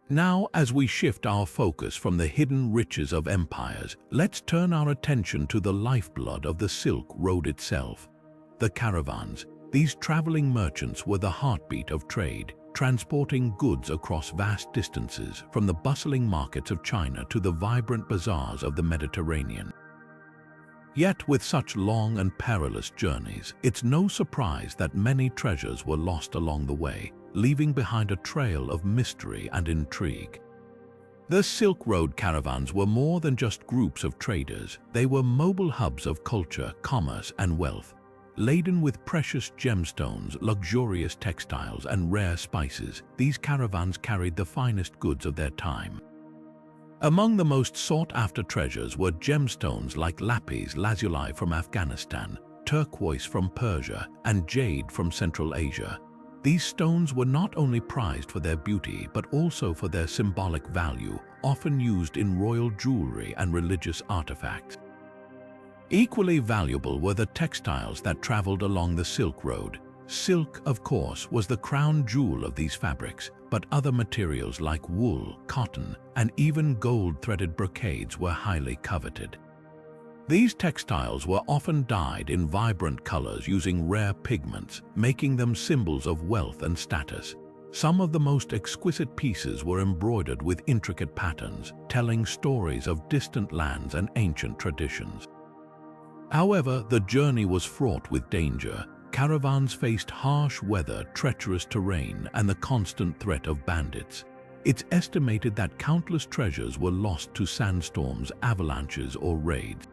Now, as we shift our focus from the hidden riches of empires, let's turn our attention to the lifeblood of the Silk Road itself. The caravans. These traveling merchants were the heartbeat of trade, transporting goods across vast distances, from the bustling markets of China to the vibrant bazaars of the Mediterranean. Yet, with such long and perilous journeys, it's no surprise that many treasures were lost along the way, leaving behind a trail of mystery and intrigue. The Silk Road caravans were more than just groups of traders. They were mobile hubs of culture, commerce, and wealth. Laden with precious gemstones, luxurious textiles, and rare spices, these caravans carried the finest goods of their time. Among the most sought-after treasures were gemstones like lapis lazuli from Afghanistan, turquoise from Persia, and jade from Central Asia. These stones were not only prized for their beauty but also for their symbolic value, often used in royal jewelry and religious artifacts. Equally valuable were the textiles that traveled along the Silk Road. Silk, of course, was the crown jewel of these fabrics, but other materials like wool, cotton, and even gold-threaded brocades were highly coveted. These textiles were often dyed in vibrant colors using rare pigments, making them symbols of wealth and status. Some of the most exquisite pieces were embroidered with intricate patterns, telling stories of distant lands and ancient traditions. However, the journey was fraught with danger. Caravans faced harsh weather, treacherous terrain, and the constant threat of bandits. It's estimated that countless treasures were lost to sandstorms, avalanches, or raids.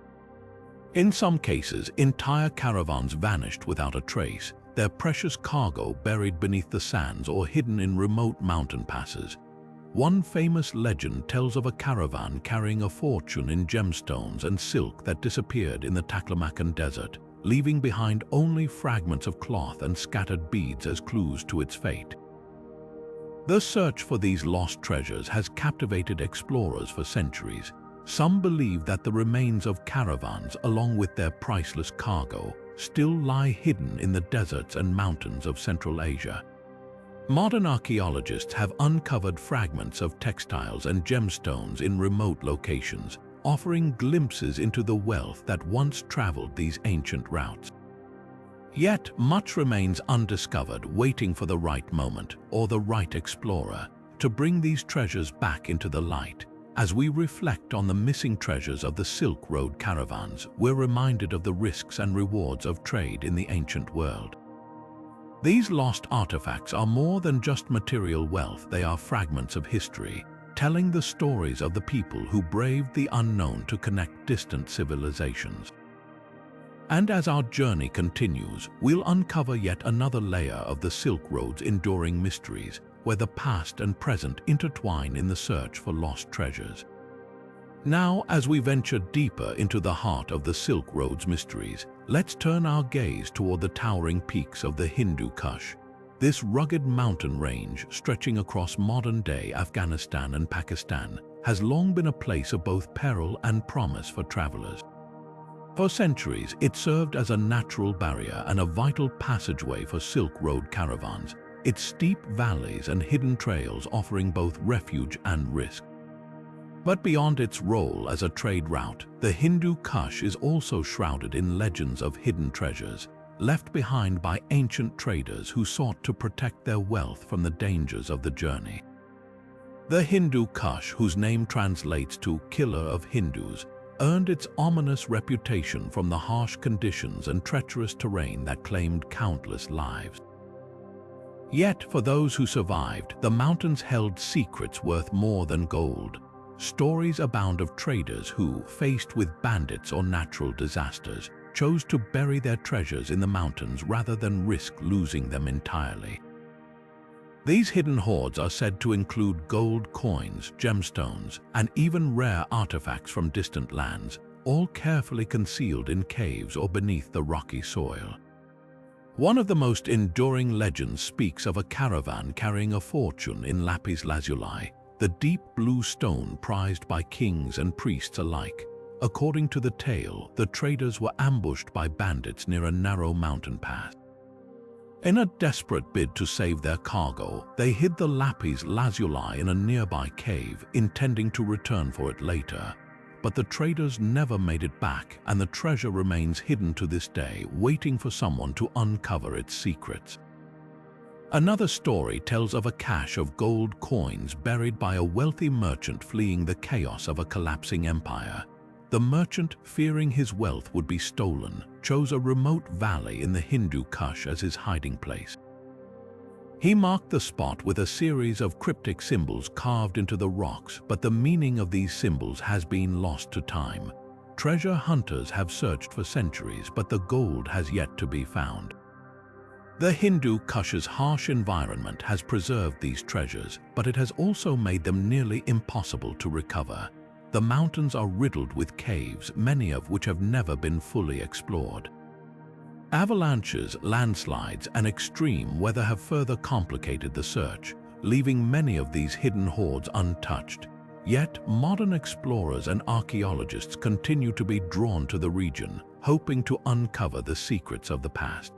In some cases, entire caravans vanished without a trace, their precious cargo buried beneath the sands or hidden in remote mountain passes. One famous legend tells of a caravan carrying a fortune in gemstones and silk that disappeared in the Taklamakan Desert, leaving behind only fragments of cloth and scattered beads as clues to its fate. The search for these lost treasures has captivated explorers for centuries. Some believe that the remains of caravans, along with their priceless cargo, still lie hidden in the deserts and mountains of Central Asia. Modern archaeologists have uncovered fragments of textiles and gemstones in remote locations, offering glimpses into the wealth that once traveled these ancient routes. Yet, much remains undiscovered, waiting for the right moment or the right explorer to bring these treasures back into the light. As we reflect on the missing treasures of the Silk Road caravans, we're reminded of the risks and rewards of trade in the ancient world. These lost artifacts are more than just material wealth. They are fragments of history, telling the stories of the people who braved the unknown to connect distant civilizations. And as our journey continues, we'll uncover yet another layer of the Silk Road's enduring mysteries, where the past and present intertwine in the search for lost treasures. Now, as we venture deeper into the heart of the Silk Road's mysteries, let's turn our gaze toward the towering peaks of the Hindu Kush. This rugged mountain range, stretching across modern-day Afghanistan and Pakistan, has long been a place of both peril and promise for travelers. For centuries, it served as a natural barrier and a vital passageway for Silk Road caravans, its steep valleys and hidden trails offering both refuge and risk. But beyond its role as a trade route, the Hindu Kush is also shrouded in legends of hidden treasures, left behind by ancient traders who sought to protect their wealth from the dangers of the journey. The Hindu Kush, whose name translates to killer of Hindus, earned its ominous reputation from the harsh conditions and treacherous terrain that claimed countless lives. Yet, for those who survived, the mountains held secrets worth more than gold. Stories abound of traders who, faced with bandits or natural disasters, chose to bury their treasures in the mountains rather than risk losing them entirely. These hidden hoards are said to include gold coins, gemstones, and even rare artifacts from distant lands, all carefully concealed in caves or beneath the rocky soil. One of the most enduring legends speaks of a caravan carrying a fortune in lapis lazuli, the deep blue stone prized by kings and priests alike. According to the tale, the traders were ambushed by bandits near a narrow mountain pass. In a desperate bid to save their cargo, they hid the lapis lazuli in a nearby cave, intending to return for it later. But the traders never made it back, and the treasure remains hidden to this day, waiting for someone to uncover its secrets. Another story tells of a cache of gold coins buried by a wealthy merchant fleeing the chaos of a collapsing empire. The merchant, fearing his wealth would be stolen, chose a remote valley in the Hindu Kush as his hiding place. He marked the spot with a series of cryptic symbols carved into the rocks, but the meaning of these symbols has been lost to time. Treasure hunters have searched for centuries, but the gold has yet to be found. The Hindu Kush's harsh environment has preserved these treasures, but it has also made them nearly impossible to recover. The mountains are riddled with caves, many of which have never been fully explored. Avalanches, landslides, and extreme weather have further complicated the search, leaving many of these hidden hoards untouched. Yet, modern explorers and archaeologists continue to be drawn to the region, hoping to uncover the secrets of the past.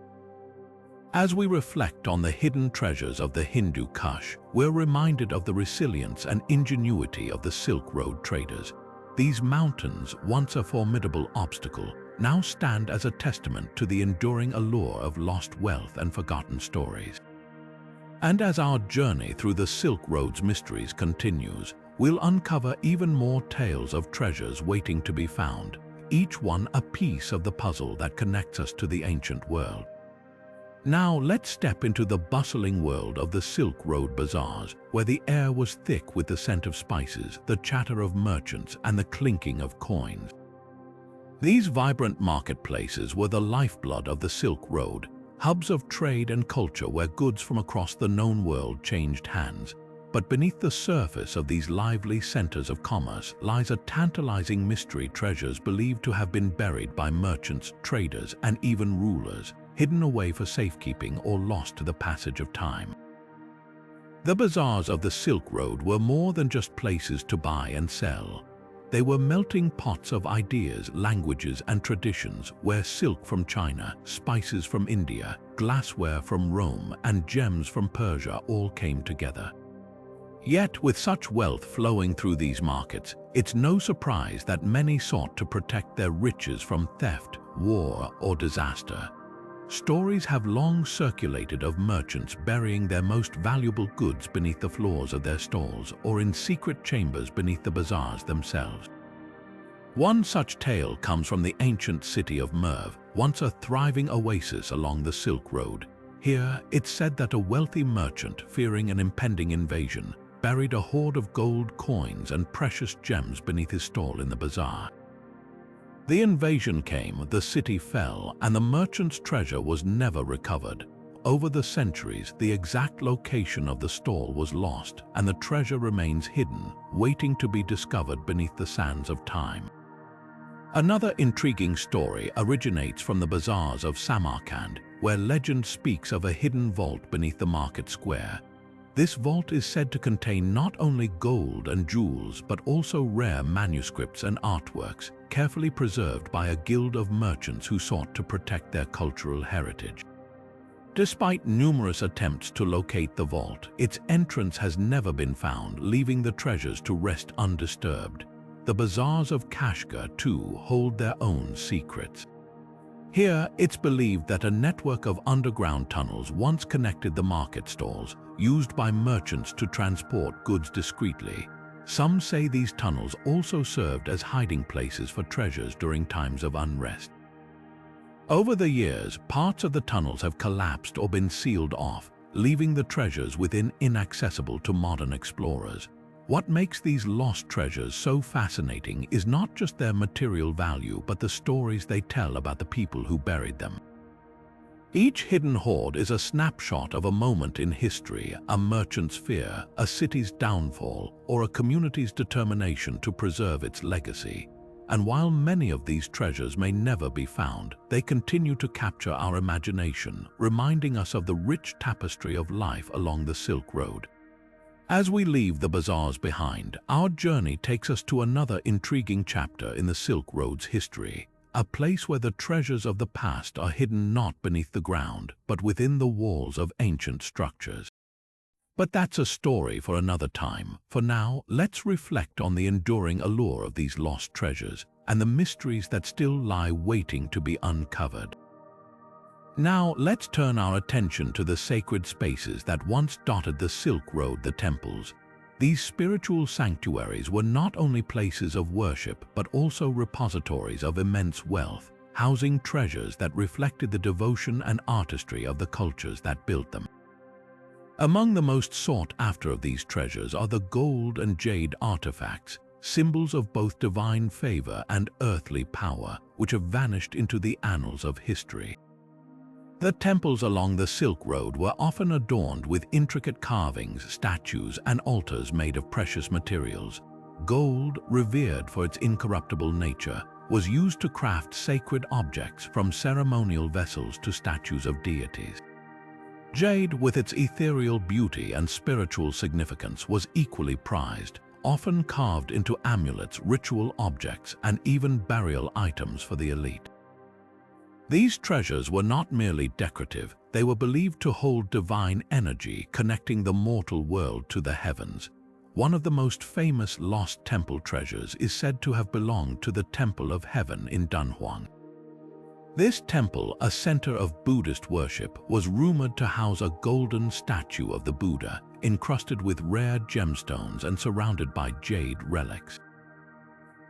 As we reflect on the hidden treasures of the Hindu Kush, we're reminded of the resilience and ingenuity of the Silk Road traders. These mountains, once a formidable obstacle, now stand as a testament to the enduring allure of lost wealth and forgotten stories. And as our journey through the Silk Road's mysteries continues, we'll uncover even more tales of treasures waiting to be found, each one a piece of the puzzle that connects us to the ancient world. Now let's step into the bustling world of the Silk Road bazaars, where the air was thick with the scent of spices, the chatter of merchants, and the clinking of coins. These vibrant marketplaces were the lifeblood of the Silk Road, hubs of trade and culture where goods from across the known world changed hands. But beneath the surface of these lively centers of commerce lies a tantalizing mystery: treasures believed to have been buried by merchants, traders, and even rulers, hidden away for safekeeping or lost to the passage of time. The bazaars of the Silk Road were more than just places to buy and sell. They were melting pots of ideas, languages, and traditions where silk from China, spices from India, glassware from Rome, and gems from Persia all came together. Yet, with such wealth flowing through these markets, it's no surprise that many sought to protect their riches from theft, war, or disaster. Stories have long circulated of merchants burying their most valuable goods beneath the floors of their stalls or in secret chambers beneath the bazaars themselves. One such tale comes from the ancient city of Merv, once a thriving oasis along the Silk Road. Here, it's said that a wealthy merchant, fearing an impending invasion, buried a hoard of gold coins and precious gems beneath his stall in the bazaar. The invasion came, the city fell, and the merchant's treasure was never recovered. Over the centuries, the exact location of the stall was lost, and the treasure remains hidden, waiting to be discovered beneath the sands of time. Another intriguing story originates from the bazaars of Samarkand, where legend speaks of a hidden vault beneath the market square. This vault is said to contain not only gold and jewels, but also rare manuscripts and artworks, carefully preserved by a guild of merchants who sought to protect their cultural heritage. Despite numerous attempts to locate the vault, its entrance has never been found, leaving the treasures to rest undisturbed. The bazaars of Kashgar, too, hold their own secrets. Here, it's believed that a network of underground tunnels once connected the market stalls, used by merchants to transport goods discreetly. Some say these tunnels also served as hiding places for treasures during times of unrest. Over the years, parts of the tunnels have collapsed or been sealed off, leaving the treasures within inaccessible to modern explorers. What makes these lost treasures so fascinating is not just their material value, but the stories they tell about the people who buried them. Each hidden hoard is a snapshot of a moment in history, a merchant's fear, a city's downfall, or a community's determination to preserve its legacy. And while many of these treasures may never be found, they continue to capture our imagination, reminding us of the rich tapestry of life along the Silk Road. As we leave the bazaars behind, our journey takes us to another intriguing chapter in the Silk Road's history, a place where the treasures of the past are hidden not beneath the ground, but within the walls of ancient structures. But that's a story for another time. For now, let's reflect on the enduring allure of these lost treasures and the mysteries that still lie waiting to be uncovered. Now, let's turn our attention to the sacred spaces that once dotted the Silk Road, the temples. These spiritual sanctuaries were not only places of worship, but also repositories of immense wealth, housing treasures that reflected the devotion and artistry of the cultures that built them. Among the most sought after of these treasures are the gold and jade artifacts, symbols of both divine favor and earthly power, which have vanished into the annals of history. The temples along the Silk Road were often adorned with intricate carvings, statues, and altars made of precious materials. Gold, revered for its incorruptible nature, was used to craft sacred objects, from ceremonial vessels to statues of deities. Jade, with its ethereal beauty and spiritual significance, was equally prized, often carved into amulets, ritual objects, and even burial items for the elite. These treasures were not merely decorative, they were believed to hold divine energy, connecting the mortal world to the heavens. One of the most famous lost temple treasures is said to have belonged to the Temple of Heaven in Dunhuang. This temple, a center of Buddhist worship, was rumored to house a golden statue of the Buddha, encrusted with rare gemstones and surrounded by jade relics.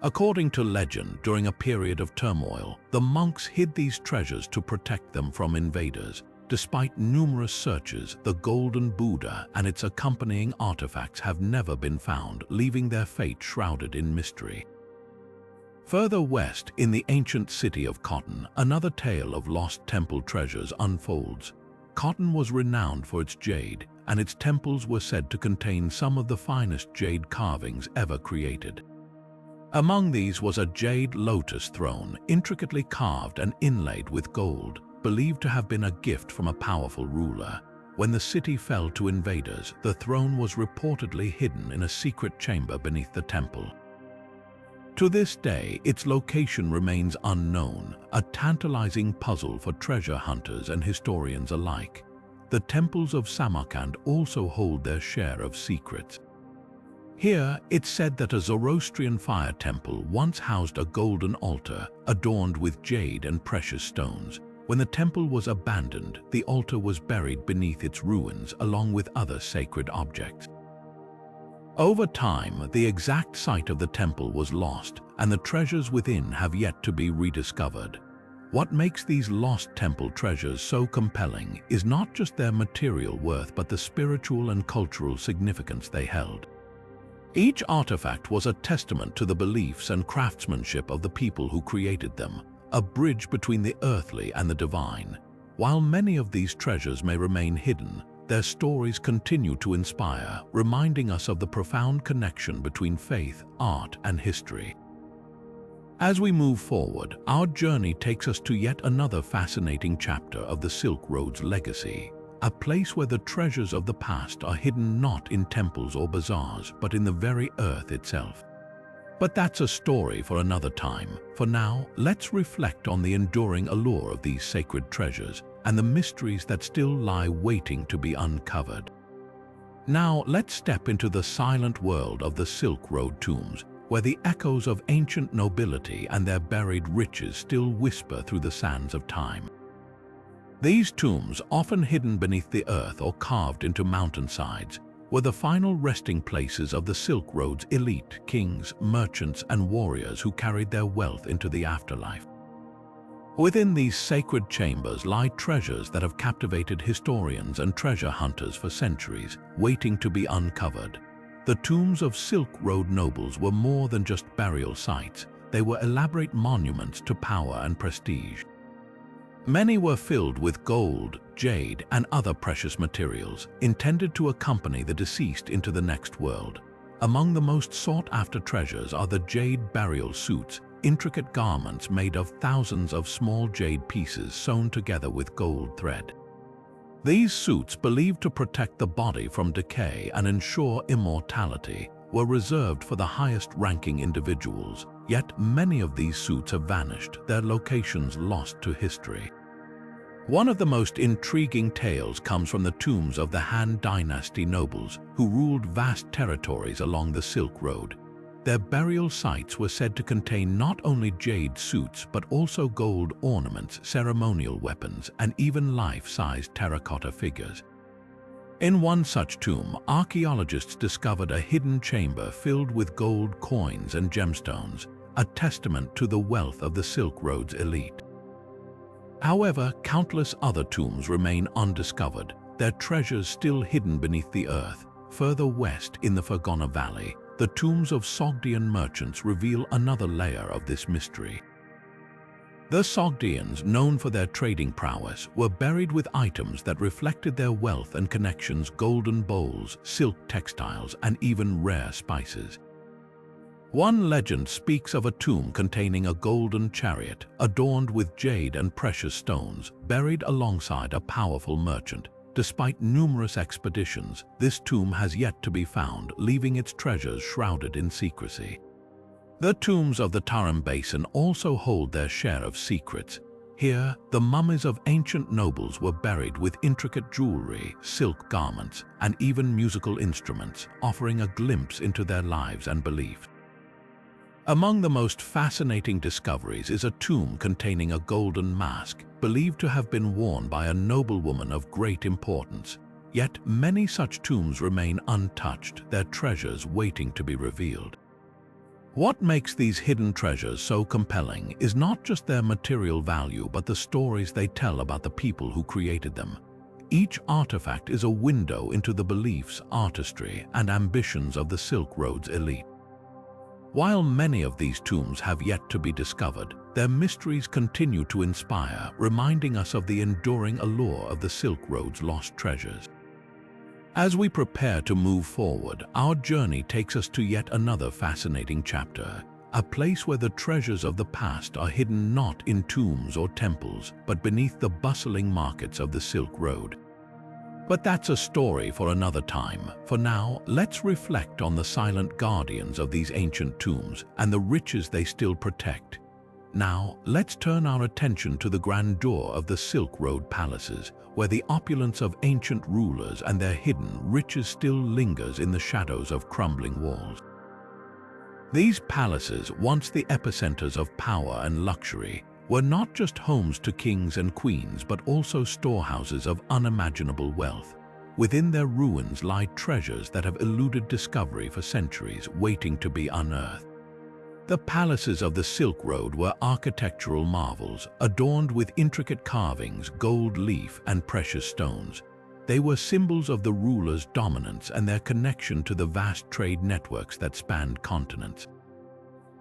According to legend, during a period of turmoil, the monks hid these treasures to protect them from invaders. Despite numerous searches, the golden Buddha and its accompanying artifacts have never been found, leaving their fate shrouded in mystery. Further west, in the ancient city of Cotton, another tale of lost temple treasures unfolds. Cotton was renowned for its jade, and its temples were said to contain some of the finest jade carvings ever created. Among these was a jade lotus throne, intricately carved and inlaid with gold, believed to have been a gift from a powerful ruler. When the city fell to invaders, the throne was reportedly hidden in a secret chamber beneath the temple. To this day, its location remains unknown, a tantalizing puzzle for treasure hunters and historians alike. The temples of Samarkand also hold their share of secrets. Here, it's said that a Zoroastrian fire temple once housed a golden altar adorned with jade and precious stones. When the temple was abandoned, the altar was buried beneath its ruins along with other sacred objects. Over time, the exact site of the temple was lost, and the treasures within have yet to be rediscovered. What makes these lost temple treasures so compelling is not just their material worth, but the spiritual and cultural significance they held. Each artifact was a testament to the beliefs and craftsmanship of the people who created them, a bridge between the earthly and the divine. While many of these treasures may remain hidden, their stories continue to inspire, reminding us of the profound connection between faith, art, and history. As we move forward, our journey takes us to yet another fascinating chapter of the Silk Road's legacy, a place where the treasures of the past are hidden not in temples or bazaars, but in the very earth itself. But that's a story for another time. For now, let's reflect on the enduring allure of these sacred treasures and the mysteries that still lie waiting to be uncovered. Now, let's step into the silent world of the Silk Road tombs, where the echoes of ancient nobility and their buried riches still whisper through the sands of time. These tombs, often hidden beneath the earth or carved into mountainsides, were the final resting places of the Silk Road's elite kings, merchants, and warriors who carried their wealth into the afterlife. Within these sacred chambers lie treasures that have captivated historians and treasure hunters for centuries, waiting to be uncovered. The tombs of Silk Road nobles were more than just burial sites. They were elaborate monuments to power and prestige. Many were filled with gold, jade, and other precious materials, intended to accompany the deceased into the next world. Among the most sought-after treasures are the jade burial suits, intricate garments made of thousands of small jade pieces sewn together with gold thread. These suits, believed to protect the body from decay and ensure immortality, were reserved for the highest-ranking individuals, yet many of these suits have vanished, their locations lost to history. One of the most intriguing tales comes from the tombs of the Han Dynasty nobles, who ruled vast territories along the Silk Road. Their burial sites were said to contain not only jade suits but also gold ornaments, ceremonial weapons, and even life-sized terracotta figures. In one such tomb, archaeologists discovered a hidden chamber filled with gold coins and gemstones, a testament to the wealth of the Silk Road's elite. However, countless other tombs remain undiscovered, their treasures still hidden beneath the earth. Further west in the Fergana Valley, the tombs of Sogdian merchants reveal another layer of this mystery. The Sogdians, known for their trading prowess, were buried with items that reflected their wealth and connections: golden bowls, silk textiles, and even rare spices. One legend speaks of a tomb containing a golden chariot, adorned with jade and precious stones, buried alongside a powerful merchant. Despite numerous expeditions, this tomb has yet to be found, leaving its treasures shrouded in secrecy. The tombs of the Tarim Basin also hold their share of secrets. Here, the mummies of ancient nobles were buried with intricate jewelry, silk garments, and even musical instruments, offering a glimpse into their lives and beliefs. Among the most fascinating discoveries is a tomb containing a golden mask, believed to have been worn by a noblewoman of great importance. Yet many such tombs remain untouched, their treasures waiting to be revealed. What makes these hidden treasures so compelling is not just their material value, but the stories they tell about the people who created them. Each artifact is a window into the beliefs, artistry, and ambitions of the Silk Road's elite. While many of these tombs have yet to be discovered, their mysteries continue to inspire, reminding us of the enduring allure of the Silk Road's lost treasures. As we prepare to move forward, our journey takes us to yet another fascinating chapter, a place where the treasures of the past are hidden not in tombs or temples, but beneath the bustling markets of the Silk Road. But that's a story for another time. For now, let's reflect on the silent guardians of these ancient tombs and the riches they still protect. Now, let's turn our attention to the grandeur of the Silk Road palaces, where the opulence of ancient rulers and their hidden riches still lingers in the shadows of crumbling walls. These palaces, once the epicenters of power and luxury, were not just homes to kings and queens, but also storehouses of unimaginable wealth. Within their ruins lie treasures that have eluded discovery for centuries, waiting to be unearthed. The palaces of the Silk Road were architectural marvels, adorned with intricate carvings, gold leaf, and precious stones. They were symbols of the rulers' dominance and their connection to the vast trade networks that spanned continents.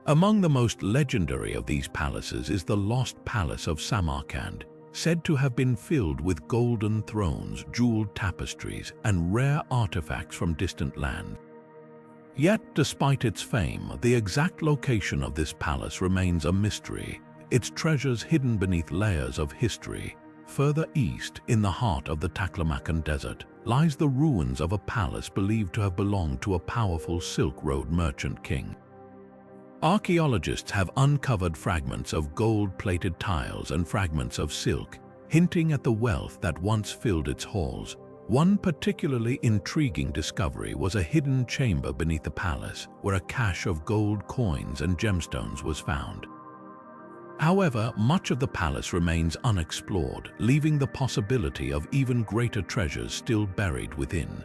Among the most legendary of these palaces is the Lost Palace of Samarkand, said to have been filled with golden thrones, jeweled tapestries, and rare artifacts from distant lands. Yet, despite its fame, the exact location of this palace remains a mystery, its treasures hidden beneath layers of history. Further east, in the heart of the Taklamakan Desert, lies the ruins of a palace believed to have belonged to a powerful Silk Road merchant king. Archaeologists have uncovered fragments of gold-plated tiles and fragments of silk, hinting at the wealth that once filled its halls. One particularly intriguing discovery was a hidden chamber beneath the palace, where a cache of gold coins and gemstones was found. However, much of the palace remains unexplored, leaving the possibility of even greater treasures still buried within.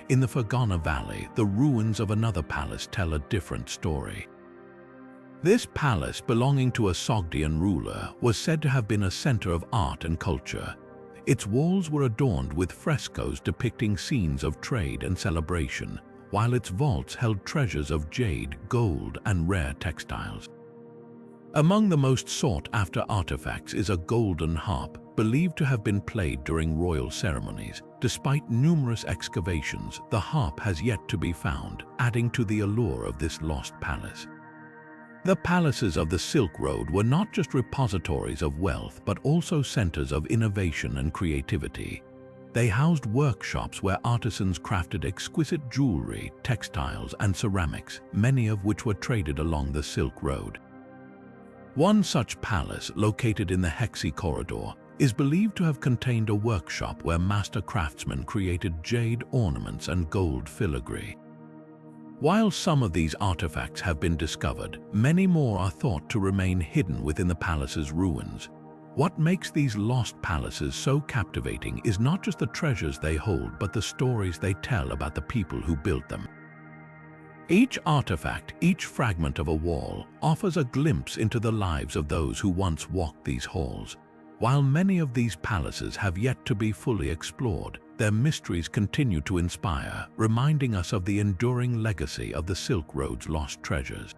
In the Fergana Valley, the ruins of another palace tell a different story. This palace, belonging to a Sogdian ruler, was said to have been a center of art and culture. Its walls were adorned with frescoes depicting scenes of trade and celebration, while its vaults held treasures of jade, gold, and rare textiles. Among the most sought-after artifacts is a golden harp, believed to have been played during royal ceremonies. Despite numerous excavations, the harp has yet to be found, adding to the allure of this lost palace. The palaces of the Silk Road were not just repositories of wealth, but also centers of innovation and creativity. They housed workshops where artisans crafted exquisite jewelry, textiles, and ceramics, many of which were traded along the Silk Road. One such palace, located in the Hexi Corridor, is believed to have contained a workshop where master craftsmen created jade ornaments and gold filigree. While some of these artifacts have been discovered, many more are thought to remain hidden within the palace's ruins. What makes these lost palaces so captivating is not just the treasures they hold, but the stories they tell about the people who built them. Each artifact, each fragment of a wall, offers a glimpse into the lives of those who once walked these halls. While many of these palaces have yet to be fully explored, their mysteries continue to inspire, reminding us of the enduring legacy of the Silk Road's lost treasures.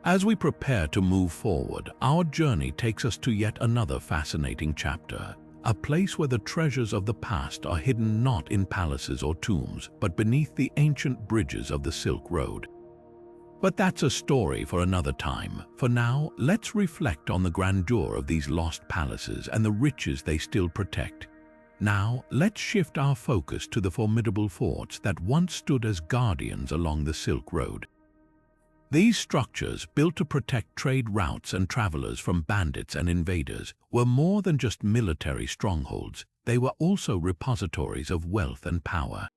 As we prepare to move forward, our journey takes us to yet another fascinating chapter, a place where the treasures of the past are hidden not in palaces or tombs, but beneath the ancient bridges of the Silk Road. But that's a story for another time. For now, let's reflect on the grandeur of these lost palaces and the riches they still protect. Now, let's shift our focus to the formidable forts that once stood as guardians along the Silk Road. These structures, built to protect trade routes and travelers from bandits and invaders, were more than just military strongholds. They were also repositories of wealth and power.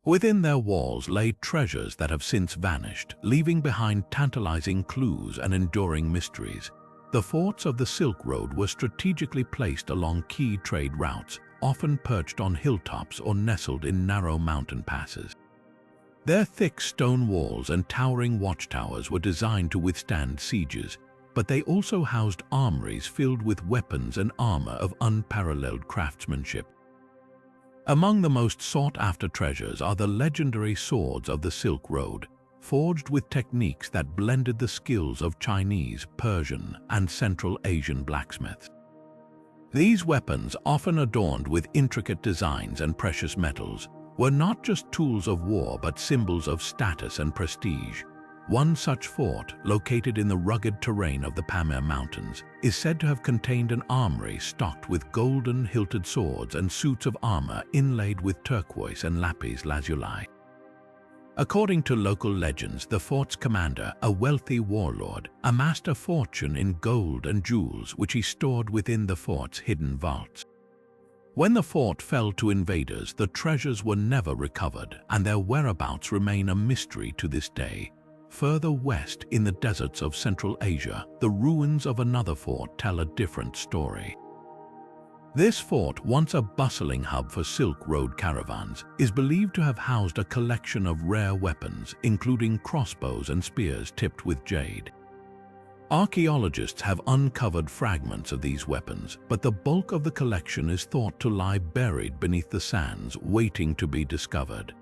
Within their walls lay treasures that have since vanished, leaving behind tantalizing clues and enduring mysteries. The forts of the Silk Road were strategically placed along key trade routes, often perched on hilltops or nestled in narrow mountain passes. Their thick stone walls and towering watchtowers were designed to withstand sieges, but they also housed armories filled with weapons and armor of unparalleled craftsmanship. Among the most sought-after treasures are the legendary swords of the Silk Road, forged with techniques that blended the skills of Chinese, Persian, and Central Asian blacksmiths. These weapons, often adorned with intricate designs and precious metals, were not just tools of war but symbols of status and prestige. One such fort, located in the rugged terrain of the Pamir Mountains, is said to have contained an armory stocked with golden hilted swords and suits of armor inlaid with turquoise and lapis lazuli. According to local legends, the fort's commander, a wealthy warlord, amassed a fortune in gold and jewels which he stored within the fort's hidden vaults. When the fort fell to invaders, the treasures were never recovered, and their whereabouts remain a mystery to this day. Further west, in the deserts of Central Asia, the ruins of another fort tell a different story. This fort, once a bustling hub for Silk Road caravans, is believed to have housed a collection of rare weapons, including crossbows and spears tipped with jade. Archaeologists have uncovered fragments of these weapons, but the bulk of the collection is thought to lie buried beneath the sands, waiting to be discovered.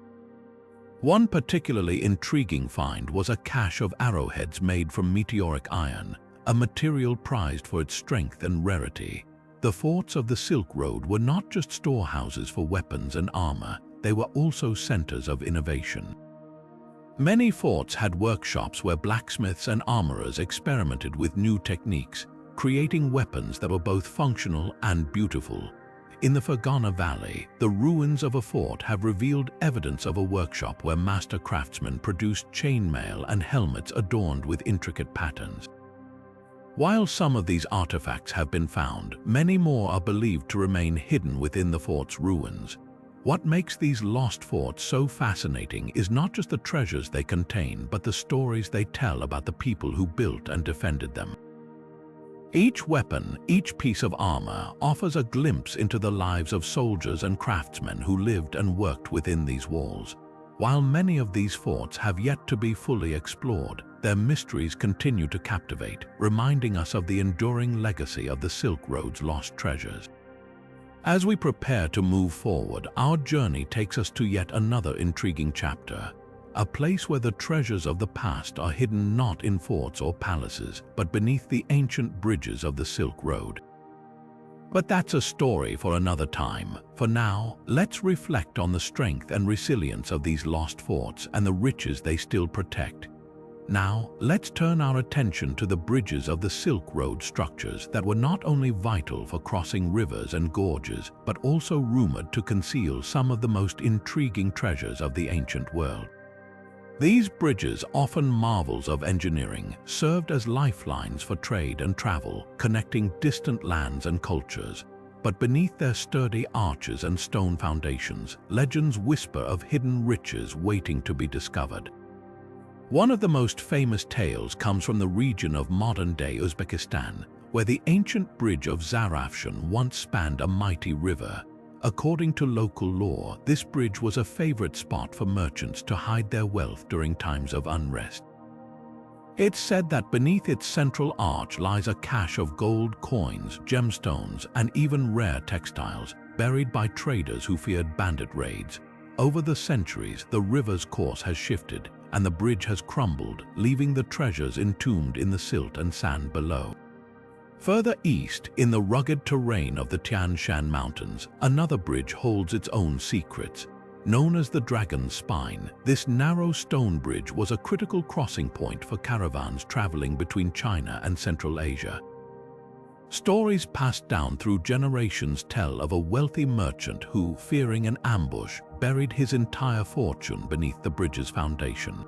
One particularly intriguing find was a cache of arrowheads made from meteoric iron, a material prized for its strength and rarity. The forts of the Silk Road were not just storehouses for weapons and armor, they were also centers of innovation. Many forts had workshops where blacksmiths and armorers experimented with new techniques, creating weapons that were both functional and beautiful. In the Fergana Valley, the ruins of a fort have revealed evidence of a workshop where master craftsmen produced chainmail and helmets adorned with intricate patterns. While some of these artifacts have been found, many more are believed to remain hidden within the fort's ruins. What makes these lost forts so fascinating is not just the treasures they contain, but the stories they tell about the people who built and defended them. Each weapon, each piece of armor, offers a glimpse into the lives of soldiers and craftsmen who lived and worked within these walls. While many of these forts have yet to be fully explored, their mysteries continue to captivate, reminding us of the enduring legacy of the Silk Road's lost treasures. As we prepare to move forward, our journey takes us to yet another intriguing chapter, a place where the treasures of the past are hidden not in forts or palaces, but beneath the ancient bridges of the Silk Road. But that's a story for another time. For now, let's reflect on the strength and resilience of these lost forts and the riches they still protect. Now, let's turn our attention to the bridges of the Silk Road, structures that were not only vital for crossing rivers and gorges, but also rumored to conceal some of the most intriguing treasures of the ancient world. These bridges, often marvels of engineering, served as lifelines for trade and travel, connecting distant lands and cultures. But beneath their sturdy arches and stone foundations, legends whisper of hidden riches waiting to be discovered. One of the most famous tales comes from the region of modern-day Uzbekistan, where the ancient bridge of Zarafshan once spanned a mighty river. According to local lore, this bridge was a favorite spot for merchants to hide their wealth during times of unrest. It's said that beneath its central arch lies a cache of gold coins, gemstones, and even rare textiles, buried by traders who feared bandit raids. Over the centuries, the river's course has shifted, and the bridge has crumbled, leaving the treasures entombed in the silt and sand below. Further east, in the rugged terrain of the Tian Shan Mountains, another bridge holds its own secrets. Known as the Dragon's Spine, this narrow stone bridge was a critical crossing point for caravans traveling between China and Central Asia. Stories passed down through generations tell of a wealthy merchant who, fearing an ambush, buried his entire fortune beneath the bridge's foundation.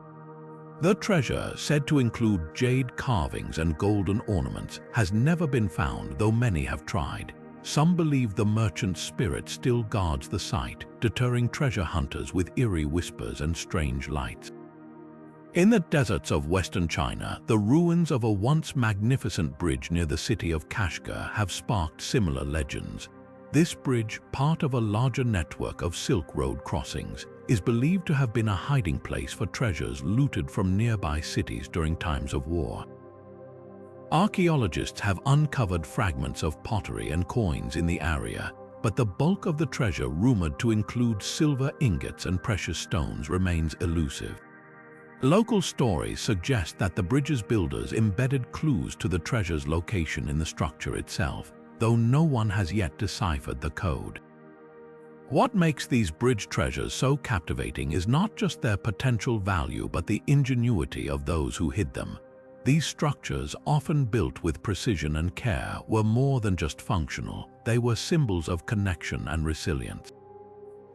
The treasure, said to include jade carvings and golden ornaments, has never been found, though many have tried. Some believe the merchant's spirit still guards the site, deterring treasure hunters with eerie whispers and strange lights. In the deserts of western China, the ruins of a once magnificent bridge near the city of Kashgar have sparked similar legends. This bridge, part of a larger network of Silk Road crossings, is believed to have been a hiding place for treasures looted from nearby cities during times of war. Archaeologists have uncovered fragments of pottery and coins in the area, but the bulk of the treasure, rumored to include silver ingots and precious stones, remains elusive. Local stories suggest that the bridge's builders embedded clues to the treasure's location in the structure itself, though no one has yet deciphered the code. What makes these bridge treasures so captivating is not just their potential value, but the ingenuity of those who hid them. These structures, often built with precision and care, were more than just functional. They were symbols of connection and resilience.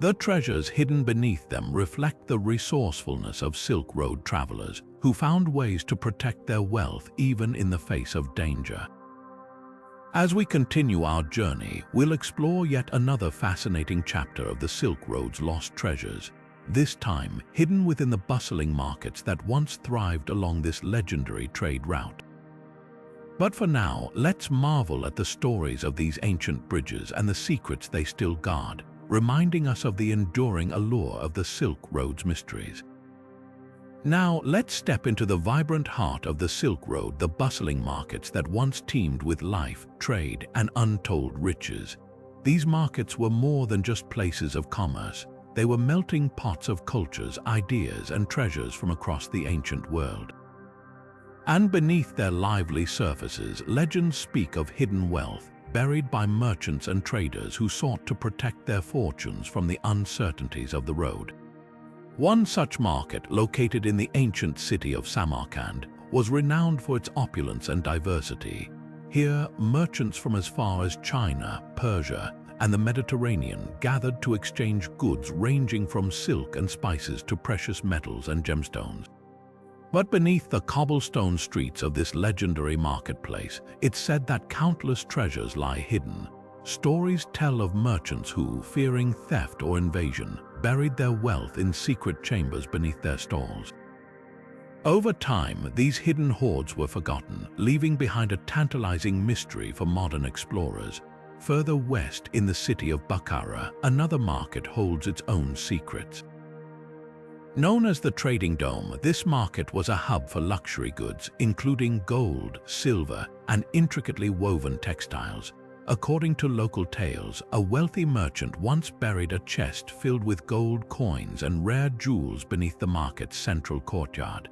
The treasures hidden beneath them reflect the resourcefulness of Silk Road travelers, who found ways to protect their wealth even in the face of danger. As we continue our journey, we'll explore yet another fascinating chapter of the Silk Road's lost treasures, this time hidden within the bustling markets that once thrived along this legendary trade route. But for now, let's marvel at the stories of these ancient bridges and the secrets they still guard, reminding us of the enduring allure of the Silk Road's mysteries. Now, let's step into the vibrant heart of the Silk Road, the bustling markets that once teemed with life, trade, and untold riches. These markets were more than just places of commerce. They were melting pots of cultures, ideas, and treasures from across the ancient world. And beneath their lively surfaces, legends speak of hidden wealth, buried by merchants and traders who sought to protect their fortunes from the uncertainties of the road. One such market, located in the ancient city of Samarkand, was renowned for its opulence and diversity. Here, merchants from as far as China, Persia, and the Mediterranean gathered to exchange goods ranging from silk and spices to precious metals and gemstones. But beneath the cobblestone streets of this legendary marketplace, it's said that countless treasures lie hidden. Stories tell of merchants who, fearing theft or invasion, buried their wealth in secret chambers beneath their stalls. Over time, these hidden hoards were forgotten, leaving behind a tantalizing mystery for modern explorers. Further west in the city of Bukhara, another market holds its own secrets. Known as the Trading Dome, this market was a hub for luxury goods, including gold, silver, and intricately woven textiles. According to local tales, a wealthy merchant once buried a chest filled with gold coins and rare jewels beneath the market's central courtyard.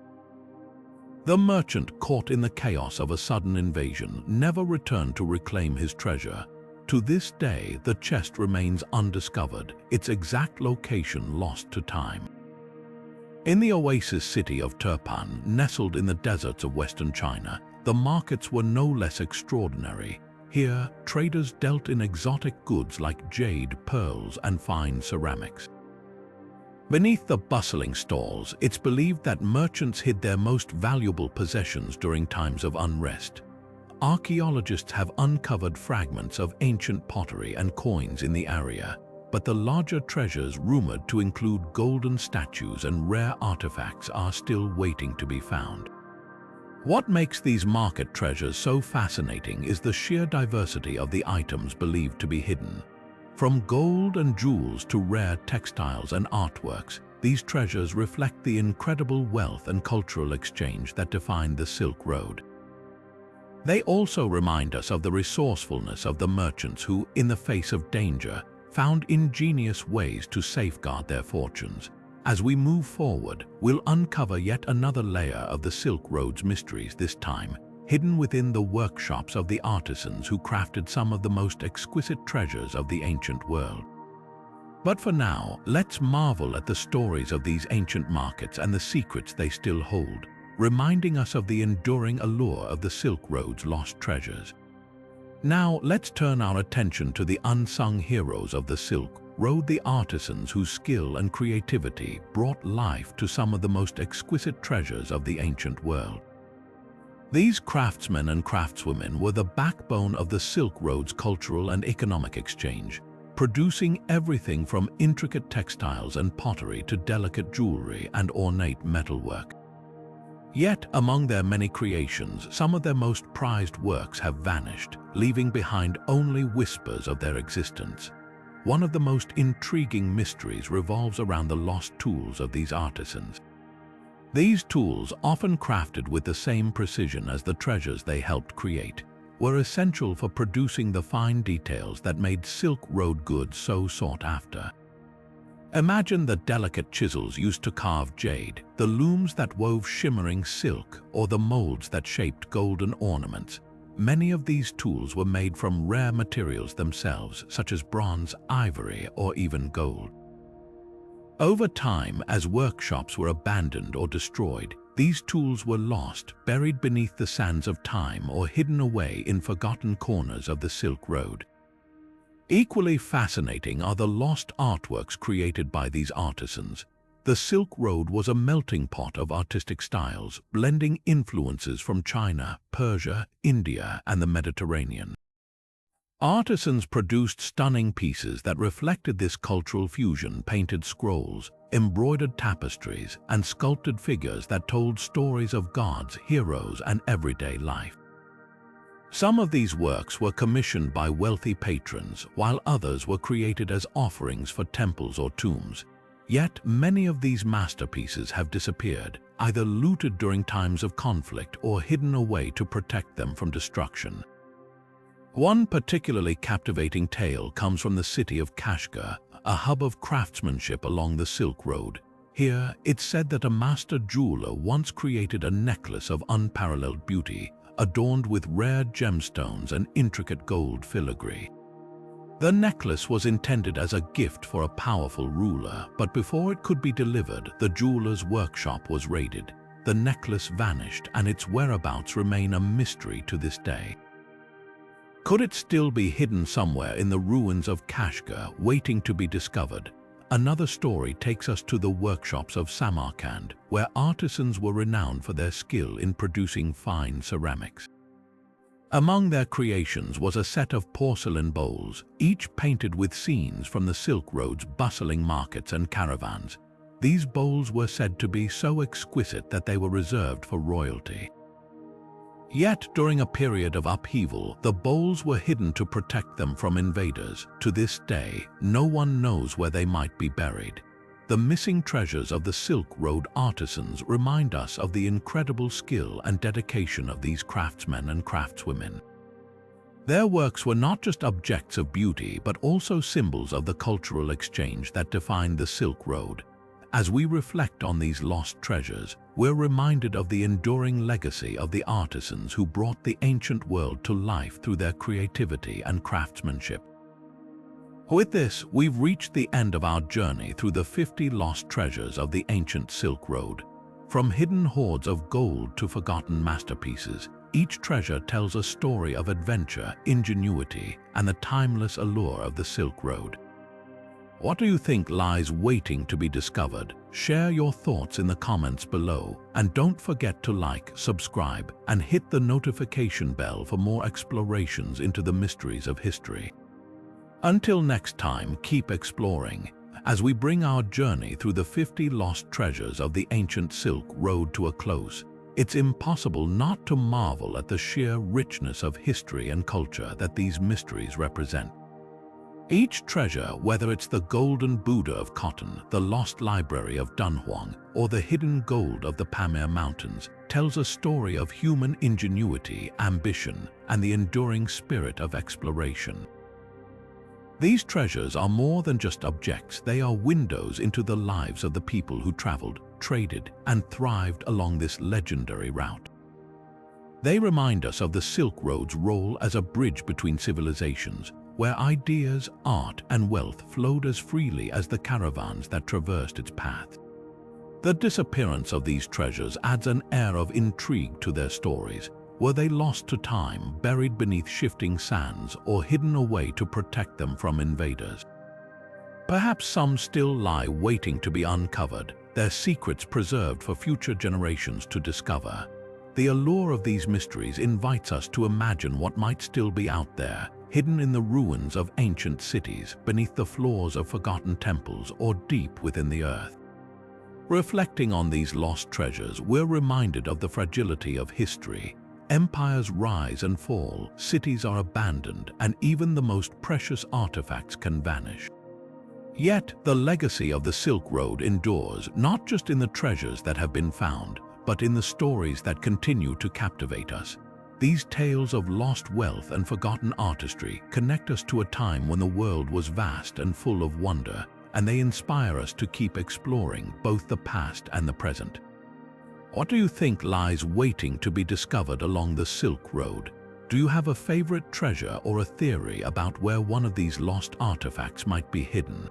The merchant, caught in the chaos of a sudden invasion, never returned to reclaim his treasure. To this day, the chest remains undiscovered, its exact location lost to time. In the oasis city of Turpan, nestled in the deserts of western China, the markets were no less extraordinary. Here, traders dealt in exotic goods like jade, pearls, and fine ceramics. Beneath the bustling stalls, it's believed that merchants hid their most valuable possessions during times of unrest. Archaeologists have uncovered fragments of ancient pottery and coins in the area, but the larger treasures, rumored to include golden statues and rare artifacts, are still waiting to be found. What makes these market treasures so fascinating is the sheer diversity of the items believed to be hidden. From gold and jewels to rare textiles and artworks, these treasures reflect the incredible wealth and cultural exchange that defined the Silk Road. They also remind us of the resourcefulness of the merchants who, in the face of danger, found ingenious ways to safeguard their fortunes. As we move forward, we'll uncover yet another layer of the Silk Road's mysteries, this time hidden within the workshops of the artisans who crafted some of the most exquisite treasures of the ancient world. But for now, let's marvel at the stories of these ancient markets and the secrets they still hold, reminding us of the enduring allure of the Silk Road's lost treasures. Now, let's turn our attention to the unsung heroes of the Silk Road, the artisans whose skill and creativity brought life to some of the most exquisite treasures of the ancient world. These craftsmen and craftswomen were the backbone of the Silk Road's cultural and economic exchange, producing everything from intricate textiles and pottery to delicate jewelry and ornate metalwork. Yet, among their many creations, some of their most prized works have vanished, leaving behind only whispers of their existence. One of the most intriguing mysteries revolves around the lost tools of these artisans. These tools, often crafted with the same precision as the treasures they helped create, were essential for producing the fine details that made Silk Road goods so sought after. Imagine the delicate chisels used to carve jade, the looms that wove shimmering silk, or the molds that shaped golden ornaments. Many of these tools were made from rare materials themselves, such as bronze, ivory, or even gold. Over time, as workshops were abandoned or destroyed, these tools were lost, buried beneath the sands of time, or hidden away in forgotten corners of the Silk Road. Equally fascinating are the lost artworks created by these artisans. The Silk Road was a melting pot of artistic styles, blending influences from China, Persia, India, and the Mediterranean. Artisans produced stunning pieces that reflected this cultural fusion: painted scrolls, embroidered tapestries, and sculpted figures that told stories of gods, heroes, and everyday life. Some of these works were commissioned by wealthy patrons, while others were created as offerings for temples or tombs. Yet many of these masterpieces have disappeared, either looted during times of conflict or hidden away to protect them from destruction. One particularly captivating tale comes from the city of Kashgar, a hub of craftsmanship along the Silk Road. Here, it's said that a master jeweler once created a necklace of unparalleled beauty, adorned with rare gemstones and intricate gold filigree. The necklace was intended as a gift for a powerful ruler, but before it could be delivered, the jeweler's workshop was raided. The necklace vanished, and its whereabouts remain a mystery to this day. Could it still be hidden somewhere in the ruins of Kashgar, waiting to be discovered? Another story takes us to the workshops of Samarkand, where artisans were renowned for their skill in producing fine ceramics. Among their creations was a set of porcelain bowls, each painted with scenes from the Silk Road's bustling markets and caravans. These bowls were said to be so exquisite that they were reserved for royalty. Yet, during a period of upheaval, the bowls were hidden to protect them from invaders. To this day, no one knows where they might be buried. The missing treasures of the Silk Road artisans remind us of the incredible skill and dedication of these craftsmen and craftswomen. Their works were not just objects of beauty, but also symbols of the cultural exchange that defined the Silk Road. As we reflect on these lost treasures, we're reminded of the enduring legacy of the artisans who brought the ancient world to life through their creativity and craftsmanship. With this, we've reached the end of our journey through the 50 lost treasures of the ancient Silk Road. From hidden hoards of gold to forgotten masterpieces, each treasure tells a story of adventure, ingenuity, and the timeless allure of the Silk Road. What do you think lies waiting to be discovered? Share your thoughts in the comments below, and don't forget to like, subscribe, and hit the notification bell for more explorations into the mysteries of history. Until next time, keep exploring, as we bring our journey through the 50 lost treasures of the ancient Silk Road to a close. It's impossible not to marvel at the sheer richness of history and culture that these mysteries represent. Each treasure, whether it's the golden Buddha of cotton, the lost library of Dunhuang, or the hidden gold of the Pamir Mountains, tells a story of human ingenuity, ambition, and the enduring spirit of exploration. These treasures are more than just objects. They are windows into the lives of the people who traveled, traded, and thrived along this legendary route. They remind us of the Silk Road's role as a bridge between civilizations, where ideas, art, and wealth flowed as freely as the caravans that traversed its path. The disappearance of these treasures adds an air of intrigue to their stories. Were they lost to time, buried beneath shifting sands, or hidden away to protect them from invaders? Perhaps some still lie waiting to be uncovered, their secrets preserved for future generations to discover. The allure of these mysteries invites us to imagine what might still be out there, hidden in the ruins of ancient cities, beneath the floors of forgotten temples, or deep within the earth. Reflecting on these lost treasures, we're reminded of the fragility of history. Empires rise and fall, cities are abandoned, and even the most precious artifacts can vanish. Yet, the legacy of the Silk Road endures, not just in the treasures that have been found, but in the stories that continue to captivate us. These tales of lost wealth and forgotten artistry connect us to a time when the world was vast and full of wonder, and they inspire us to keep exploring both the past and the present. What do you think lies waiting to be discovered along the Silk Road? Do you have a favorite treasure or a theory about where one of these lost artifacts might be hidden?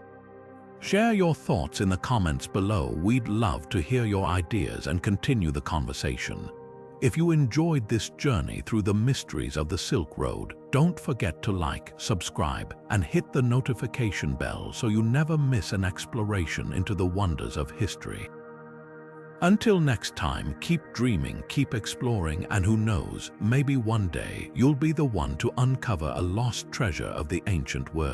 Share your thoughts in the comments below. We'd love to hear your ideas and continue the conversation. If you enjoyed this journey through the mysteries of the Silk Road, don't forget to like, subscribe, and hit the notification bell so you never miss an exploration into the wonders of history. Until next time, keep dreaming, keep exploring, and who knows, maybe one day you'll be the one to uncover a lost treasure of the ancient world.